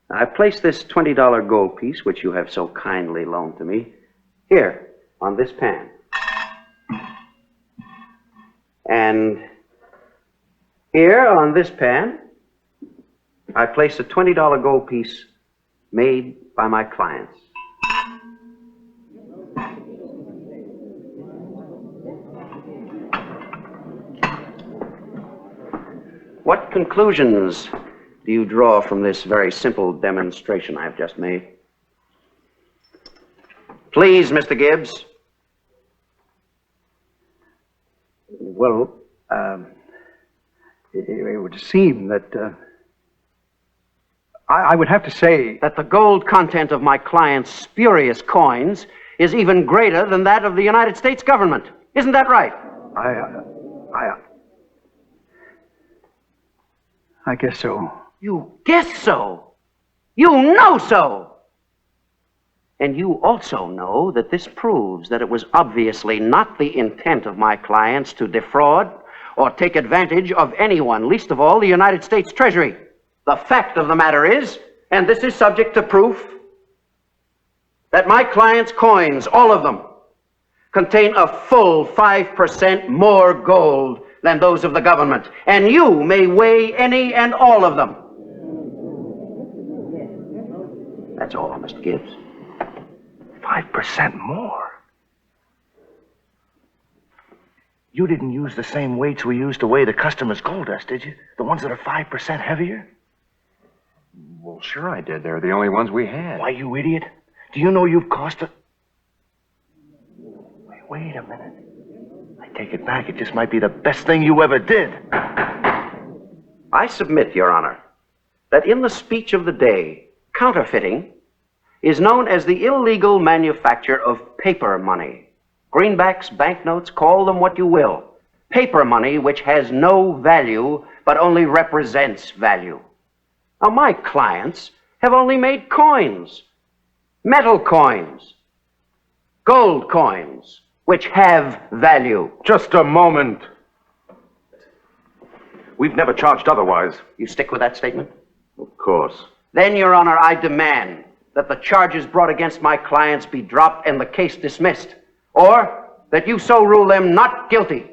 Now, I've placed this $20 gold piece, which you have so kindly loaned to me, here on this pan. And here on this pan, I place a $20 gold piece made by my clients. What conclusions do you draw from this very simple demonstration I've just made? Please, Mr. Gibbs. Well, it would seem that I would have to say that the gold content of my client's spurious coins is even greater than that of the United States government. Isn't that right? I guess so. You guess so? You know so! And you also know that this proves that it was obviously not the intent of my clients to defraud or take advantage of anyone, least of all the United States Treasury. The fact of the matter is, and this is subject to proof, that my client's coins, all of them, contain a full 5% more gold than those of the government, and you may weigh any and all of them. That's all, Mr. Gibbs. 5% more. You didn't use the same weights we used to weigh the customers' gold dust, did you? The ones that are 5% heavier? Well, sure I did. They're the only ones we had. Why, you idiot. Do you know you've cost a... Wait a minute. I take it back. It just might be the best thing you ever did. I submit, Your Honor, that in the speech of the day, counterfeiting is known as the illegal manufacture of paper money. Greenbacks, banknotes, call them what you will. Paper money which has no value, but only represents value. Now, my clients have only made coins, metal coins, gold coins, which have value. Just a moment. We've never charged otherwise. You stick with that statement? Of course. Then, Your Honor, I demand that the charges brought against my clients be dropped and the case dismissed, or that you so rule them not guilty.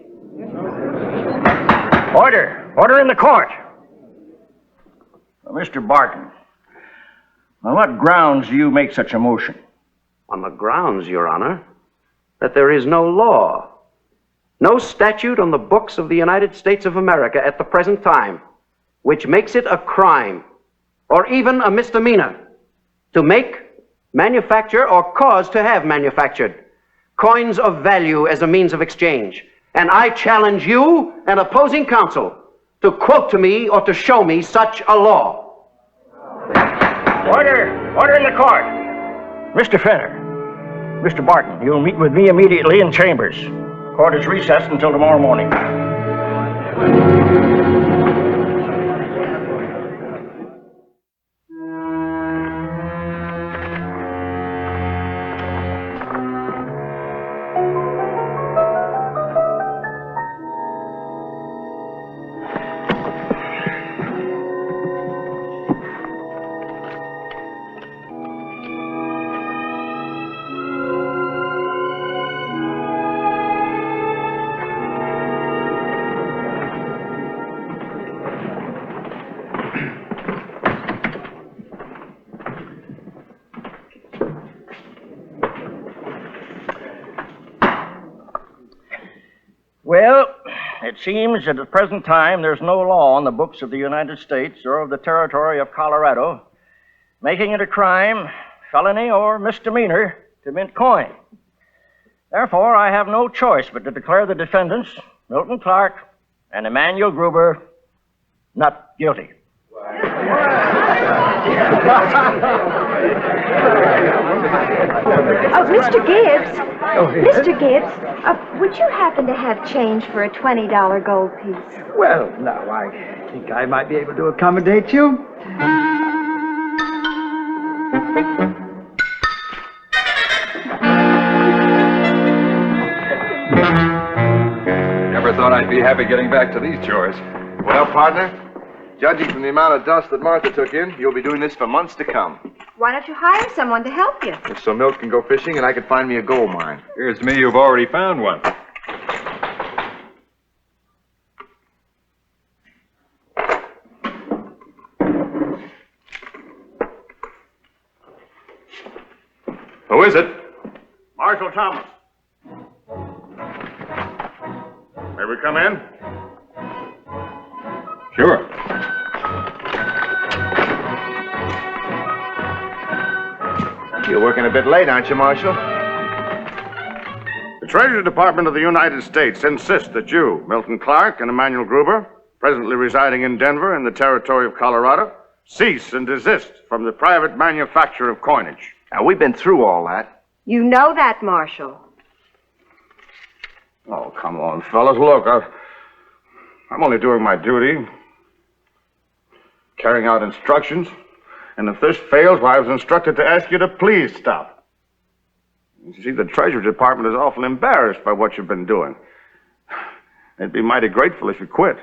Order! Order in the court! Mr. Barton, on what grounds do you make such a motion? On the grounds, Your Honor, that there is no law, no statute on the books of the United States of America at the present time which makes it a crime or even a misdemeanor to make, manufacture, or cause to have manufactured coins of value as a means of exchange. And I challenge you and opposing counsel to quote to me or to show me such a law. Order! Order in the court! Mr. Fenner, Mr. Barton, you'll meet with me immediately in chambers. Court is recessed until tomorrow morning. Well, it seems at the present time there's no law on the books of the United States or of the territory of Colorado making it a crime, felony, or misdemeanor to mint coin. Therefore, I have no choice but to declare the defendants, Milton Clark and Emanuel Gruber, not guilty. Mr. Gibbs. Mr. Gibbs, would you happen to have change for a $20 gold piece? Well, now, I think I might be able to accommodate you. Never thought I'd be happy getting back to these chores. Well, partner, judging from the amount of dust that Martha took in, you'll be doing this for months to come. Why don't you hire someone to help you? So Milt can go fishing and I can find me a gold mine. Here's to me, you've already found one. Who is it? Marshal Thomas. May we come in? Sure. You're working a bit late, aren't you, Marshal? The Treasury Department of the United States insists that you, Milton Clark and Emanuel Gruber, presently residing in Denver in the territory of Colorado, cease and desist from the private manufacture of coinage. Now, we've been through all that. You know that, Marshal. Oh, come on, fellas. Look, I'm only doing my duty, carrying out instructions. And if this fails, well, I was instructed to ask you to please stop. You see, the Treasury Department is awful embarrassed by what you've been doing. They'd be mighty grateful if you quit.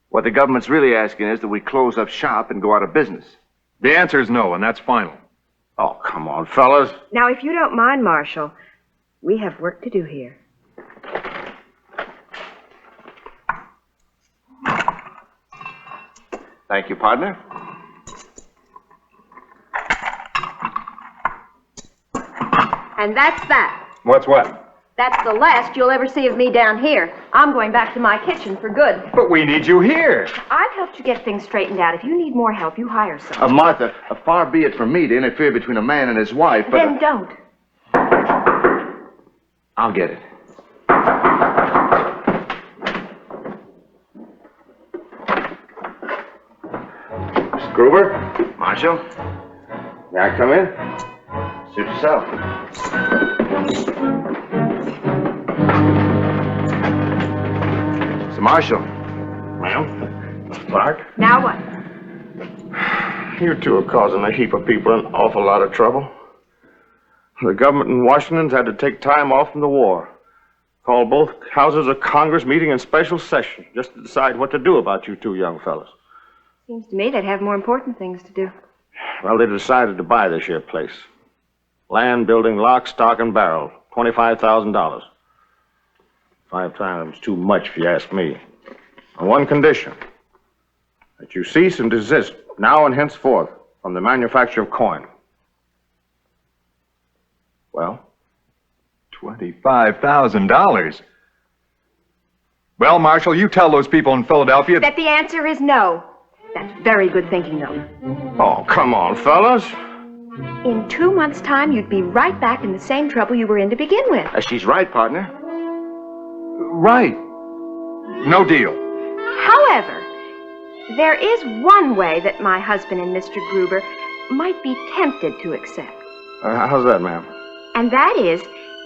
What the government's really asking is that we close up shop and go out of business. The answer is no, and that's final. Oh, come on, fellas. Now, if you don't mind, Marshal, we have work to do here. Thank you, partner. And that's that. What's what? That's the last you'll ever see of me down here. I'm going back to my kitchen for good. But we need you here. I've helped you get things straightened out. If you need more help, you hire someone. Martha, far be it from me to interfere between a man and his wife, but... Then don't. I'll get it. Mr. Gruber, Marshall, may I come in? Suit yourself. Mr. Marshall. Ma'am? Mr. Clark? Now what? You two are causing a heap of people an awful lot of trouble. The government in Washington's had to take time off from the war. Call both houses of Congress meeting in special session just to decide what to do about you two young fellas. Seems to me they'd have more important things to do. Well, they decided to buy this here place. Land, building, lock, stock, and barrel. $25,000. 5 times too much, if you ask me. On one condition. That you cease and desist, now and henceforth, from the manufacture of coin. Well? $25,000. Well, Marshall, you tell those people in Philadelphia That the answer is no. That's very good thinking, though. Oh, come on, fellas. In 2 months' time, you'd be right back in the same trouble you were in to begin with. She's right, partner. Right. No deal. However, there is one way that my husband and Mr. Gruber might be tempted to accept. How's that, ma'am? And that is,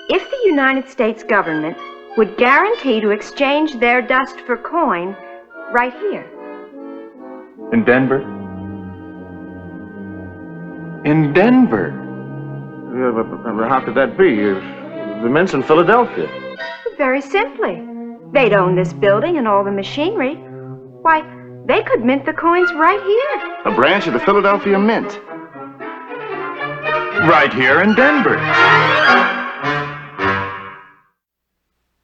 if the United States government would guarantee to exchange their dust for coin right here. In Denver? In Denver? Yeah, but how could that be? The mint's in Philadelphia. Very simply. They'd own this building and all the machinery. Why, they could mint the coins right here. A branch of the Philadelphia Mint. Right here in Denver.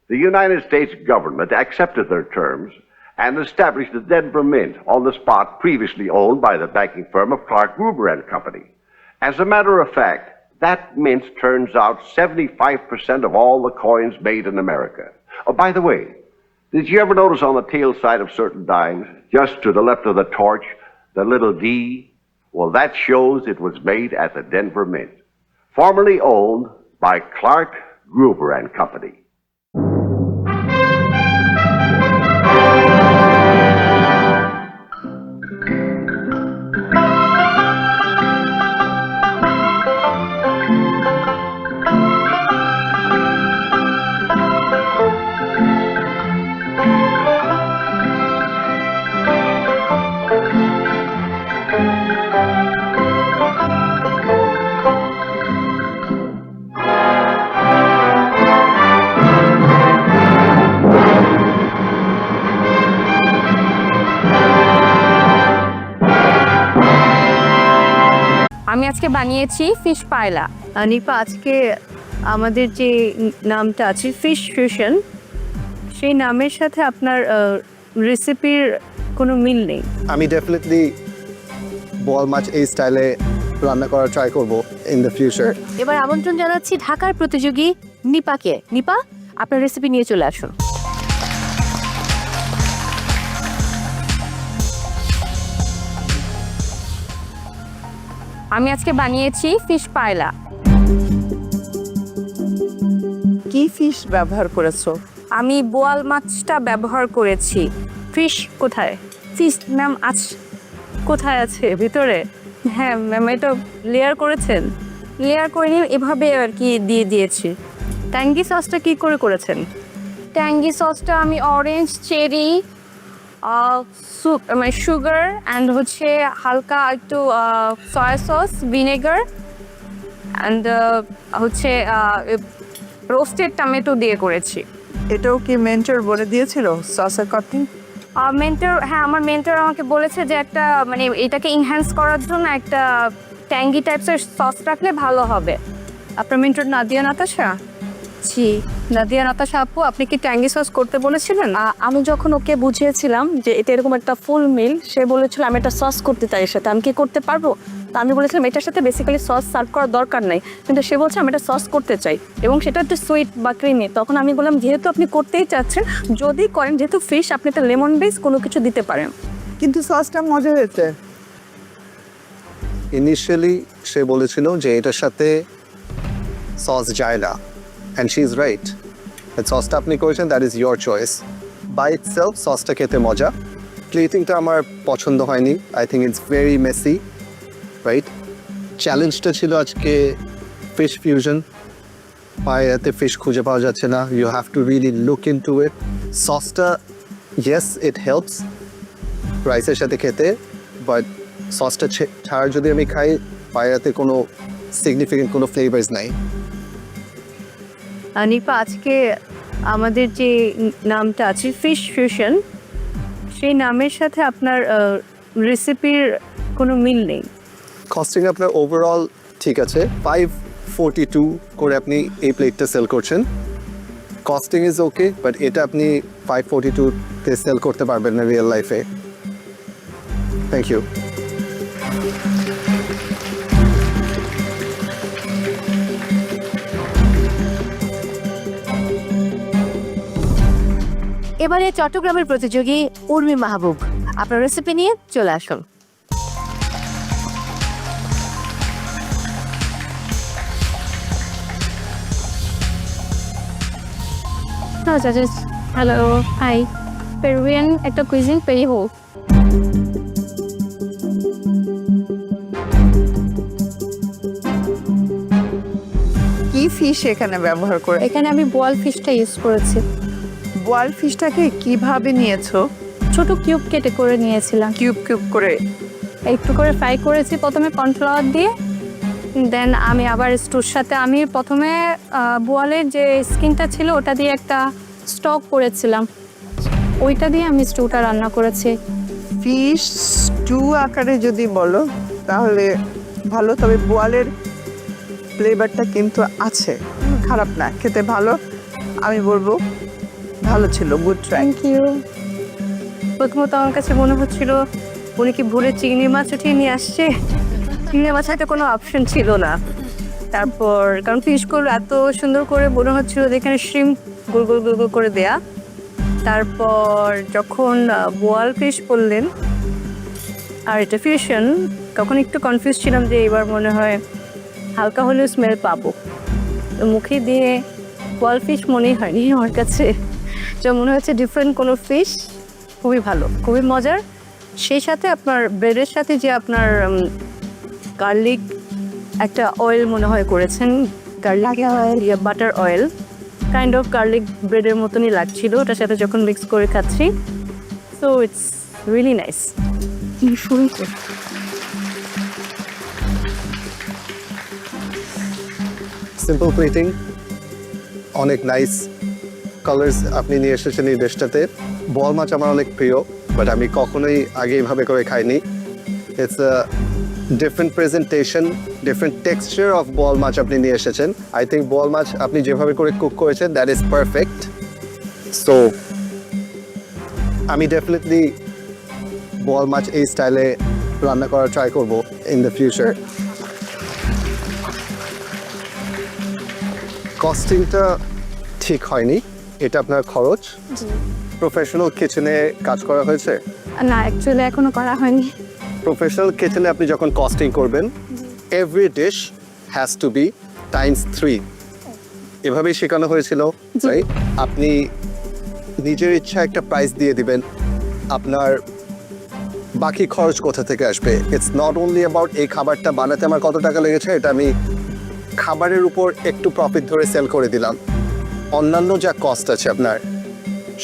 The United States government accepted their terms and established the Denver Mint on the spot previously owned by the banking firm of Clark Gruber and Company. As a matter of fact, that mint turns out 75% of all the coins made in America. Oh, by the way, did you ever notice on the tail side of certain dimes, just to the left of the torch, the little D? Well, that shows it was made at the Denver Mint, formerly owned by Clark Gruber and Company. আমি আজকে বানিয়েছি fish পায়লা। Nipa, আজকে আমাদের যে নামটা আছে fish fusion, সেই নামের সাথে আপনার রেসিপির কোনো মিল নেই। আমি ডেফিনেটলি বল মাছ এই স্টাইলে রান্না করার ট্রাই করব ইন দ্য ফিউচার। এবার আমন্ত্রণ জানাচ্ছি ঢাকার প্রতিযোগী নিপাকে। নিপা, আপনার রেসিপি নিয়ে চলে আসুন। আমি আজকে বানিয়েছি ফিশ পায়লা। কি ফিশ ব্যবহার করেছো? আমি বোয়াল মাছটা ব্যবহার করেছি। ফিশ কোথায়? ফিশ ম্যাম আজ কোথায় আছে? ভিতরে? হ্যাঁ ম্যাম, এটা লেয়ার করেছেন? লেয়ার করিনি, এভাবে আর কি দিয়ে দিয়েছি। ট্যাঙ্গি সসটা কি করে করেছেন? ট্যাঙ্গি সসটা আমি অরেঞ্জ, চেরি, মানে সুগার অ্যান্ড হচ্ছে হালকা একটু সয়া সস, ভিনেগার অ্যান্ড হচ্ছে রোস্টেড টমেটো দিয়ে করেছি। এটাও কি মেন্টর বলে দিয়েছিল সসের কাটিং? মেন্টর, হ্যাঁ, আমার মেন্টর আমাকে বলেছে যে একটা মানে এটাকে ইনহ্যান্স করার জন্য একটা ট্যাঙ্গি টাইপসের সস রাখলে ভালো হবে। আপনার মেন্টর নাদিয়া নাতাশা? জি নাদিয়া নাতাশা আপু, আপনি কি ট্যাঙ্গি সস করতে বলেছিলেন? আমি যখন ওকে বুঝিয়েছিলাম যে এটা এরকম একটা ফুল মিল, সে বলেছিল আমি একটা সস করতে চাই এর সাথে, আমি কি করতে পারবো? তা আমি বলেছিলাম এটার সাথে বেসিক্যালি সস সার্ভ করার দরকার নাই, কিন্তু সে বলছে আমি একটা সস করতে চাই এবং সেটা একটু সুইট বা ক্রিমি। তখন আমি বললাম যেহেতু আপনি করতেই চাচ্ছেন, যদি করেন, যেহেতু ফিশ, আপনি একটা লেমন বেস কোনো কিছু দিতে পারেন। কিন্তু সসটা মজা হয়েছে। ইনিশিয়ালি সে বলেছিল যে এটার সাথে সস যায় না, অ্যান্ড শি ইজ রাইট। সসটা আপনি করেছেন, that is your choice. By itself সসটা খেতে মজা, প্লেটিংটা আমার পছন্দ হয়নি। I think it's very messy, right? চ্যালেঞ্জটা ছিল আজকে ফিশ ফিউশন। পায়েতে ফিশ খুঁজে পাওয়া যাচ্ছে না, you have to really look in to it. সসটা ইয়েস ইট হেল্পস রাইসের সাথে খেতে, বাট সসটা ছাড়া যদি আমি খাই, পায়েতে কোনো সিগনিফিকেন্ট কোনো ফ্লেভার্স নাই। নিপা, আজকে আমাদের যে নামটা আছে ফিশ ফিউশন, সেই নামের সাথে আপনার রেসিপির কোনো মিল নেই। কস্টিং আপনার ওভারঅল ঠিক আছে, 542 করে আপনি এই প্লেটটা সেল করছেন। কস্টিং ইজ ওকে, বাট এটা আপনি 542-তে সেল করতে পারবেন না রিয়েল লাইফে। Thank you. এবারে চট্টগ্রামের প্রতিযোগী উর্মি মাহবুব, আপনার রেসিপি নিয়ে চলে আসুন। Hello, hi. পেরুভিয়ান একটা কুইজিন, পেরিহো। কি ফিশ এখানে ব্যবহার করে? এখানে আমি বোয়াল ফিশটা ইউজ করেছি। বোয়াল ফিশটাকে কিভাবে নিয়েছো? ছোট কিউব কেটে করে নিয়েছিলাম। কিউব কিউব করে একটু করে ফ্রাই করেছি প্রথমে কর্নফ্লাওয়ার দিয়ে, দেন আমি আবার স্টুর সাথে আমি প্রথমে বোয়ালের যে স্কিনটা ছিল ওটা দিয়ে একটা স্টক করেছিলাম, ওইটা দিয়ে আমি স্টুটা রান্না করেছি। ফিশ স্টু আকারে যদি বলো তাহলে ভালো, তবে বোয়ালের ফ্লেভারটা কিন্তু আছে, খারাপ না, খেতে ভালো। আমি বলবো ভালো ছিল, গুড ট্রাই। Thank you. প্রথমত আমার কাছে মনে হচ্ছিল উনি কি ভুলে চিংড়ি মাছ উঠিয়ে নিয়ে আসছে, চিংড়ি মাছ হাতে কোনো অপশন ছিল না। তারপর কারণ ফিশগুলো এত সুন্দর করে মনে হচ্ছিল যেখানে শ্রিম গোল গোল গোল গোল করে দেয়া। তারপর যখন বোয়াল ফিশ বললেন আর এটা ফিউশন, তখন একটু কনফিউজ ছিলাম যে এবার মনে হয় হালকা হলেও স্মেল পাবো। মুখে দিয়ে বোয়াল ফিশ মনেই হয়নি আমার কাছে, যা মনে হচ্ছে ডিফারেন্ট কোনো ফিশ। খুবই ভালো, খুবই মজার। সেই সাথে আপনার ব্রেডের সাথে যে আপনার গার্লিক একটা অয়েল মনে হয় করেছেন, garlic oil, butter oil, kind of garlic ব্রেডের মতনই লাগছিল ওটার সাথে যখন মিক্স করে খাচ্ছি। So it's really nice. Simple plating, অনেক নাইস কালার্স আপনি নিয়ে এসেছেন এই ডিশটাতে। বোয়াল মাছ আমার অনেক প্রিয়, বাট আমি কখনোই আগে এইভাবে করে খাইনি। It's a different presentation, different texture of বোয়াল মাছ আপনি নিয়ে এসেছেন। আই থিঙ্ক বোয়াল মাছ আপনি যেভাবে করে কুক করেছেন, দ্যাট ইজ পারফেক্ট। সো আমি ডেফিনেটলি বোয়াল মাছ এই স্টাইলে রান্না করার ট্রাই করবো ইন দ্য ফিউচার। কস্টিংটা ঠিক হয়নি, এটা আপনার খরচ। প্রফেশনাল কিচেনে কাজ করা হয়েছে? না, অ্যাকচুয়ালি এখনো করা হয়নি। প্রফেশনাল কিচেনে আপনি যখন কস্টিং করবেন, every dish has to be ×3। এভাবেই শেখানো হয়েছিল, রাইট? আপনি নিজের ইচ্ছা একটা প্রাইস দিয়ে দিবেন, আপনার বাকি খরচ কোথা থেকে আসবে। ইটস নট অনলি অ্যাবাউট এই খাবারটা বানাতে আমার কত টাকা লেগেছে, এটা আমি খাবারের উপর একটু প্রফিট ধরে সেল করে দিলাম। অন্যান্য যা কস্ট আছে আপনার,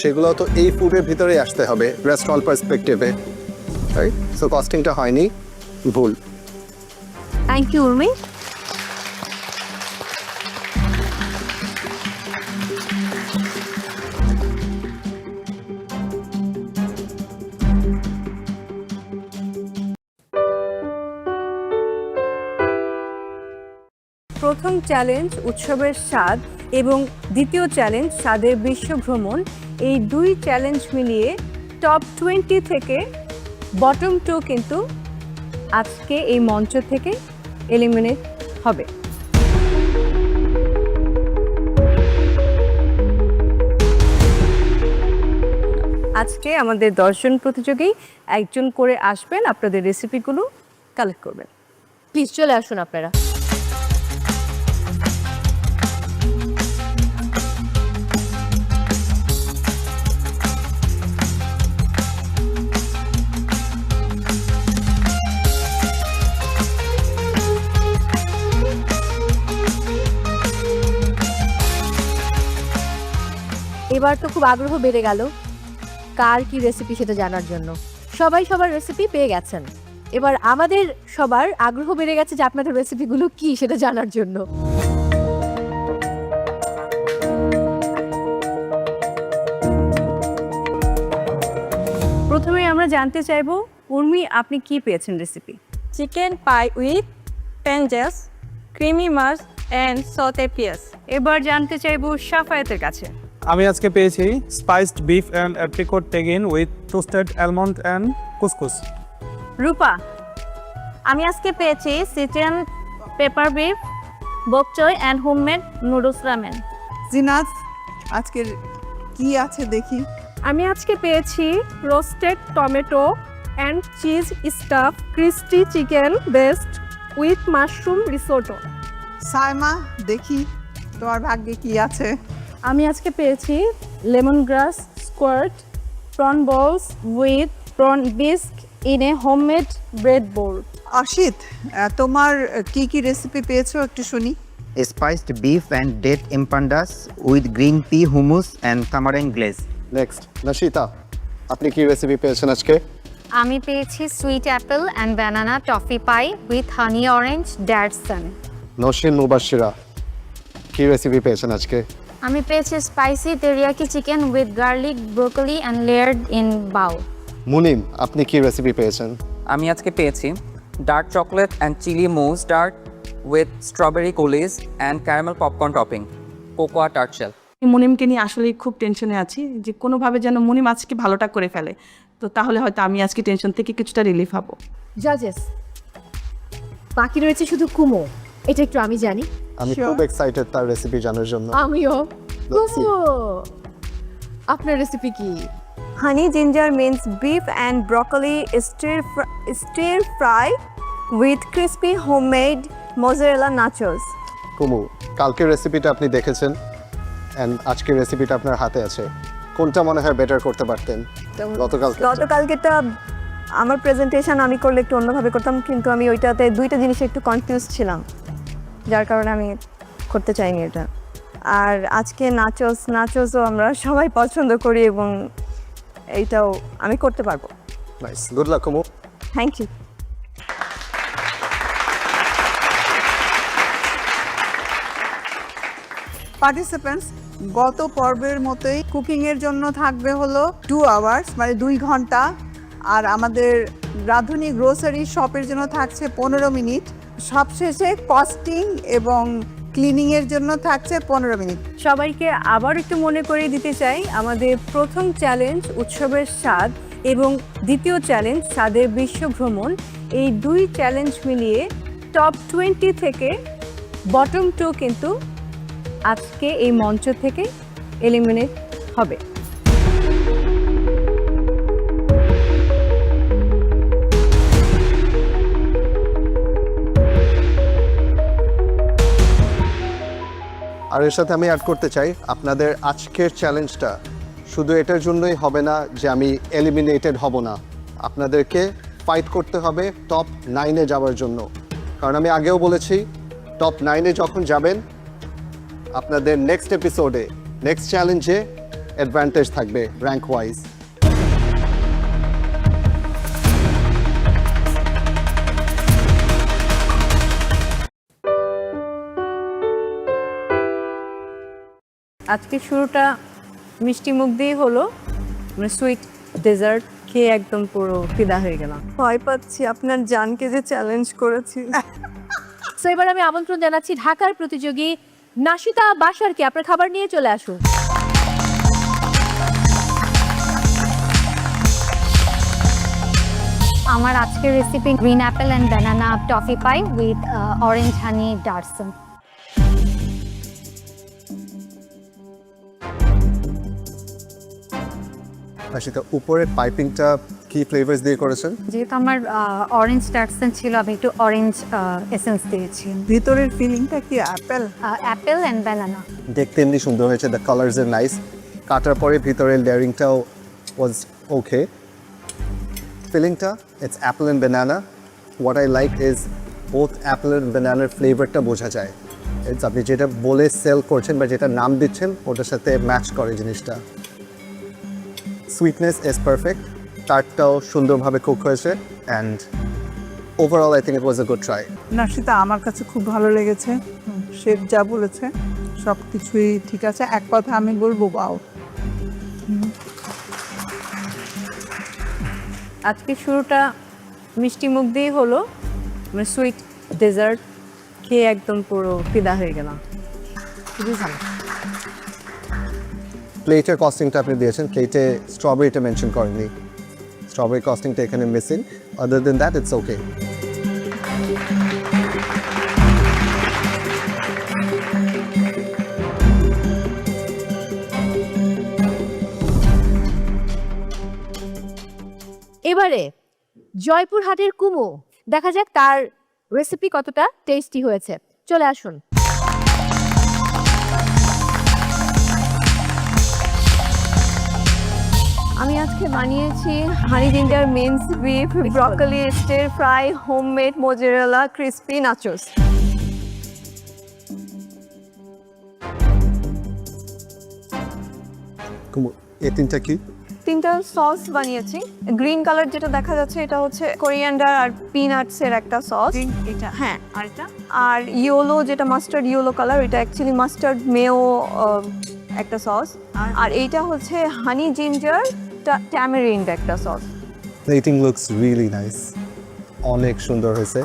সেগুলো তো এই ফুডের ভিতরেই আসতে হবে রেস্টুরেন্ট পার্সপেক্টিভে, রাইট? সো কস্টিংটা হয়নি, ভুল। Thank you Urmi. প্রথম চ্যালেঞ্জ উৎসবের স্বাদ এবং দ্বিতীয় চ্যালেঞ্জ স্বাদের বিশ্ব ভ্রমণ, এই দুই চ্যালেঞ্জ মিলিয়ে টপ 20 থেকে বটম 2 কিন্তু আজকে এই মঞ্চ থেকে এলিমিনেট হবে। আজকে আমাদের 10 জন প্রতিযোগী একজন করে আসবেন, আপনাদের রেসিপিগুলো কালেক্ট করবেন। প্লিজ চলে আসুন আপনারা। এবার তো খুব আগ্রহ বেড়ে গেল কার কি রেসিপি সেটা জানার জন্য। সবাই সবার রেসিপি পেয়ে গেছেন, এবার আমাদের সবার আগ্রহ বেড়ে গেছে যে আপনাদের রেসিপিগুলো কি সেটা জানার জন্য। প্রথমে আমরা জানতে চাইবো, উর্মি আপনি কি পেয়েছেন রেসিপি? চিকেন পাই উইথ পেঞ্জেস, ক্রিমি মাছ অ্যান্ড সতে পিয়াজ। এবার জানতে চাইবো সাফায়েতের কাছে। আমি আজকে পেয়েছি spiced beef and apricot tagine with toasted almond and couscous. Rupa, আমি আজকে পেয়েছি chicken pepper beef, bok choy and homemade noodles ramen. Zinat, আজকের কি আছে দেখি। আমি আজকে পেয়েছি roasted tomato and cheese stuff crispy chicken breast with mushroom risotto. Saima, দেখি তোমার ভাগ্যে কি আছে। আমি আজকে পেয়েছি lemongrass skewered prawn balls with prawn bisque in a homemade bread bowl. Asit, তোমার কি কি রেসিপি পেয়েছো একটু শুনি। Spiced beef and date empandas with green pea hummus and tamarind glaze. Next, Nashita, আপনি কি রেসিপি পেয়েছেন আজকে? আমি পেয়েছি sweet apple and banana toffee pie with honey orange ড্যাটসন। নশিন মুবাশিরা, কি রেসিপি পেয়েছেন আজকে? আমি পেয়েছি spicy teriyaki chicken with garlic broccoli and layered in bao. Munim, আপনি কি রেসিপি পেয়েছেন? আমি আজকে পেয়েছি dark chocolate and chilli mousse tart with strawberry coulis and caramel popcorn topping cocoa tart shell. মুনিমকে নিয়ে আসলে খুব টেনশনে আছি যে কোনোভাবে যেন মুনিম আজকে ভালোটা করে ফেলে, তো তাহলে হয়তো আমি আজকে টেনশন থেকে কিছুটা রিলিফ হব। জাজেস, বাকি রয়েছে শুধু কুমো, এটা একটু আমি জানি। আমি খুব এক্সাইটেড তার রেসিপি জানার জন্য। আমিও। কুমো, আপনার রেসিপি কি? Honey ginger mince beef and broccoli stir fry with crispy homemade mozzarella nachos. Kumu, কালকের রেসিপিটা আপনি দেখেছেন অ্যান্ড আজকের রেসিপিটা আপনার হাতে আছে, কোনটা মনে হয় বেটার করতে পারতেন? গতকালকেটা আমার প্রেজেন্টেশন আমি করলে একটু অন্যভাবে করতাম, কিন্তু আমি ওইটাতে দুইটা জিনিসে একটু কনফিউজ ছিলাম, যার কারণে আমি করতে চাইনি এটা। আর আজকে নাচোসও আমরা সবাই পছন্দ করি এবং এইটাও আমি করতে পারবো। Nice, good luck Kumu. Thank you. Participants, গত পর্বের মতোই কুকিংয়ের জন্য থাকবে হলো 2 আওয়ার্স, মানে 2 ঘন্টা। আর আমাদের রাঁধুনি গ্রোসারি শপের জন্য থাকছে 15 মিনিট। সবশেষে কস্টিং এবং ক্লিনিংয়ের জন্য থাকছে 15 মিনিট। সবাইকে আবার একটু মনে করিয়ে দিতে চাই, আমাদের প্রথম চ্যালেঞ্জ উৎসবের স্বাদ এবং দ্বিতীয় চ্যালেঞ্জ স্বাদের বিশ্ব ভ্রমণ, এই দুই চ্যালেঞ্জ মিলিয়ে টপ 20 থেকে বটম 2 কিন্তু আজকে এই মঞ্চ থেকে এলিমিনেট হবে। আর এর সাথে আমি অ্যাড করতে চাই, আপনাদের আজকের চ্যালেঞ্জটা শুধু এটার জন্যই হবে না যে আমি এলিমিনেটেড হব না, আপনাদেরকে ফাইট করতে হবে টপ 9-এ যাওয়ার জন্য। কারণ আমি আগেও বলেছি, টপ 9-এ যখন যাবেন আপনাদের নেক্সট এপিসোডে, নেক্সট চ্যালেঞ্জে অ্যাডভান্টেজ থাকবে র্যাঙ্ক ওয়াইজ। আজকে শুরুটা মিষ্টি মুখ দিয়ে হলো, মানে সুইট ডেজার্ট খেয়ে একদম পুরো ফিদা হয়ে গেলাম। ভয় পাচ্ছি আপনার জানকে যে চ্যালেঞ্জ করেছি। সো এবার আমি আমন্ত্রণ জানাচ্ছি ঢাকার প্রতিযোগী নাশিতা বাসার কি আপনার খাবার নিয়ে চলে আসুন। আমার আজকের recipe green apple and banana toffee pie with orange honey ডার্সন। সেটা উপরের পাইপিংটা কি ফ্লেভার্স দিয়ে করেছেন? যেহেতু আমার অরেঞ্জ ডার্সন ছিল, আমি একটু অরেঞ্জ এসেন্স দিয়েছি। ভিতরের ফিলিংটা কি অ্যাপেল? Apple and banana. দেখতে এমনি সুন্দর হয়েছে, দ্য কালার্স আর নাইস। কাটার পরে ভিতরের লেয়ারিংটাও ওয়াজ ওকে। ফিলিংটা it's apple and banana. What I like is both apple and ব্যানানার ফ্লেভারটা বোঝা যায়। আপনি যেটা বলে সেল করছেন বা যেটা নাম দিচ্ছেন ওটার সাথে ম্যাচ করে জিনিসটা। সুইটনেস ইজ পারফেক্ট, টার্টটাও সুন্দরভাবে কুক হয়েছে, and overall I think it was a good try. Nashita আমার কাছে খুব ভালো লেগেছে, শেফ যা বলেছে সব কিছুই ঠিক আছে। এক কথা আমি বলবো বাও। আজকে শুরুটা মিষ্টি মুখ দিয়েই হলো, মানে সুইট ডেজার্ট খেয়ে একদম পুরো ফিদা হয়ে গেলাম, খুবই ভালো। প্লেটের কস্টিংটা আপনি দিয়েছেন, প্লেটে স্ট্রবেরিটা মেনশন করেননি। স্ট্রবেরি কস্টিংটা এখানে missing, other than that it's okay. এবারে জয়পুরহাটের কুমু, দেখা যাক তার রেসিপি কতটা টেস্টি হয়েছে। চলে আসুন। আমি আজকে বানিয়েছি honey ginger mince beef, broccoli stir fry, homemade mozzarella crispy nachos. এই তিনটা কি? তিনটা সস বানিয়েছি। গ্রিন কালার যেটা দেখা যাচ্ছে এটা হচ্ছে কোরিয়ান্ডার আর পিনাটস এর একটা সস। এটা হ্যাঁ, আর এটা আর ইয়েলো যেটা মাস্টার্ড ইয়েলো কালার, এটা অ্যাকচুয়ালি মাস্টার্ড মেও একটা সস। আর এইটা হচ্ছে হানি জিঞ্জার ট্যামারিন্ড একটা sauce. Plating looks really nice, অনেক সুন্দর হয়েছে।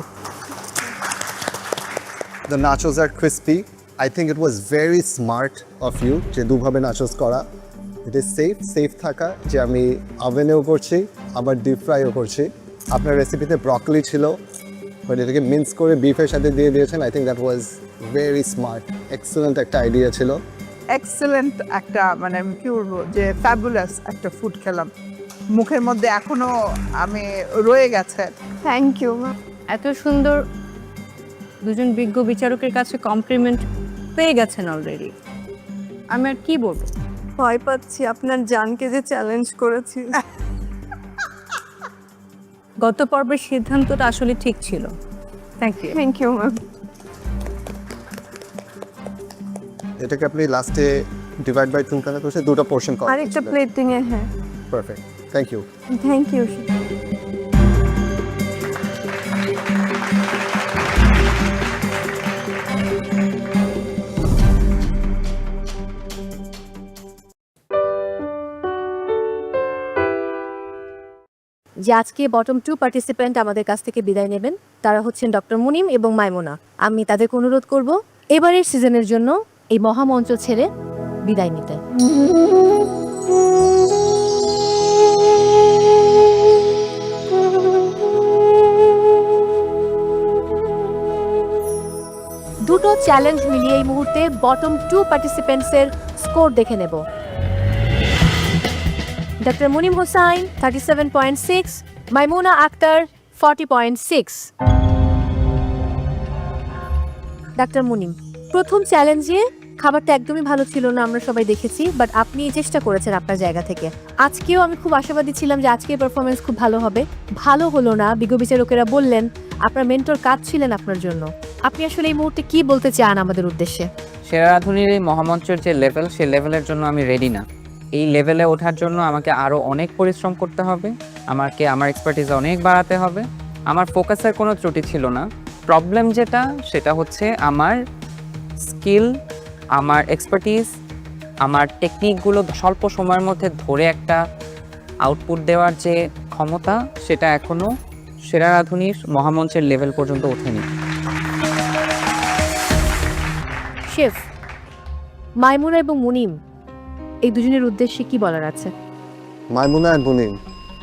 The nachos are crispy. I think it was very smart of you যে দুভাবে নাচোস করা। ইট ইজ সেফ থাকা যে আমি ওভেনেও করছি আবার ডিপ ফ্রাইও করছি। আপনার রেসিপিতে ব্রকলি ছিল, বাট এটাকে মিন্স করে বিফের সাথে দিয়ে দিয়েছেন। I think that was very smart, excellent একটা আইডিয়া ছিল। এক্সেলেন্ট একটা, মানে আমি কি বলবো যে ফ্যাবুলাস একটা ফুড খেলাম, মুখের মধ্যে এখনো আমি রয়ে গেছে। Thank you. এত সুন্দর দুজন বিজ্ঞ বিচারকের কাছে কমপ্লিমেন্ট পেয়ে গেছেন অলরেডি, আমি আর কি বলবো। ভয় পাচ্ছি আপনার জানকে যে চ্যালেঞ্জ করেছি। গত পর্বের সিদ্ধান্তটা আসলে ঠিক ছিল। Thank you. Thank you ma'am. এটাকে আপনি লাস্টে ডিভাইড বাই 2 কানা করে দুটো পোরশন করেন। আরেকটা প্লেটিং এ, হ্যাঁ। Perfect, thank you. Thank you. যে আজকে বটম 2 পার্টিসিপেন্ট আমাদের কাছ থেকে বিদায় নেবেন, তারা হচ্ছেন ডক্টর মুনিম এবং মাইমুনা। আমি তাদেরকে অনুরোধ করব এবারের সিজনের জন্য এই মহামঞ্চ ছেড়ে বিদায় নিতে। দুটো চ্যালেঞ্জ মিলিয়ে এই মুহূর্তে বটম 2 পার্টিসিপেন্টসের স্কোর দেখে নেব। ডক্টর মুনিম হোসাইন 37.6, মাইমুনা আক্তার 40.6। ডাক্তার মুনিম, প্রথম চ্যালেঞ্জে খাবারটা একদমই ভালো ছিল না, আমরা সবাই দেখেছি, বাট আপনি চেষ্টা করেছেন আপনার জায়গা থেকে। আজকেও আমি খুব আশাবাদী ছিলাম যে আজকের পারফরমেন্স খুব ভালো হবে। ভালো হলো না, বিজ্ঞ বিচারকেরা বললেন আপনার মেন্টর কাজ ছিলেন আপনার জন্য। আপনি আসলে এই মুহূর্তে কি বলতে চান আমাদের উদ্দেশ্যে? সেরা রাঁধুনির এই মহামঞ্চের যে লেভেল, সেই লেভেলের জন্য আমি রেডি না। এই লেভেলে ওঠার জন্য আমাকে আরও অনেক পরিশ্রম করতে হবে, আমাকে আমার এক্সপার্টিস অনেক বাড়াতে হবে। আমার ফোকাসের কোনো ত্রুটি ছিল না। প্রবলেম যেটা, সেটা হচ্ছে আমার স্কিল, আমার এক্সপার্টিস, আমার টেকনিকগুলো স্বল্প সময়ের মধ্যে ধরে একটা আউটপুট দেওয়ার যে ক্ষমতা, সেটা এখনও সেরা রাঁধুনির মহামঞ্চের লেভেল পর্যন্ত ওঠেনি। শেফ, মাইমুনা এবং মুনিম এই দুজনের উদ্দেশ্যে কি বলার আছে? মাইমুনা অ্যান্ড মুনিম,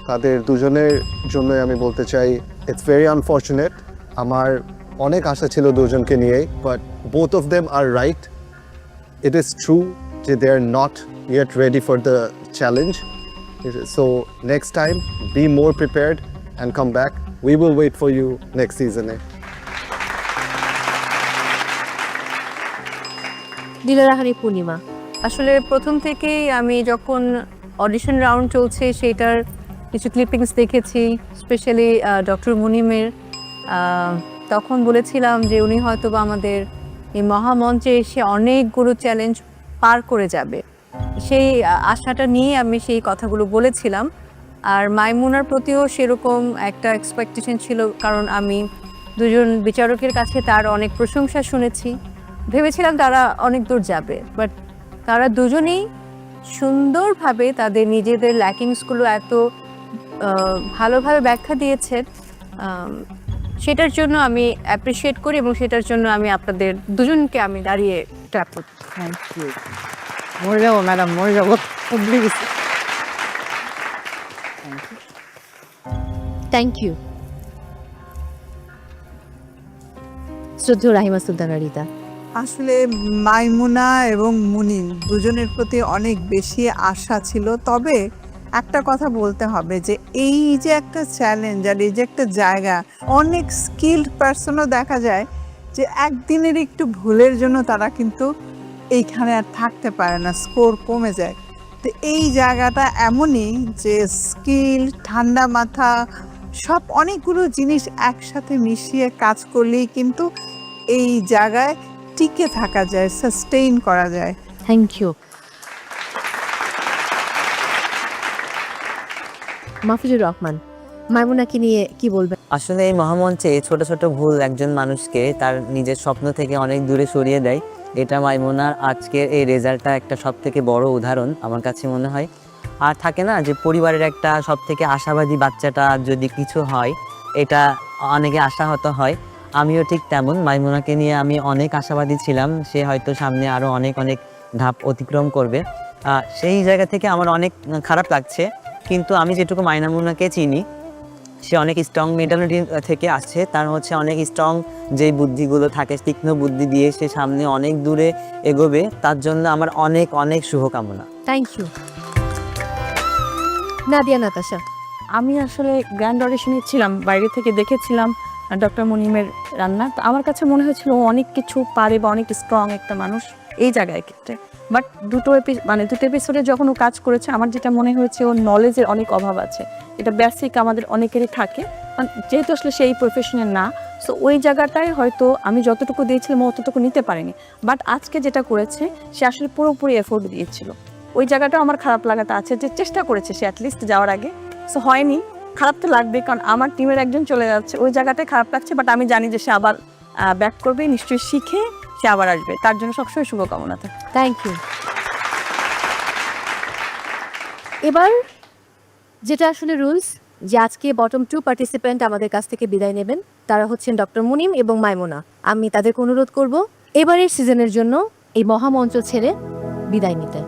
তাদের দুজনের জন্যই আমি বলতে চাই ইটস ভেরি আনফর্চুনেট। আমার অনেক আশা ছিল দুজনকে নিয়েই, but both of them are right. It is true যে they are not yet ready for the challenge. So next time be more prepared and come back. We will wait for you next সিজনে। দিলারাহানি পূর্ণিমা, আসলে প্রথম থেকেই আমি যখন audition round চলছে সেটার কিছু ক্লিপিংস দেখেছি, স্পেশালি ডক্টর মুনিমের, তখন বলেছিলাম যে উনি হয়তো বা আমাদের এই মহামঞ্চে এসে অনেকগুলো চ্যালেঞ্জ পার করে যাবে। সেই আশাটা নিয়ে আমি সেই কথাগুলো বলেছিলাম। আর মাইমুনার প্রতিও সেরকম একটা এক্সপেকটেশন ছিল, কারণ আমি দুজন বিচারকের কাছে তার অনেক প্রশংসা শুনেছি। ভেবেছিলাম তারা অনেক দূর যাবে, বাট তারা দুজনেই সুন্দরভাবে তাদের নিজেদের ল্যাকিংসগুলো এত ভালোভাবে ব্যাখ্যা দিয়েছেন। সেটার জন্য আমি অ্যাপ্রিসিয়েট করি এবং সেটার জন্য আমি আপনাদের দুজনকে আমি দাঁড়িয়ে ক্ল্যাপ করি। Thank you. মরে যাবো ম্যাডাম, মরে যাবো, প্লিজ। Thank you. শ্রদ্ধেয় রাহিমা সুলতানা রিতা, আসলে মাইমুনা এবং মুনিম দুজনের প্রতি অনেক বেশি আশা ছিল, তবে একটা কথা বলতে হবে যে এই যে একটা চ্যালেঞ্জ আর এই যে একটা জায়গা, অনেক স্কিল্ড পার্সনও দেখা যায় যে একদিনের একটু ভুলের জন্য তারা কিন্তু এইখানে আর থাকতে পারে না, স্কোর কমে যায়। তো এই জায়গাটা এমনই যে স্কিল, ঠান্ডা মাথা, সব অনেকগুলো জিনিস একসাথে মিশিয়ে কাজ করলেই কিন্তু এই জায়গায় টিকে থাকা যায়, সাস্টেইন করা যায়। Thank you. মাহফুজুর রহমান, মাইমুনাকে নিয়ে কি বলবেন? আসলে এই মহামঞ্চে ছোট ছোট ভুল একজন মানুষকে তার নিজের স্বপ্ন থেকে অনেক দূরে সরিয়ে দেয়। এটা মাইমুনার আজকের এই রেজাল্টটা একটা সব থেকে বড় উদাহরণ আমার কাছে মনে হয়। আর থাকে না যে পরিবারের একটা সব থেকে আশাবাদী বাচ্চাটা যদি কিছু হয়, এটা অনেকে আশাহত হয়। আমিও ঠিক তেমন, মাইমুনাকে নিয়ে আমি অনেক আশাবাদী ছিলাম, সে হয়তো সামনে আরও অনেক অনেক ধাপ অতিক্রম করবে। সেই জায়গা থেকে আমার অনেক খারাপ লাগছে, কিন্তু আমি যেটুকু মাইমুনাকে চিনি, সে অনেক স্ট্রং মেন্টালিটি থেকে আসছে। তার হচ্ছে অনেক স্ট্রং যে বুদ্ধিগুলো থাকে, তীক্ষ্ণ বুদ্ধি দিয়ে সে সামনে অনেক দূরে এগোবে। তার জন্য আমার অনেক অনেক শুভকামনা। Thank you. নাদিয়া নাতাশা, আমি আসলে গ্র্যান্ড অডিশনে ছিলাম, বাইরে থেকে দেখেছিলাম ডক্টর মুনিমের রান্না। তো আমার কাছে মনে হয়েছিল ও অনেক কিছু পারে বা অনেক স্ট্রং একটা মানুষ এই জায়গায় ক্ষেত্রে। বাট দুটো এপিসোডে যখন ও কাজ করেছে, আমার যেটা মনে হয়েছে ওর নলেজের অনেক অভাব আছে। এটা বেসিক আমাদের অনেকেরই থাকে, যেহেতু আসলে সেই প্রফেশনের না। সো ওই জায়গাটায় হয়তো আমি যতটুকু দিয়েছিলাম অতটুকু নিতে পারিনি। বাট আজকে যেটা করেছে, সে আসলে পুরোপুরি এফোর্ট দিয়েছিল। ওই জায়গাটাও আমার খারাপ লাগাটা আছে, যে চেষ্টা করেছে সে অ্যাটলিস্ট যাওয়ার আগে। সো হয়নি, খারাপ তো লাগবে, কারণ আমার টিমের একজন চলে যাচ্ছে, ওই জায়গাটায় খারাপ লাগছে। বাট আমি জানি যে সে আবার ব্যাক করবে, নিশ্চয়ই শিখে সে আবার আসবে। তার জন্য সবসময় শুভকামনা থাকে। Thank you. এবার যেটা আসলে রুলস, যে আজকে বটম 2 পার্টিসিপেন্ট আমাদের কাছ থেকে বিদায় নেবেন, তারা হচ্ছেন ডক্টর মুনিম এবং মাইমুনা। আমি তাদেরকে অনুরোধ করব এবারের সিজনের জন্য এই মহামঞ্চ ছেড়ে বিদায় নিতে।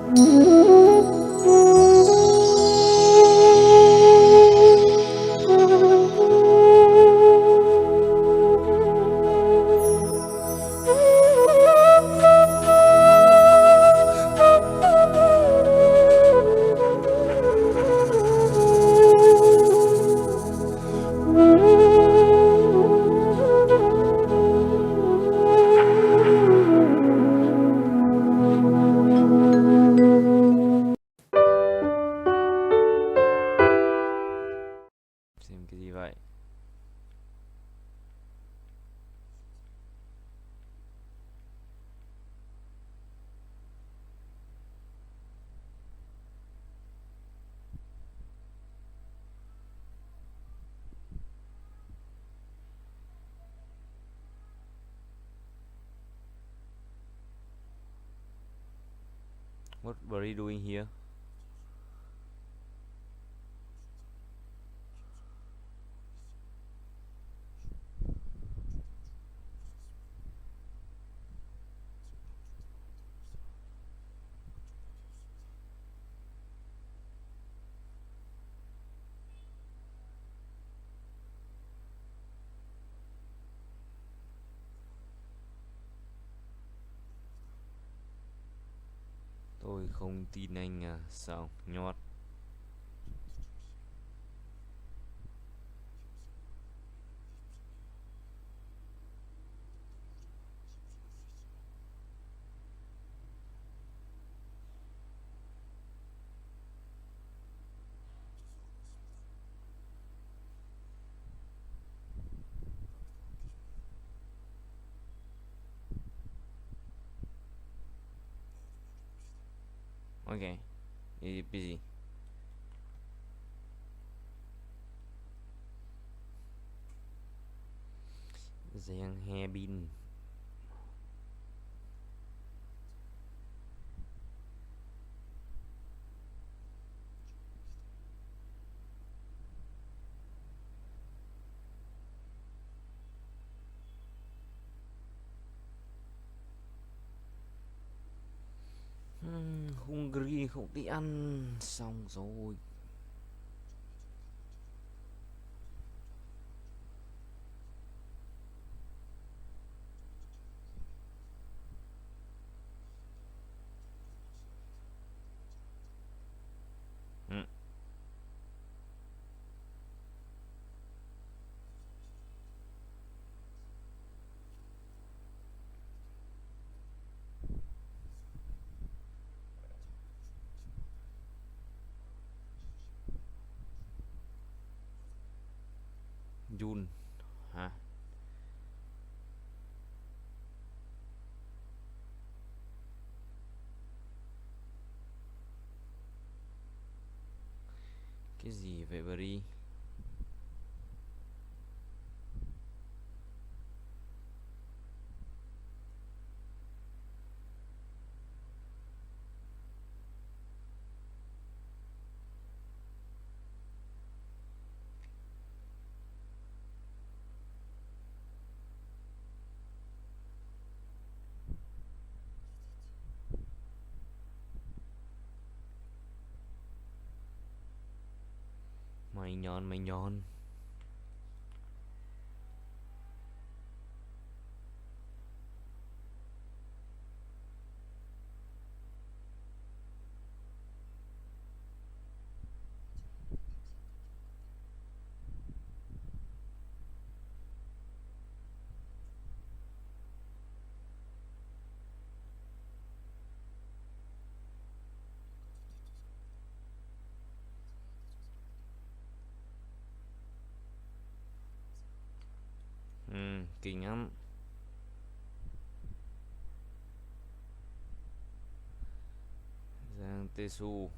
What were you doing here? Không tin anh à? Sao? Nhót. Okay, busy. Giang he bin. Hungary không đi ăn. Xong rồi. Jun hả? Cái gì vậy Bri? Mày nhon. Kinh lắm. Giang Tê Su.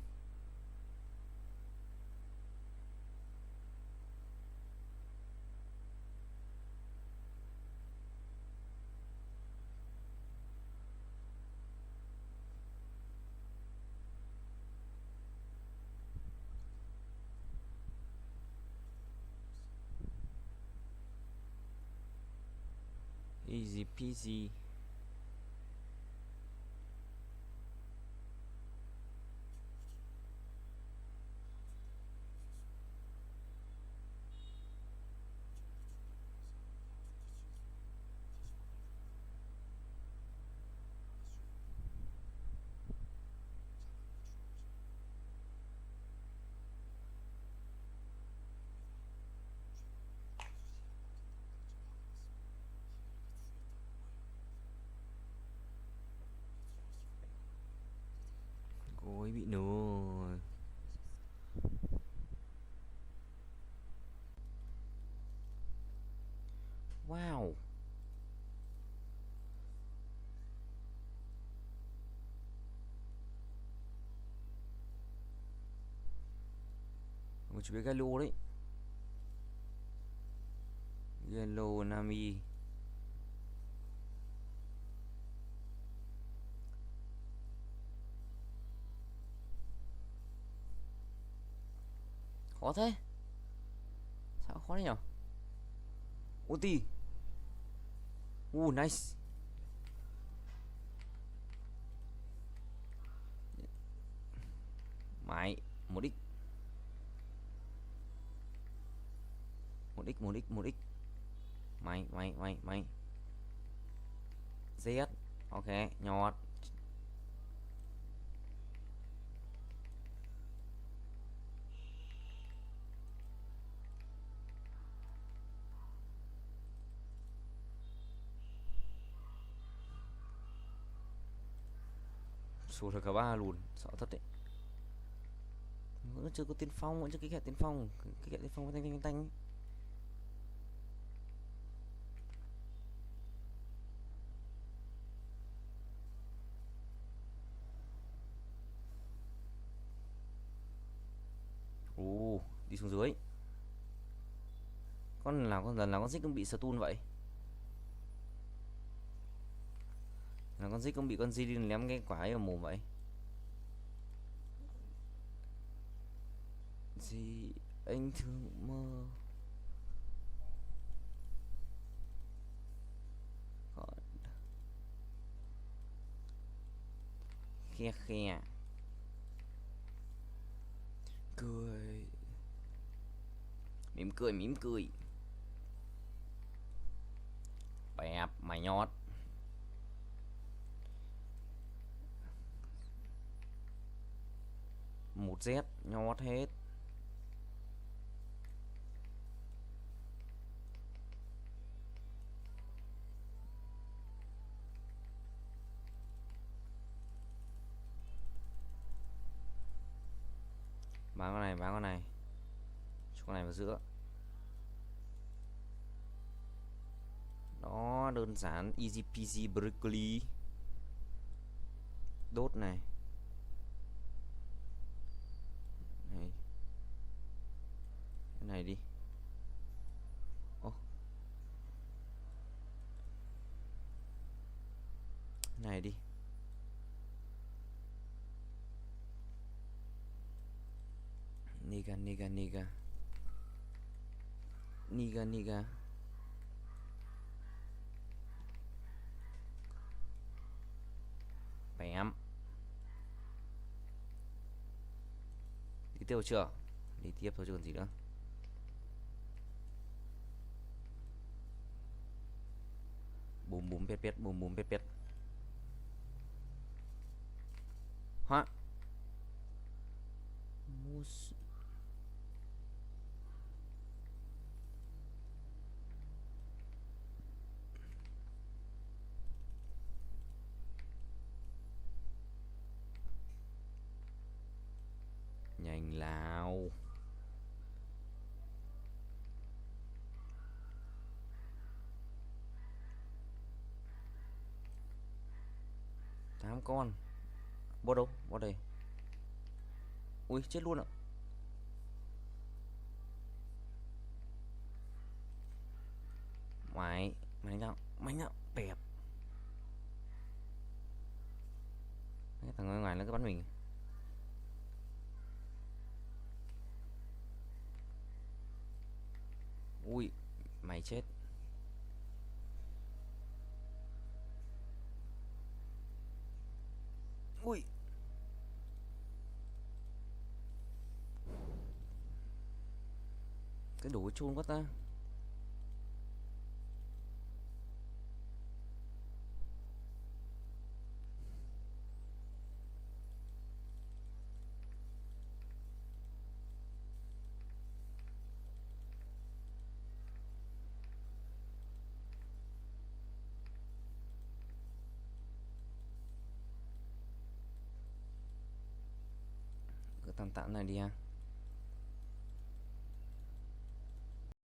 Easy peasy. Cô ấy bị nổ. Wow. Một chú bé Galo đấy. Galo Nami. Khó thế. Sao khó thế nhở? Ulti. Nice. Mày một x. Một x. Mày. Z. Ok, nhọt. Sụt rồi cả ba luôn, sợ thật đấy. Vẫn chưa có tiên phong, vẫn chưa cái kẹo tiên phong. Cái kẹo tiên phong tanh tanh tanh. Ồ, đi xuống dưới. Con lần nào con Dích cũng bị stun vậy. Là con Dích cũng bị con Zidin ném cái quả ấy vào mồm vậy. Gì anh thường mơ. Còn khe khe cười, mỉm cười mỉm cười. Bẹp mày nhót. Một Z nhót hết. Bán con này, bán con này. Cho con này vào giữa. Đó, đơn giản, easy peasy broccoli. Đốt này. Này. Cái này đi. Ô. Cái này đi. Niga niga niga. Niga niga. Bém. Đi tiếp chưa? Đi tiếp thôi chứ còn gì nữa. Bùm bùm pét pét, bùm bùm pét pét. Hóa. Mus. Nhanh lao. Tám con. Bot đâu? Bot đây. Ui chết luôn ạ. Mày đánh nào? Mày nào? Bẹp. Cái thằng ngoài nó cứ bắn mình. Ui, mày chết. Ui. Cái đồ chôn quá ta. Cứ tạm tạm này đi ha.